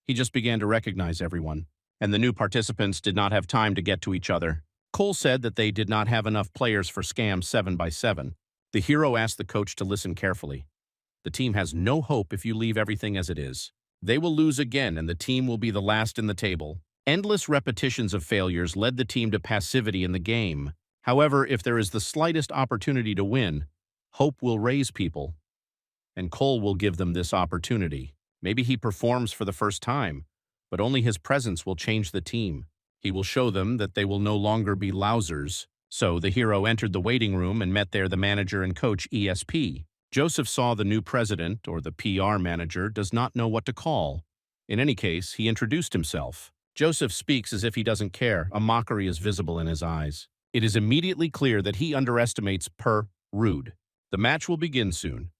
He just began to recognize everyone, and the new participants did not have time to get to each other. Cole said that they did not have enough players for Scam 7x7. The hero asked the coach to listen carefully. The team has no hope if you leave everything as it is. They will lose again, and the team will be the last in the table. Endless repetitions of failures led the team to passivity in the game. However, if there is the slightest opportunity to win, hope will raise people, and Cole will give them this opportunity. Maybe he performs for the first time, but only his presence will change the team. He will show them that they will no longer be lousers. So the hero entered the waiting room and met there the manager and coach ESP. Joseph saw the new president, or the PR manager, does not know what to call. In any case, he introduced himself. Joseph speaks as if he doesn't care. A mockery is visible in his eyes. It is immediately clear that he underestimates Rude. The match will begin soon.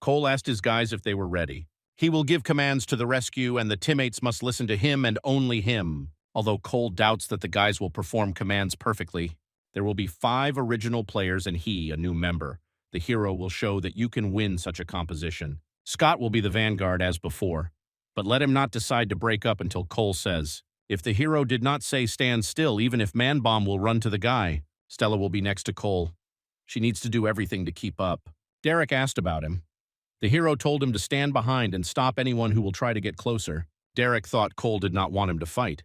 Cole asked his guys if they were ready. He will give commands to the rescue, and the teammates must listen to him and only him. Although Cole doubts that the guys will perform commands perfectly, there will be 5 original players and he, a new member. The hero will show that you can win such a composition. Scott will be the vanguard as before, but let him not decide to break up until Cole says. If the hero did not say stand still, even if Man-Bomb will run to the guy, Stella will be next to Cole. She needs to do everything to keep up. Derek asked about him. The hero told him to stand behind and stop anyone who will try to get closer. Derek thought Cole did not want him to fight,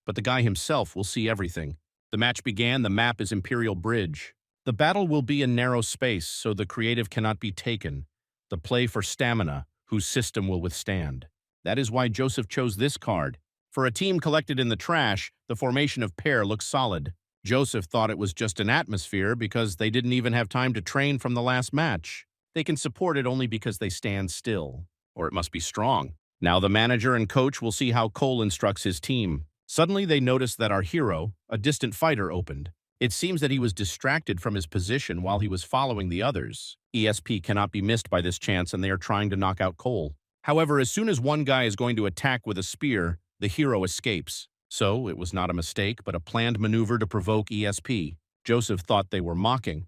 but the guy himself will see everything. The match began. The map is Imperial Bridge. The battle will be in narrow space, so the creative cannot be taken. The play for stamina, whose system will withstand. That is why Joseph chose this card. For a team collected in the trash, the formation of Pear looks solid. Joseph thought it was just an atmosphere because they didn't even have time to train from the last match. They can support it only because they stand still. Or it must be strong. Now the manager and coach will see how Cole instructs his team. Suddenly they notice that our hero, a distant fighter, opened. It seems that he was distracted from his position while he was following the others. ESP cannot be missed by this chance, and they are trying to knock out Cole. However, as soon as one guy is going to attack with a spear, the hero escapes. So, it was not a mistake, but a planned maneuver to provoke ESP. Joseph thought they were mocking.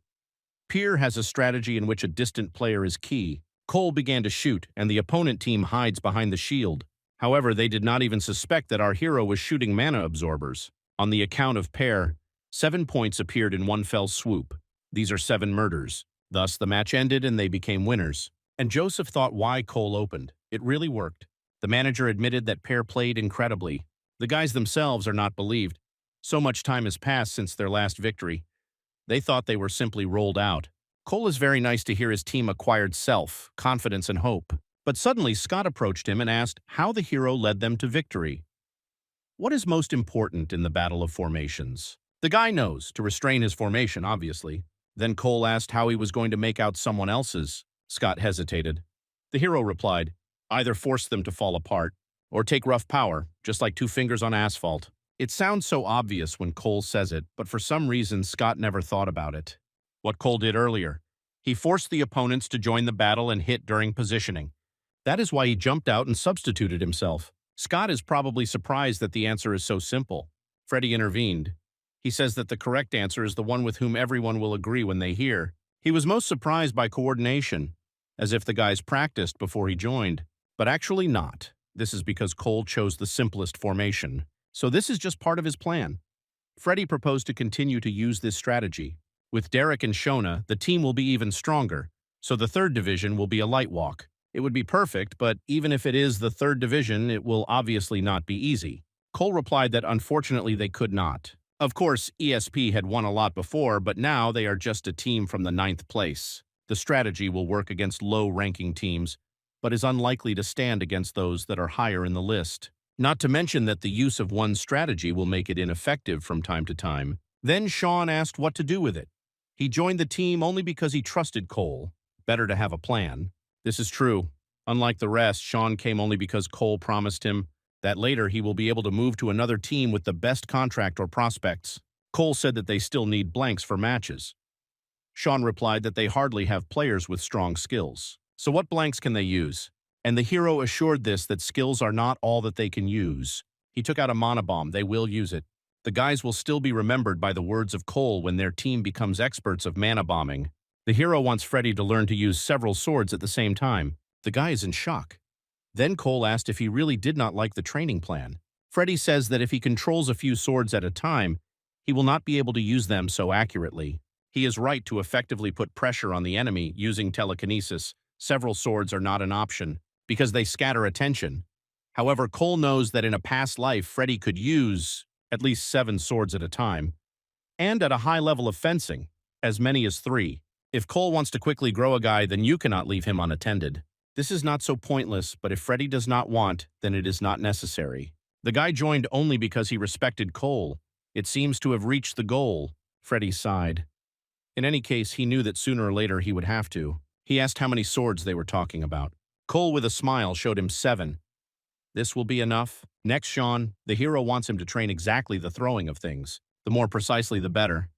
Peer has a strategy in which a distant player is key. Cole began to shoot, and the opponent team hides behind the shield. However, they did not even suspect that our hero was shooting mana absorbers. On the account of Peer, 7 points appeared in one fell swoop. These are 7 murders. Thus, the match ended and they became winners. And Joseph thought why Cole opened. It really worked. The manager admitted that Peer played incredibly. The guys themselves are not believed. So much time has passed since their last victory. They thought they were simply rolled out. Cole is very nice to hear his team acquired self, confidence, and hope. But suddenly Scott approached him and asked how the hero led them to victory. What is most important in the Battle of Formations? The guy knows, to restrain his formation, obviously. Then Cole asked how he was going to make out someone else's. Scott hesitated. The hero replied, either force them to fall apart, or take rough power, just like 2 fingers on asphalt. It sounds so obvious when Cole says it, but for some reason Scott never thought about it. What Cole did earlier. He forced the opponents to join the battle and hit during positioning. That is why he jumped out and substituted himself. Scott is probably surprised that the answer is so simple. Freddy intervened. He says that the correct answer is the one with whom everyone will agree when they hear. He was most surprised by coordination, as if the guys practiced before he joined. But actually not. This is because Cole chose the simplest formation. So this is just part of his plan. Freddy proposed to continue to use this strategy. With Derek and Shona, the team will be even stronger, so the 3rd division will be a light walk. It would be perfect, but even if it is the 3rd division, it will obviously not be easy. Cole replied that unfortunately they could not. Of course, ESP had won a lot before, but now they are just a team from the 9th place. The strategy will work against low-ranking teams, but is unlikely to stand against those that are higher in the list. Not to mention that the use of one strategy will make it ineffective from time to time. Then Sean asked what to do with it. He joined the team only because he trusted Cole. Better to have a plan. This is true. Unlike the rest, Sean came only because Cole promised him that later he will be able to move to another team with the best contract or prospects. Cole said that they still need blanks for matches. Sean replied that they hardly have players with strong skills. So what blanks can they use? And the hero assured this that skills are not all that they can use. He took out a mana bomb. They will use it. The guys will still be remembered by the words of Cole when their team becomes experts of mana bombing. The hero wants Freddy to learn to use several swords at the same time. The guy is in shock. Then Cole asked if he really did not like the training plan. Freddy says that if he controls a few swords at a time, he will not be able to use them so accurately. He is right to effectively put pressure on the enemy using telekinesis. Several swords are not an option, because they scatter attention. However, Cole knows that in a past life, Freddy could use at least 7 swords at a time, and at a high level of fencing, as many as 3. If Cole wants to quickly grow a guy, then you cannot leave him unattended. This is not so pointless, but if Freddy does not want, then it is not necessary. The guy joined only because he respected Cole. It seems to have reached the goal. Freddy sighed. In any case, he knew that sooner or later he would have to. He asked how many swords they were talking about. Cole, with a smile, showed him 7. This will be enough. Next, Sean, the hero wants him to train exactly the throwing of things. The more precisely, the better.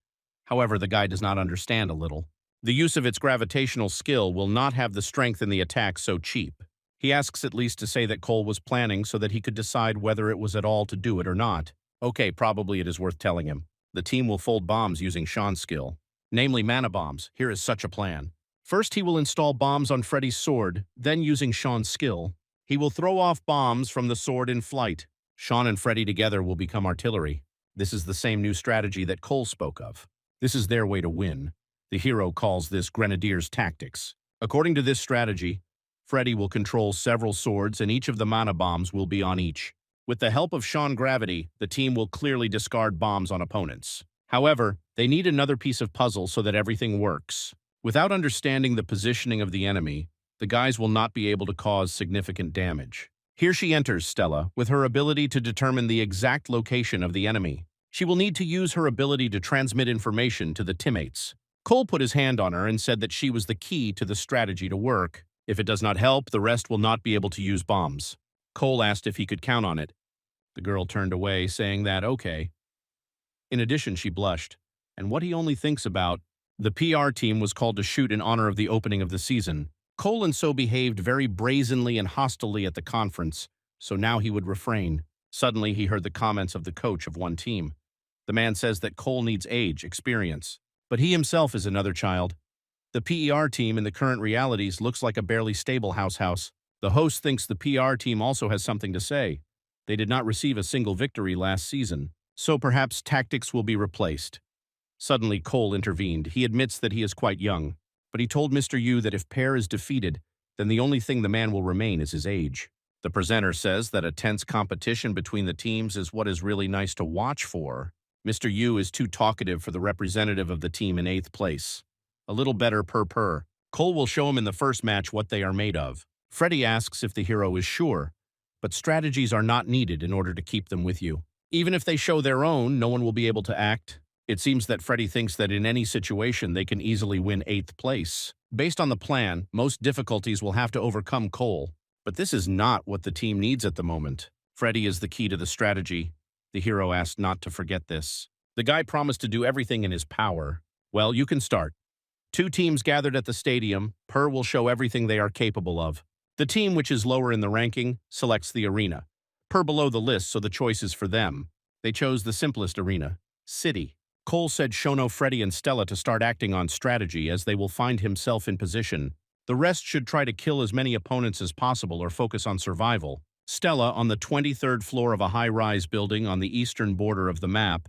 However, the guy does not understand a little. The use of its gravitational skill will not have the strength in the attack so cheap. He asks at least to say that Cole was planning so that he could decide whether it was at all to do it or not. Okay, probably it is worth telling him. The team will fold bombs using Sean's skill. Namely mana bombs. Here is such a plan. First, he will install bombs on Freddy's sword, then using Sean's skill, he will throw off bombs from the sword in flight. Sean and Freddy together will become artillery. This is the same new strategy that Cole spoke of. This is their way to win. The hero calls this Grenadier's tactics. According to this strategy, Freddy will control several swords and each of the mana bombs will be on each. With the help of Sean Gravity, the team will clearly discard bombs on opponents. However, they need another piece of puzzle so that everything works. Without understanding the positioning of the enemy, the guys will not be able to cause significant damage. Here she enters, Stella, with her ability to determine the exact location of the enemy. She will need to use her ability to transmit information to the teammates. Cole put his hand on her and said that she was the key to the strategy to work. If it does not help, the rest will not be able to use bombs. Cole asked if he could count on it. The girl turned away, saying that, okay. In addition, she blushed. And what he only thinks about, the PR team was called to shoot in honor of the opening of the season. Cole and so behaved very brazenly and hostilely at the conference, so now he would refrain. Suddenly, he heard the comments of the coach of one team. The man says that Cole needs age, experience, but he himself is another child. The PER team in the current realities looks like a barely stable house. The host thinks the PR team also has something to say. They did not receive a single victory last season, so perhaps tactics will be replaced. Suddenly, Cole intervened. He admits that he is quite young, but he told Mr. Yu that if Pear is defeated, then the only thing the man will remain is his age. The presenter says that a tense competition between the teams is what is really nice to watch for. Mr. Yu is too talkative for the representative of the team in 8th place. A little better per. Cole will show him in the first match what they are made of. Freddy asks if the hero is sure, but strategies are not needed in order to keep them with you. Even if they show their own, no one will be able to act. It seems that Freddy thinks that in any situation they can easily win 8th place. Based on the plan, most difficulties will have to overcome Cole. But this is not what the team needs at the moment. Freddy is the key to the strategy. The hero asked not to forget this. The guy promised to do everything in his power. Well, you can start. 2 teams gathered at the stadium. Per will show everything they are capable of. The team, which is lower in the ranking, selects the arena. Per below the list, so the choice is for them. They chose the simplest arena, City. Cole said Shono, Freddy, and Stella to start acting on strategy as they will find himself in position. The rest should try to kill as many opponents as possible or focus on survival. Stella, on the 23rd floor of a high-rise building on the eastern border of the map,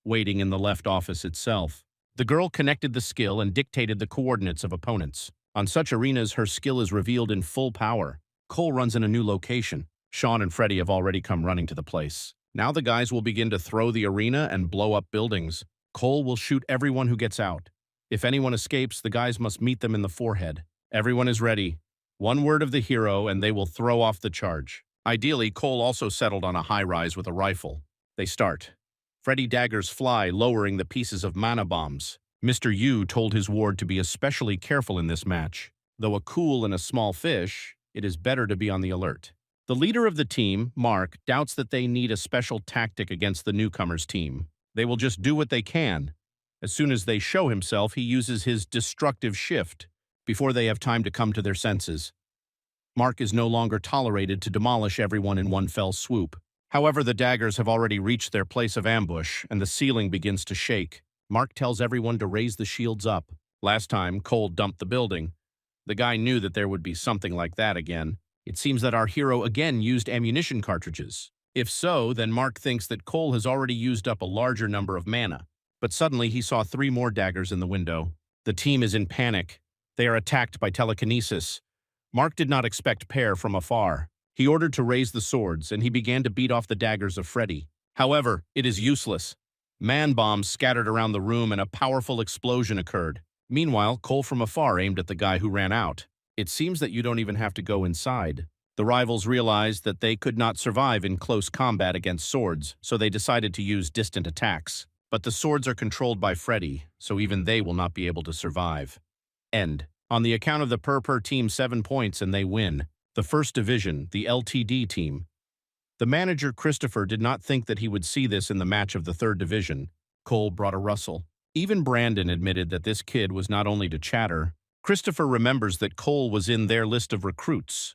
waiting in the left office itself. The girl connected the skill and dictated the coordinates of opponents. On such arenas, her skill is revealed in full power. Cole runs in a new location. Sean and Freddy have already come running to the place. Now the guys will begin to throw the arena and blow up buildings. Cole will shoot everyone who gets out. If anyone escapes, the guys must meet them in the forehead. Everyone is ready. One word of the hero and they will throw off the charge. Ideally, Cole also settled on a high-rise with a rifle. They start. Freddy daggers fly, lowering the pieces of mana bombs. Mr. Yu told his ward to be especially careful in this match. Though a cool and a small fish, it is better to be on the alert. The leader of the team, Mark, doubts that they need a special tactic against the newcomers' team. They will just do what they can. As soon as they show himself, he uses his destructive shift before they have time to come to their senses. Mark is no longer tolerated to demolish everyone in one fell swoop. However, the daggers have already reached their place of ambush, and the ceiling begins to shake. Mark tells everyone to raise the shields up. Last time, Cole dumped the building. The guy knew that there would be something like that again. It seems that our hero again used ammunition cartridges. If so, then Mark thinks that Cole has already used up a larger number of mana. But suddenly he saw 3 more daggers in the window. The team is in panic. They are attacked by telekinesis. Mark did not expect Pear from afar. He ordered to raise the swords, and he began to beat off the daggers of Freddy. However, it is useless. Man bombs scattered around the room and a powerful explosion occurred. Meanwhile, Cole from afar aimed at the guy who ran out. It seems that you don't even have to go inside. The rivals realized that they could not survive in close combat against swords, so they decided to use distant attacks. But the swords are controlled by Freddy, so even they will not be able to survive. End. On the account of the Per team 7 points and they win. The first division, the LTD team. The manager, Christopher, did not think that he would see this in the match of the 3rd division. Cole brought a rustle. Even Brandon admitted that this kid was not only to chatter. Christopher remembers that Cole was in their list of recruits.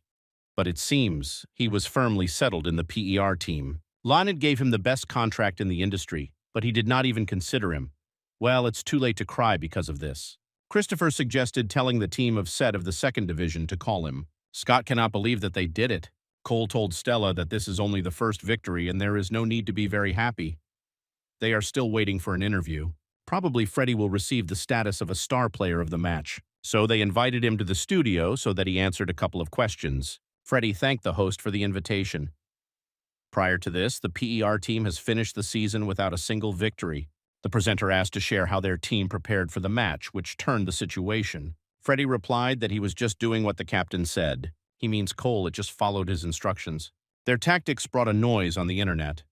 But it seems he was firmly settled in the PER team. Leonard gave him the best contract in the industry, but he did not even consider him. Well, it's too late to cry because of this. Christopher suggested telling the team of Set of the 2nd division to call him. Scott cannot believe that they did it. Cole told Stella that this is only the first victory and there is no need to be very happy. They are still waiting for an interview. Probably Freddy will receive the status of a star player of the match. So they invited him to the studio so that he answered a couple of questions. Freddy thanked the host for the invitation. Prior to this, the PER team has finished the season without a single victory. The presenter asked to share how their team prepared for the match, which turned the situation. Freddy replied that he was just doing what the captain said. He means Cole had just followed his instructions. Their tactics brought a noise on the internet.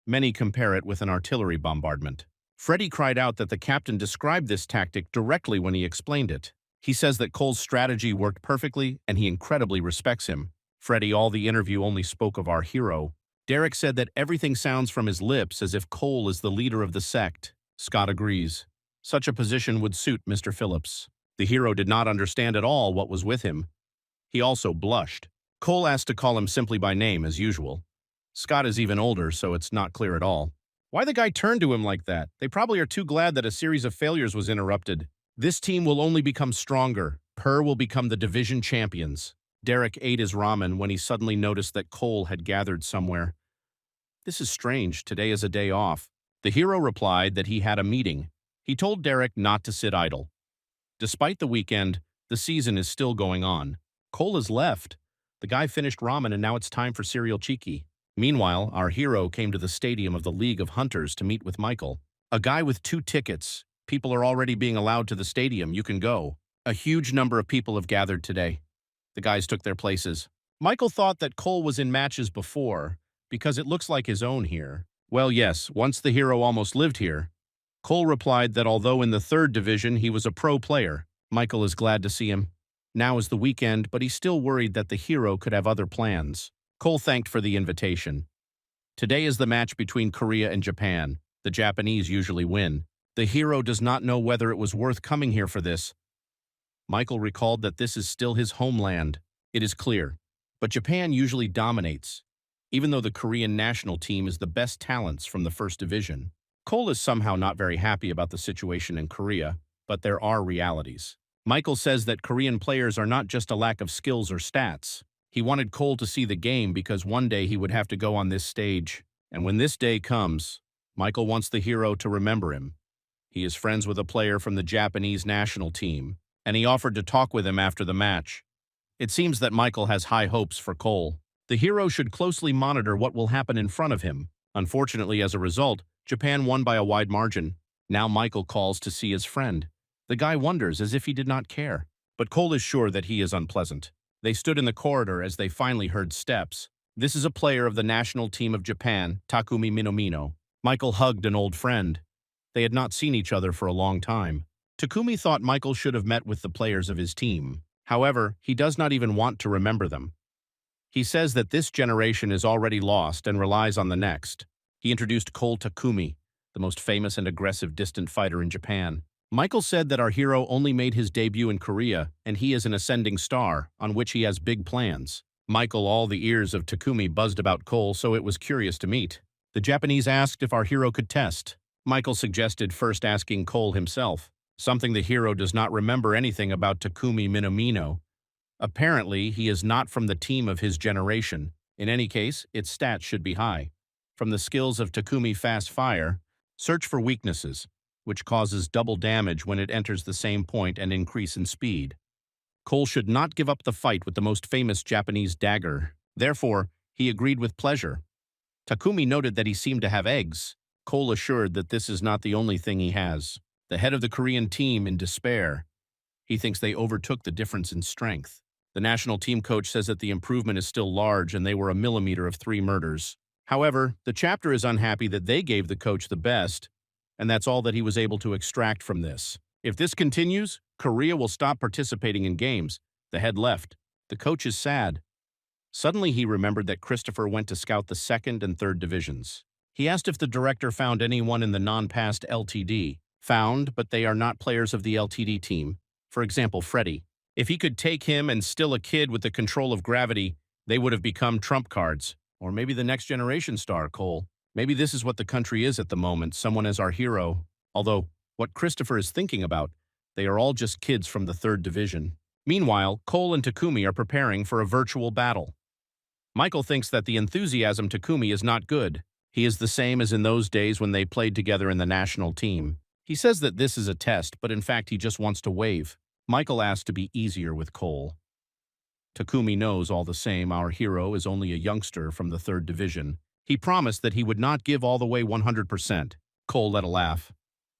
Many compare it with an artillery bombardment. Freddy cried out that the captain described this tactic directly when he explained it. He says that Cole's strategy worked perfectly and he incredibly respects him. Freddy, all the interview only spoke of our hero. Derek said that everything sounds from his lips as if Cole is the leader of the sect. Scott agrees. Such a position would suit Mr. Phillips. The hero did not understand at all what was with him. He also blushed. Cole asked to call him simply by name as usual. Scott is even older, so it's not clear at all. Why the guy turned to him like that? They probably are too glad that a series of failures was interrupted. This team will only become stronger. Per will become the division champions. Derek ate his ramen when he suddenly noticed that Cole had gathered somewhere. This is strange. Today is a day off. The hero replied that he had a meeting. He told Derek not to sit idle. Despite the weekend, the season is still going on. Cole has left. The guy finished ramen and now it's time for cereal cheeky. Meanwhile, our hero came to the stadium of the League of Hunters to meet with Michael. A guy with 2 tickets. People are already being allowed to the stadium. You can go. A huge number of people have gathered today. The guys took their places. Michael thought that Cole was in matches before, because it looks like his own here. Well, yes, once the hero almost lived here. Cole replied that although in the 3rd division he was a pro player, Michael is glad to see him. Now is the weekend, but he's still worried that the hero could have other plans. Cole thanked for the invitation. Today is the match between Korea and Japan. The Japanese usually win. The hero does not know whether it was worth coming here for this. Michael recalled that this is still his homeland. It is clear. But Japan usually dominates, even though the Korean national team is the best talents from the 1st division. Cole is somehow not very happy about the situation in Korea, but there are realities. Michael says that Korean players are not just a lack of skills or stats. He wanted Cole to see the game because one day he would have to go on this stage. And when this day comes, Michael wants the hero to remember him. He is friends with a player from the Japanese national team, and he offered to talk with him after the match. It seems that Michael has high hopes for Cole. The hero should closely monitor what will happen in front of him. Unfortunately, as a result, Japan won by a wide margin. Now Michael calls to see his friend. The guy wonders as if he did not care. But Cole is sure that he is unpleasant. They stood in the corridor as they finally heard steps. This is a player of the national team of Japan, Takumi Minomino. Michael hugged an old friend. They had not seen each other for a long time. Takumi thought Michael should have met with the players of his team. However, he does not even want to remember them. He says that this generation is already lost and relies on the next. He introduced Cole Takumi, the most famous and aggressive distant fighter in Japan. Michael said that our hero only made his debut in Korea, and he is an ascending star, on which he has big plans. Michael, all the ears of Takumi buzzed about Cole, so it was curious to meet. The Japanese asked if our hero could test. Michael suggested first asking Cole himself, something the hero does not remember anything about Takumi Minomino. Apparently, he is not from the team of his generation. In any case, its stats should be high. From the skills of Takumi Fast Fire, search for weaknesses, which causes double damage when it enters the same point and increase in speed. Cole should not give up the fight with the most famous Japanese dagger. Therefore, he agreed with pleasure. Takumi noted that he seemed to have eggs. Cole assured that this is not the only thing he has. The head of the Korean team in despair. He thinks they overtook the difference in strength. The national team coach says that the improvement is still large and they were a millimeter of 3 murders. However, the chapter is unhappy that they gave the coach the best, and that's all that he was able to extract from this. If this continues, Korea will stop participating in games. The head left. The coach is sad. Suddenly he remembered that Christopher went to scout the 2nd and 3rd divisions. He asked if the director found anyone in the non-passed LTD. Found, but they are not players of the LTD team. For example, Freddy. If he could take him and still a kid with the control of gravity, they would have become trump cards. Or maybe the next generation star, Cole. Maybe this is what the country is at the moment, someone as our hero. Although, what Christopher is thinking about, they are all just kids from the 3rd division. Meanwhile, Cole and Takumi are preparing for a virtual battle. Michael thinks that the enthusiasm Takumi is not good. He is the same as in those days when they played together in the national team. He says that this is a test, but in fact he just wants to wave. Michael asked to be easier with Cole. Takumi knows all the same our hero is only a youngster from the 3rd division. He promised that he would not give all the way 100%. Cole let a laugh.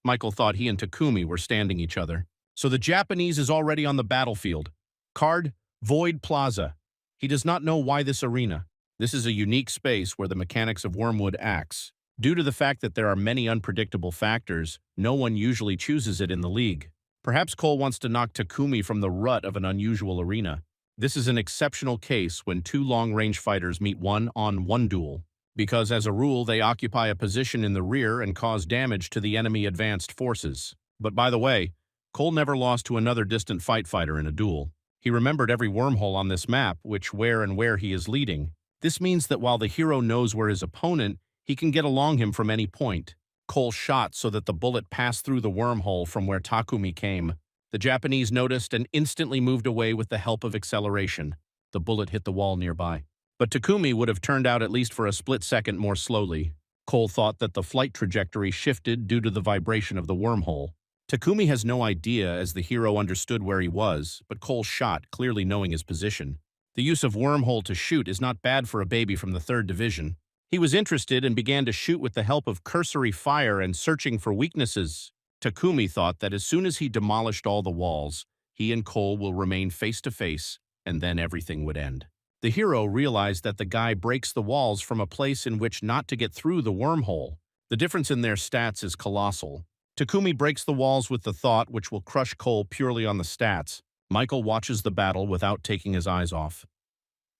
Michael thought he and Takumi were standing each other. So the Japanese is already on the battlefield. Card, Void Plaza. He does not know why this arena. This is a unique space where the mechanics of Wormwood acts. Due to the fact that there are many unpredictable factors, no one usually chooses it in the league. Perhaps Cole wants to knock Takumi from the rut of an unusual arena. This is an exceptional case when 2 long-range fighters meet one-on-one duel, because as a rule they occupy a position in the rear and cause damage to the enemy advanced forces. But by the way, Cole never lost to another distant fighter in a duel. He remembered every wormhole on this map, where he is leading. This means that while the hero knows where his opponent, he can get along him from any point. Cole shot so that the bullet passed through the wormhole from where Takumi came. The Japanese noticed and instantly moved away with the help of acceleration. The bullet hit the wall nearby. But Takumi would have turned out at least for a split second more slowly. Cole thought that the flight trajectory shifted due to the vibration of the wormhole. Takumi has no idea as the hero understood where he was, but Cole shot, clearly knowing his position. The use of wormhole to shoot is not bad for a baby from the 3rd Division. He was interested and began to shoot with the help of cursory fire and searching for weaknesses. Takumi thought that as soon as he demolished all the walls, he and Cole will remain face to face, and then everything would end. The hero realized that the guy breaks the walls from a place in which not to get through the wormhole. The difference in their stats is colossal. Takumi breaks the walls with the thought which will crush Cole purely on the stats. Michael watches the battle without taking his eyes off.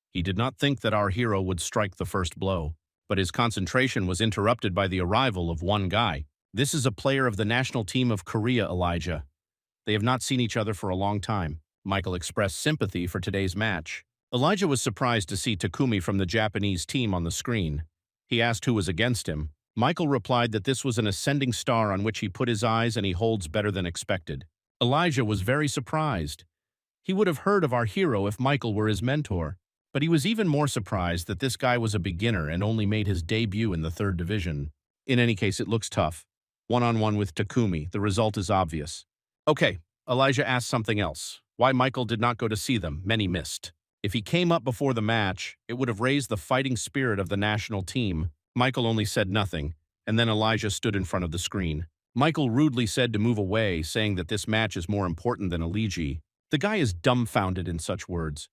He did not think that our hero would strike the first blow, but his concentration was interrupted by the arrival of one guy. This is a player of the national team of Korea, Elijah. They have not seen each other for a long time. Michael expressed sympathy for today's match. Elijah was surprised to see Takumi from the Japanese team on the screen. He asked who was against him. Michael replied that this was an ascending star on which he put his eyes and he holds better than expected. Elijah was very surprised. He would have heard of our hero if Michael were his mentor, but he was even more surprised that this guy was a beginner and only made his debut in the 3rd Division. In any case, it looks tough. One-on-one with Takumi, the result is obvious. Okay, Elijah asked something else. Why Michael did not go to see them, many missed. If he came up before the match, it would have raised the fighting spirit of the national team. Michael only said nothing, and then Elijah stood in front of the screen. Michael rudely said to move away, saying that this match is more important than Aliji. The guy is dumbfounded in such words.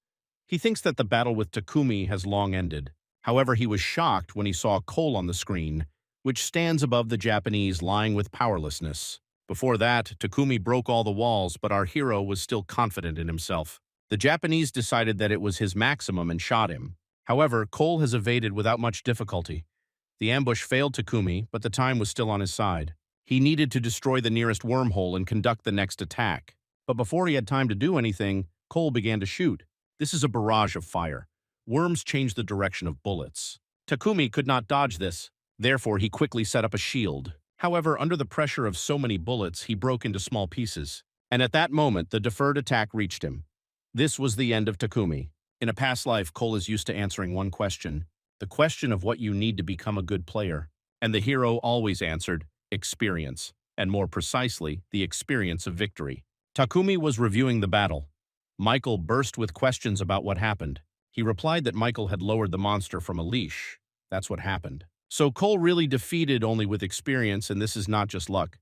He thinks that the battle with Takumi has long ended. However, he was shocked when he saw Cole on the screen, which stands above the Japanese lying with powerlessness. Before that, Takumi broke all the walls, but our hero was still confident in himself. The Japanese decided that it was his maximum and shot him. However, Cole has evaded without much difficulty. The ambush failed Takumi, but the time was still on his side. He needed to destroy the nearest wormhole and conduct the next attack. But before he had time to do anything, Cole began to shoot. This is a barrage of fire. Worms change the direction of bullets. Takumi could not dodge this. Therefore, he quickly set up a shield. However, under the pressure of so many bullets, he broke into small pieces. And at that moment, the deferred attack reached him. This was the end of Takumi. In a past life, Cole is used to answering one question, the question of what you need to become a good player. And the hero always answered, experience, and more precisely, the experience of victory. Takumi was reviewing the battle. Michael burst with questions about what happened. He replied that Michael had lowered the monster from a leash. That's what happened. So Cole really defeated only with experience, and this is not just luck.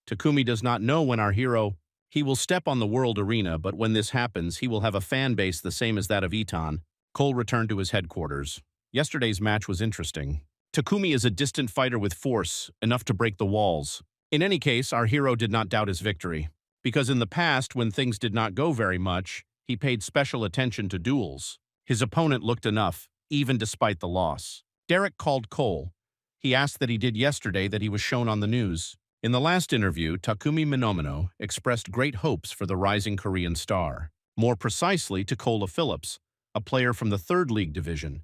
Takumi does not know when our hero. He will step on the world arena, but when this happens, he will have a fan base the same as that of Itan. Cole returned to his headquarters. Yesterday's match was interesting. Takumi is a distant fighter with force, enough to break the walls. In any case, our hero did not doubt his victory. Because in the past, when things did not go very much, he paid special attention to duels. His opponent looked enough, even despite the loss. Derek called Cole. He asked that he did yesterday that he was shown on the news. In the last interview, Takumi Minomino expressed great hopes for the rising Korean star. More precisely, to Kola Phillips, a player from the 3rd League division.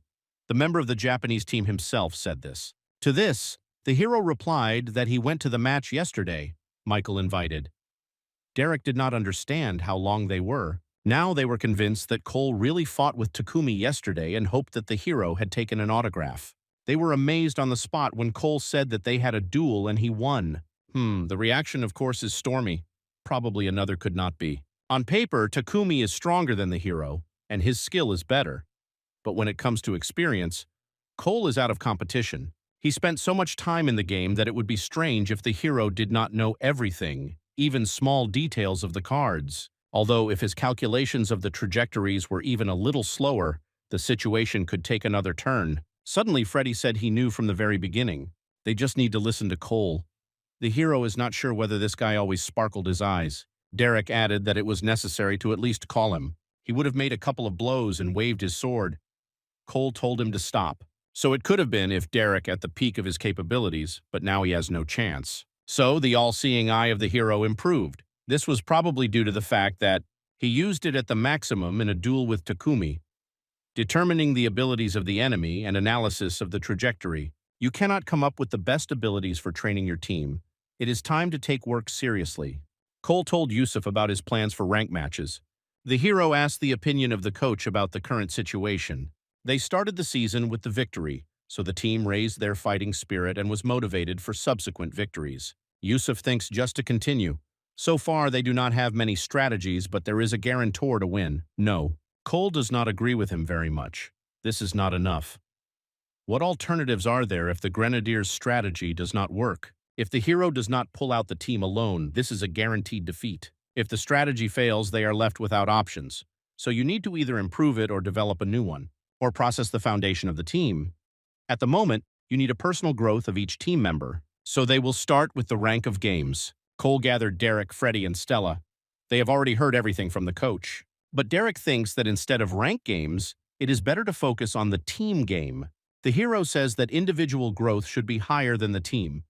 The member of the Japanese team himself said this. To this, the hero replied that he went to the match yesterday. Michael invited. Derek did not understand how long they were. Now they were convinced that Cole really fought with Takumi yesterday and hoped that the hero had taken an autograph. They were amazed on the spot when Cole said that they had a duel and he won. The reaction, of course, is stormy. Probably another could not be. On paper, Takumi is stronger than the hero, and his skill is better. But when it comes to experience, Cole is out of competition. He spent so much time in the game that it would be strange if the hero did not know everything, even small details of the cards. Although if his calculations of the trajectories were even a little slower, the situation could take another turn. Suddenly, Freddy said he knew from the very beginning. They just need to listen to Cole. The hero is not sure whether this guy always sparkled his eyes. Derek added that it was necessary to at least call him. He would have made a couple of blows and waved his sword. Cole told him to stop. So it could have been if Derek at the peak of his capabilities, but now he has no chance. So the all-seeing eye of the hero improved. This was probably due to the fact that he used it at the maximum in a duel with Takumi. determining the abilities of the enemy and analysis of the trajectory. You cannot come up with the best abilities for training your team. It is time to take work seriously. Cole told Yusuf about his plans for rank matches. The hero asked the opinion of the coach about the current situation. They started the season with the victory, so the team raised their fighting spirit and was motivated for subsequent victories. Yusuf thinks just to continue. So far, they do not have many strategies, but there is a guarantor to win. No. Cole does not agree with him very much. This is not enough. What alternatives are there if the Grenadiers' strategy does not work? If the hero does not pull out the team alone, this is a guaranteed defeat. If the strategy fails, they are left without options. So you need to either improve it or develop a new one, or process the foundation of the team. At the moment, you need a personal growth of each team member. So they will start with the rank of games. Cole gathered Derek, Freddie, and Stella. They have already heard everything from the coach. But Derek thinks that instead of rank games, it is better to focus on the team game. The hero says that individual growth should be higher than the team.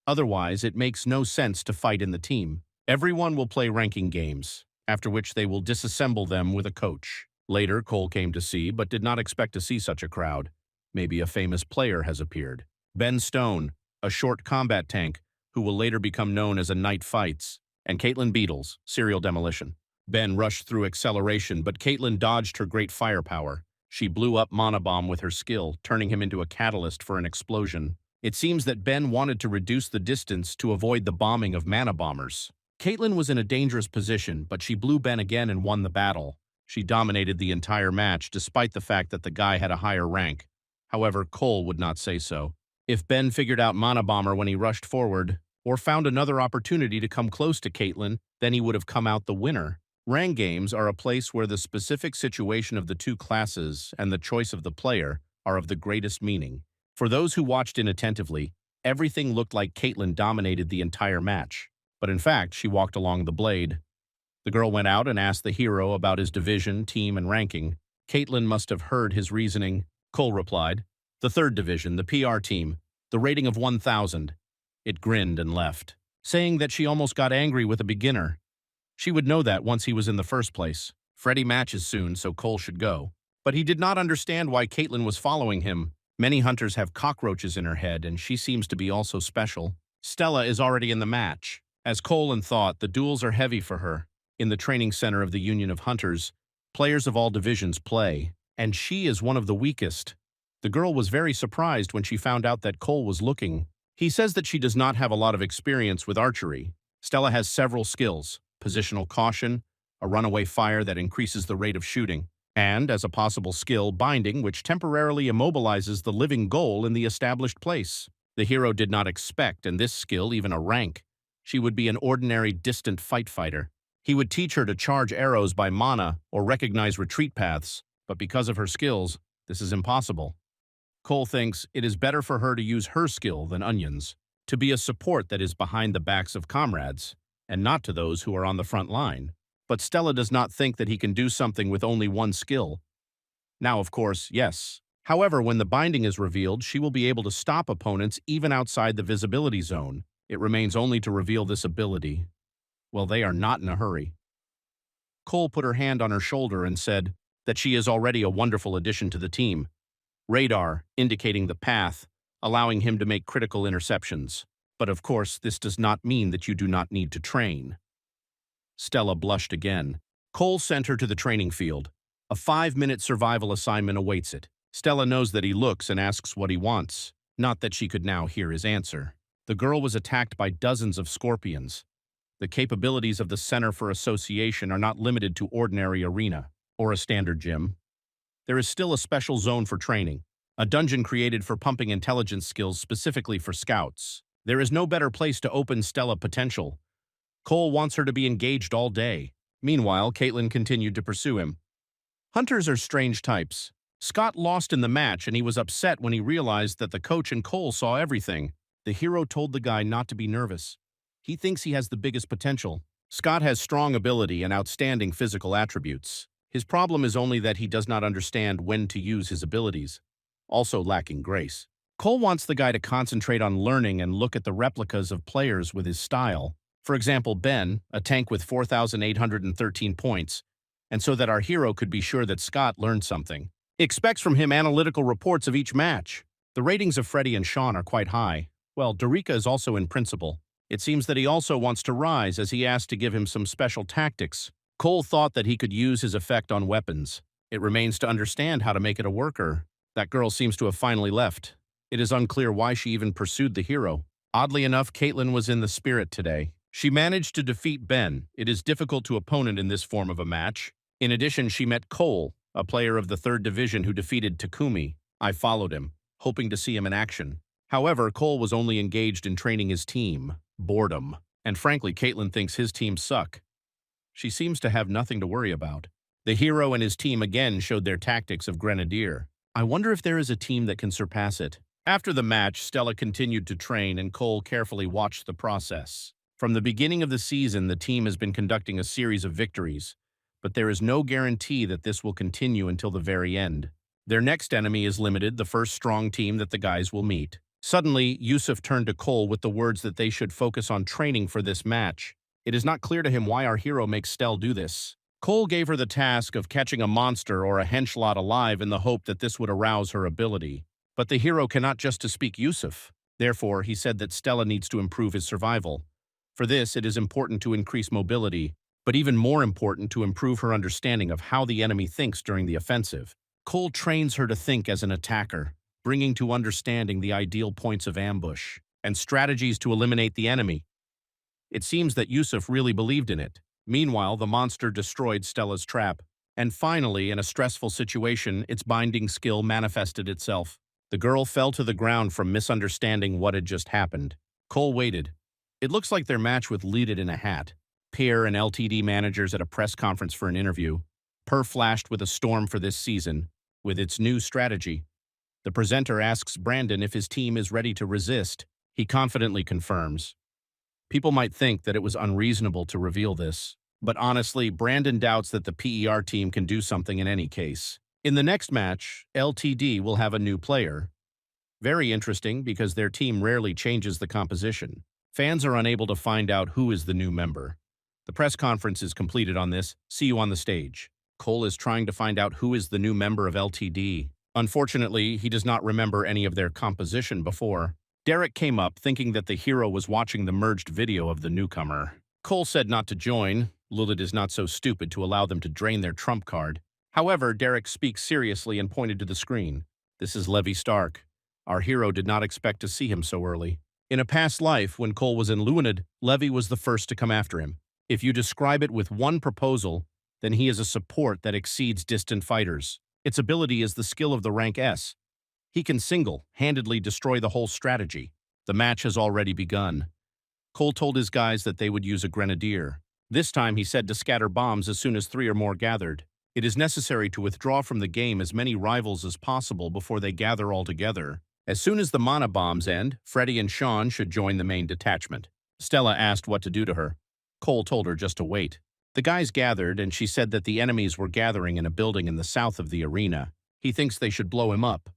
Otherwise, it makes no sense to fight in the team. Everyone will play ranking games, after which they will disassemble them with a coach. Later, Cole came to see, but did not expect to see such a crowd. Maybe a famous player has appeared. Ben Stone, a short combat tank, who will later become known as a Knight Fights, and Caitlin Beatles, serial demolition. Ben rushed through acceleration, but Caitlin dodged her great firepower. She blew up Mana Bomb with her skill, turning him into a catalyst for an explosion. It seems that Ben wanted to reduce the distance to avoid the bombing of Mana Bombers. Caitlin was in a dangerous position, but she blew Ben again and won the battle. She dominated the entire match, despite the fact that the guy had a higher rank. However, Cole would not say so. If Ben figured out Mana Bomber when he rushed forward, or found another opportunity to come close to Caitlin, then he would have come out the winner. Rank games are a place where the specific situation of the two classes and the choice of the player are of the greatest meaning. For those who watched inattentively, everything looked like Caitlin dominated the entire match. But in fact, she walked along the blade. The girl went out and asked the hero about his division, team, and ranking. Caitlin must have heard his reasoning. Cole replied, "The third division, the PR team, the rating of 1,000. It grinned and left, saying that she almost got angry with a beginner. She would know that once he was in the first place. Freddie matches soon, so Cole should go. But he did not understand why Caitlin was following him. Many hunters have cockroaches in her head, and she seems to be also special. Stella is already in the match. As Colin thought, the duels are heavy for her. In the training center of the Union of Hunters, players of all divisions play, and she is one of the weakest. The girl was very surprised when she found out that Cole was looking. He says that she does not have a lot of experience with archery. Stella has several skills: positional caution, a runaway fire that increases the rate of shooting, and, as a possible skill, binding, which temporarily immobilizes the living goal in the established place. The hero did not expect, in this skill, even a rank. She would be an ordinary distant fighter. He would teach her to charge arrows by mana or recognize retreat paths, but because of her skills, this is impossible. Cole thinks it is better for her to use her skill than onions, to be a support that is behind the backs of comrades, and not to those who are on the front line. But Stella does not think that he can do something with only one skill. Now, of course, yes. However, when the binding is revealed, she will be able to stop opponents even outside the visibility zone. It remains only to reveal this ability. Well, they are not in a hurry. Cole put her hand on her shoulder and said that she is already a wonderful addition to the team. Radar, indicating the path, allowing him to make critical interceptions. But of course, this does not mean that you do not need to train. Stella blushed again. Cole sent her to the training field. A 5-minute survival assignment awaits it. Stella knows that he looks and asks what he wants, not that she could now hear his answer. The girl was attacked by dozens of scorpions. The capabilities of the Center for Association are not limited to ordinary arena or a standard gym. There is still a special zone for training, a dungeon created for pumping intelligence skills specifically for scouts. There is no better place to open Stella potential. Cole wants her to be engaged all day. Meanwhile, Caitlin continued to pursue him. Hunters are strange types. Scott lost in the match, and he was upset when he realized that the coach and Cole saw everything. The hero told the guy not to be nervous. He thinks he has the biggest potential. Scott has strong ability and outstanding physical attributes. His problem is only that he does not understand when to use his abilities, also lacking grace. Cole wants the guy to concentrate on learning and look at the replicas of players with his style. For example, Ben, a tank with 4,813 points, and so that our hero could be sure that Scott learned something. expects from him analytical reports of each match. The ratings of Freddie and Sean are quite high. Well, Dorica is also in principle. It seems that he also wants to rise as he asked to give him some special tactics. Cole thought that he could use his effect on weapons. It remains to understand how to make it a worker. That girl seems to have finally left. It is unclear why she even pursued the hero. Oddly enough, Caitlin was in the spirit today. She managed to defeat Ben. It is difficult to opponent in this form of a match. In addition, she met Cole, a player of the 3rd Division who defeated Takumi. I followed him, hoping to see him in action. However, Cole was only engaged in training his team. Boredom. And frankly, Caitlin thinks his team suck. She seems to have nothing to worry about. The hero and his team again showed their tactics of Grenadier. I wonder if there is a team that can surpass it. After the match, Stella continued to train and Cole carefully watched the process. From the beginning of the season, the team has been conducting a series of victories, but there is no guarantee that this will continue until the very end. Their next enemy is limited, the first strong team that the guys will meet. Suddenly, Yusuf turned to Cole with the words that they should focus on training for this match. It is not clear to him why our hero makes Stell do this. Cole gave her the task of catching a monster or a henchlot alive in the hope that this would arouse her ability. But the hero cannot just to speak Yusuf. Therefore, he said that Stella needs to improve his survival. For this, it is important to increase mobility, but even more important to improve her understanding of how the enemy thinks during the offensive. Cole trains her to think as an attacker, bringing to understanding the ideal points of ambush and strategies to eliminate the enemy. It seems that Yusuf really believed in it. Meanwhile, the monster destroyed Stella's trap. And finally, in a stressful situation, its binding skill manifested itself. The girl fell to the ground from misunderstanding what had just happened. Cole waited. It looks like their match with Lead It in a Hat. Pierre and LTD managers at a press conference for an interview. Per flashed with a storm for this season, with its new strategy. The presenter asks Brandon if his team is ready to resist. He confidently confirms. People might think that it was unreasonable to reveal this, but honestly, Brandon doubts that the PER team can do something in any case. In the next match, LTD will have a new player. Very interesting because their team rarely changes the composition. Fans are unable to find out who is the new member. The press conference is completed on this. See you on the stage. Cole is trying to find out who is the new member of LTD. Unfortunately, he does not remember any of their composition before. Derek came up thinking that the hero was watching the merged video of the newcomer. Cole said not to join. Lilith is not so stupid to allow them to drain their trump card. However, Derek speaks seriously and pointed to the screen. This is Levi Stark. Our hero did not expect to see him so early. In a past life, when Cole was in Luinid, Levi was the first to come after him. If you describe it with one proposal, then he is a support that exceeds distant fighters. Its ability is the skill of the rank S. He can single-handedly destroy the whole strategy. The match has already begun. Cole told his guys that they would use a grenadier. This time he said to scatter bombs as soon as 3 or more gathered. It is necessary to withdraw from the game as many rivals as possible before they gather all together. As soon as the mana bombs end, Freddie and Sean should join the main detachment. Stella asked what to do to her. Cole told her just to wait. The guys gathered, and she said that the enemies were gathering in a building in the south of the arena. He thinks they should blow him up.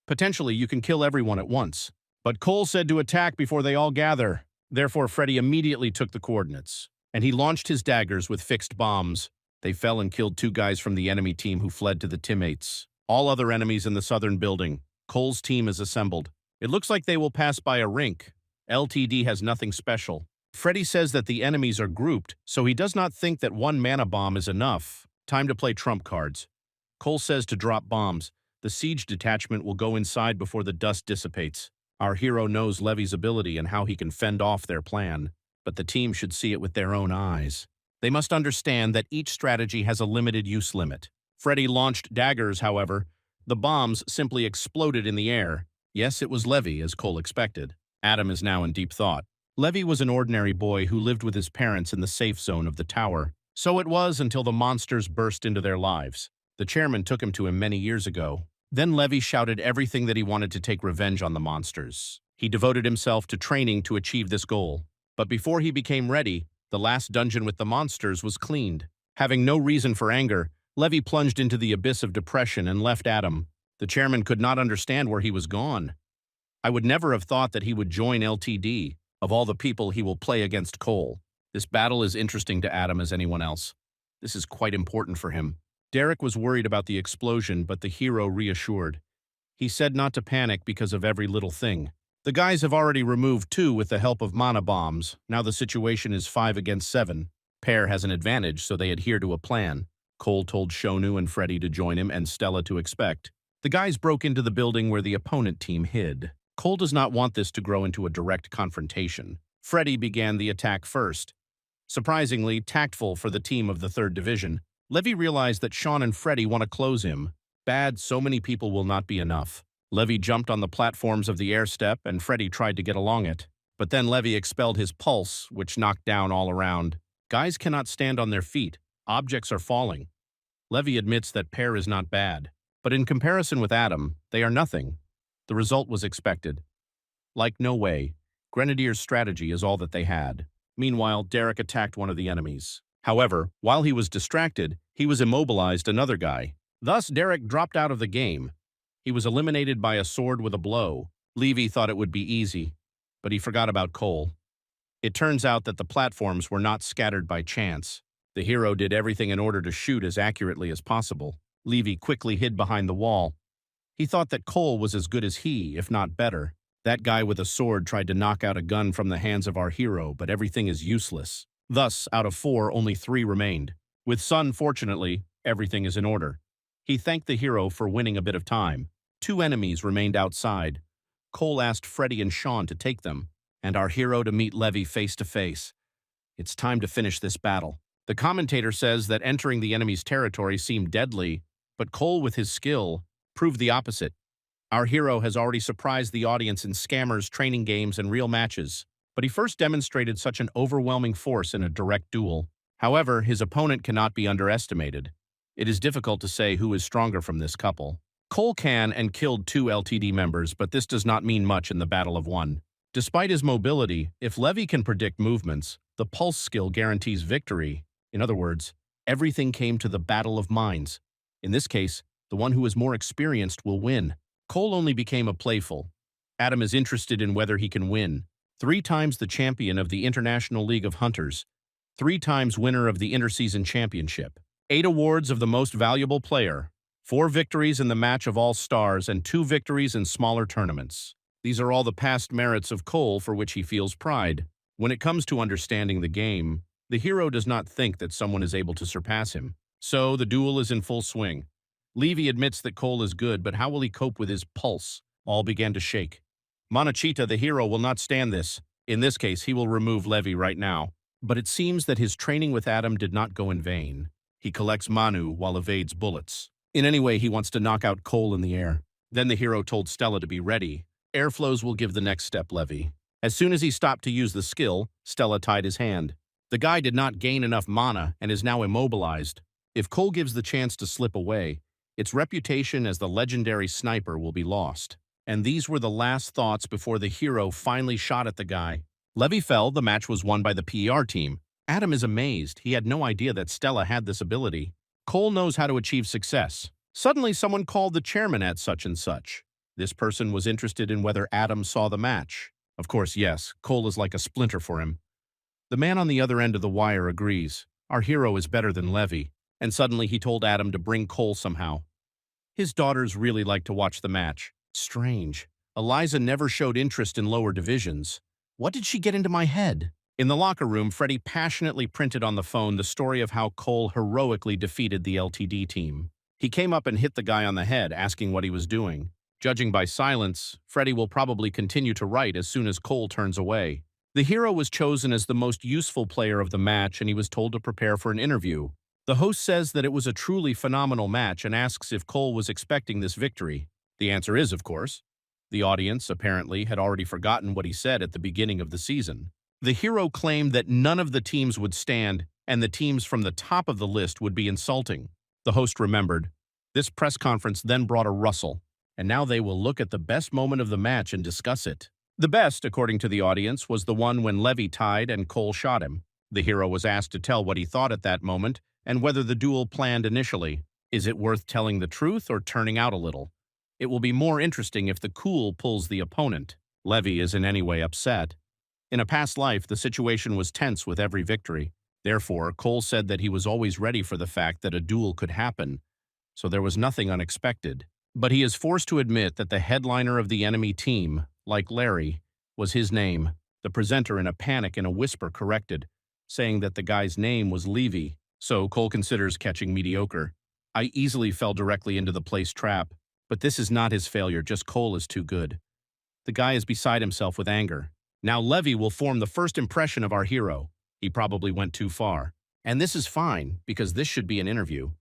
Potentially, you can kill everyone at once. But Cole said to attack before they all gather. Therefore, Freddie immediately took the coordinates, and he launched his daggers with fixed bombs. They fell and killed 2 guys from the enemy team who fled to the teammates. All other enemies in the southern building. Cole's team is assembled. It looks like they will pass by a rink. LTD has nothing special. Freddie says that the enemies are grouped, so he does not think that 1 mana bomb is enough. Time to play trump cards. Cole says to drop bombs. The siege detachment will go inside before the dust dissipates. Our hero knows Levi's ability and how he can fend off their plan, but the team should see it with their own eyes. They must understand that each strategy has a limited use limit. Freddie launched daggers, however. The bombs simply exploded in the air. Yes, it was Levi, as Cole expected. Adam is now in deep thought. Levi was an ordinary boy who lived with his parents in the safe zone of the tower. So it was until the monsters burst into their lives. The chairman took him to him many years ago. Then Levi shouted everything that he wanted to take revenge on the monsters. He devoted himself to training to achieve this goal. But before he became ready, the last dungeon with the monsters was cleaned. Having no reason for anger, Levi plunged into the abyss of depression and left Adam. The chairman could not understand where he was gone. I would never have thought that he would join LTD. Of all the people he will play against Cole, this battle is interesting to Adam as anyone else. This is quite important for him. Derek was worried about the explosion, but the hero reassured. He said not to panic because of every little thing. The guys have already removed 2 with the help of mana bombs. Now the situation is 5 against 7. Pear has an advantage, so they adhere to a plan. Cole told Shonu and Freddy to join him and Stella to expect. The guys broke into the building where the opponent team hid. Cole does not want this to grow into a direct confrontation. Freddy began the attack first. Surprisingly tactful for the team of the 3rd Division, Levy realized that Sean and Freddy want to close him. Bad, so many people will not be enough. Levy jumped on the platforms of the airstep and Freddy tried to get along it. But then Levy expelled his pulse, which knocked down all around. Guys cannot stand on their feet. Objects are falling. Levy admits that Pear is not bad. But in comparison with Adam, they are nothing. The result was expected. Like no way, Grenadier's strategy is all that they had. Meanwhile, Derek attacked one of the enemies. However, while he was distracted, he was immobilized another guy. Thus, Derek dropped out of the game. He was eliminated by a sword with a blow. Levy thought it would be easy, but he forgot about Cole. It turns out that the platforms were not scattered by chance. The hero did everything in order to shoot as accurately as possible. Levy quickly hid behind the wall. He thought that Cole was as good as he, if not better. That guy with a sword tried to knock out a gun from the hands of our hero, but everything is useless. Thus, out of 4, only 3 remained. With Sun, fortunately, everything is in order. He thanked the hero for winning a bit of time. 2 enemies remained outside. Cole asked Freddy and Sean to take them, and our hero to meet Levy face to face. It's time to finish this battle. The commentator says that entering the enemy's territory seemed deadly, but Cole, with his skill, proved the opposite. Our hero has already surprised the audience in scammers, training games, and real matches, but he first demonstrated such an overwhelming force in a direct duel. However, his opponent cannot be underestimated. It is difficult to say who is stronger from this couple. Cole can and killed 2 LTD members, but this does not mean much in the Battle of One. Despite his mobility, if Levy can predict movements, the pulse skill guarantees victory. In other words, everything came to the battle of minds. In this case, the one who is more experienced will win. Cole only became a playful. Adam is interested in whether he can win. 3 times the champion of the International League of Hunters. 3 times winner of the Interseason Championship. 8 awards of the most valuable player. 4 victories in the Match of All Stars and 2 victories in smaller tournaments. These are all the past merits of Cole for which he feels pride. When it comes to understanding the game, the hero does not think that someone is able to surpass him. So, the duel is in full swing. Levy admits that Cole is good, but how will he cope with his pulse? All began to shake. Monachita, the hero, will not stand this. In this case, he will remove Levy right now. But it seems that his training with Adam did not go in vain. He collects Manu while evades bullets. In any way, he wants to knock out Cole in the air. Then the hero told Stella to be ready. Airflows will give the next step, Levy. As soon as he stopped to use the skill, Stella tied his hand. The guy did not gain enough mana and is now immobilized. If Cole gives the chance to slip away, its reputation as the legendary sniper will be lost. And these were the last thoughts before the hero finally shot at the guy. Levy fell. The match was won by the PER team. Adam is amazed. He had no idea that Stella had this ability. Cole knows how to achieve success. Suddenly, someone called the chairman at such and such. This person was interested in whether Adam saw the match. Of course, yes. Cole is like a splinter for him. The man on the other end of the wire agrees. Our hero is better than Levy. And suddenly he told Adam to bring Cole somehow. His daughters really like to watch the match. Strange. Eliza never showed interest in lower divisions. What did she get into my head? In the locker room, Freddy passionately printed on the phone the story of how Cole heroically defeated the LTD team. He came up and hit the guy on the head, asking what he was doing. Judging by silence, Freddy will probably continue to write as soon as Cole turns away. The hero was chosen as the most useful player of the match, and he was told to prepare for an interview. The host says that it was a truly phenomenal match and asks if Cole was expecting this victory. The answer is, of course. The audience, apparently, had already forgotten what he said at the beginning of the season. The hero claimed that none of the teams would stand, and the teams from the top of the list would be insulting. The host remembered. This press conference then brought a rustle, and now they will look at the best moment of the match and discuss it. The best, according to the audience, was the one when Levy tied and Cole shot him. The hero was asked to tell what he thought at that moment and whether the duel planned initially. Is it worth telling the truth or turning out a little? It will be more interesting if the cool pulls the opponent. Levy is in any way upset. In a past life, the situation was tense with every victory. Therefore, Cole said that he was always ready for the fact that a duel could happen, so there was nothing unexpected. But he is forced to admit that the headliner of the enemy team, like Larry, was his name. The presenter, in a panic and a whisper, corrected, saying that the guy's name was Levy. So Cole considers catching mediocre. I easily fell directly into the place trap, but this is not his failure, just Cole is too good. The guy is beside himself with anger. Now Levy will form the first impression of our hero. He probably went too far. And this is fine, because this should be an interview.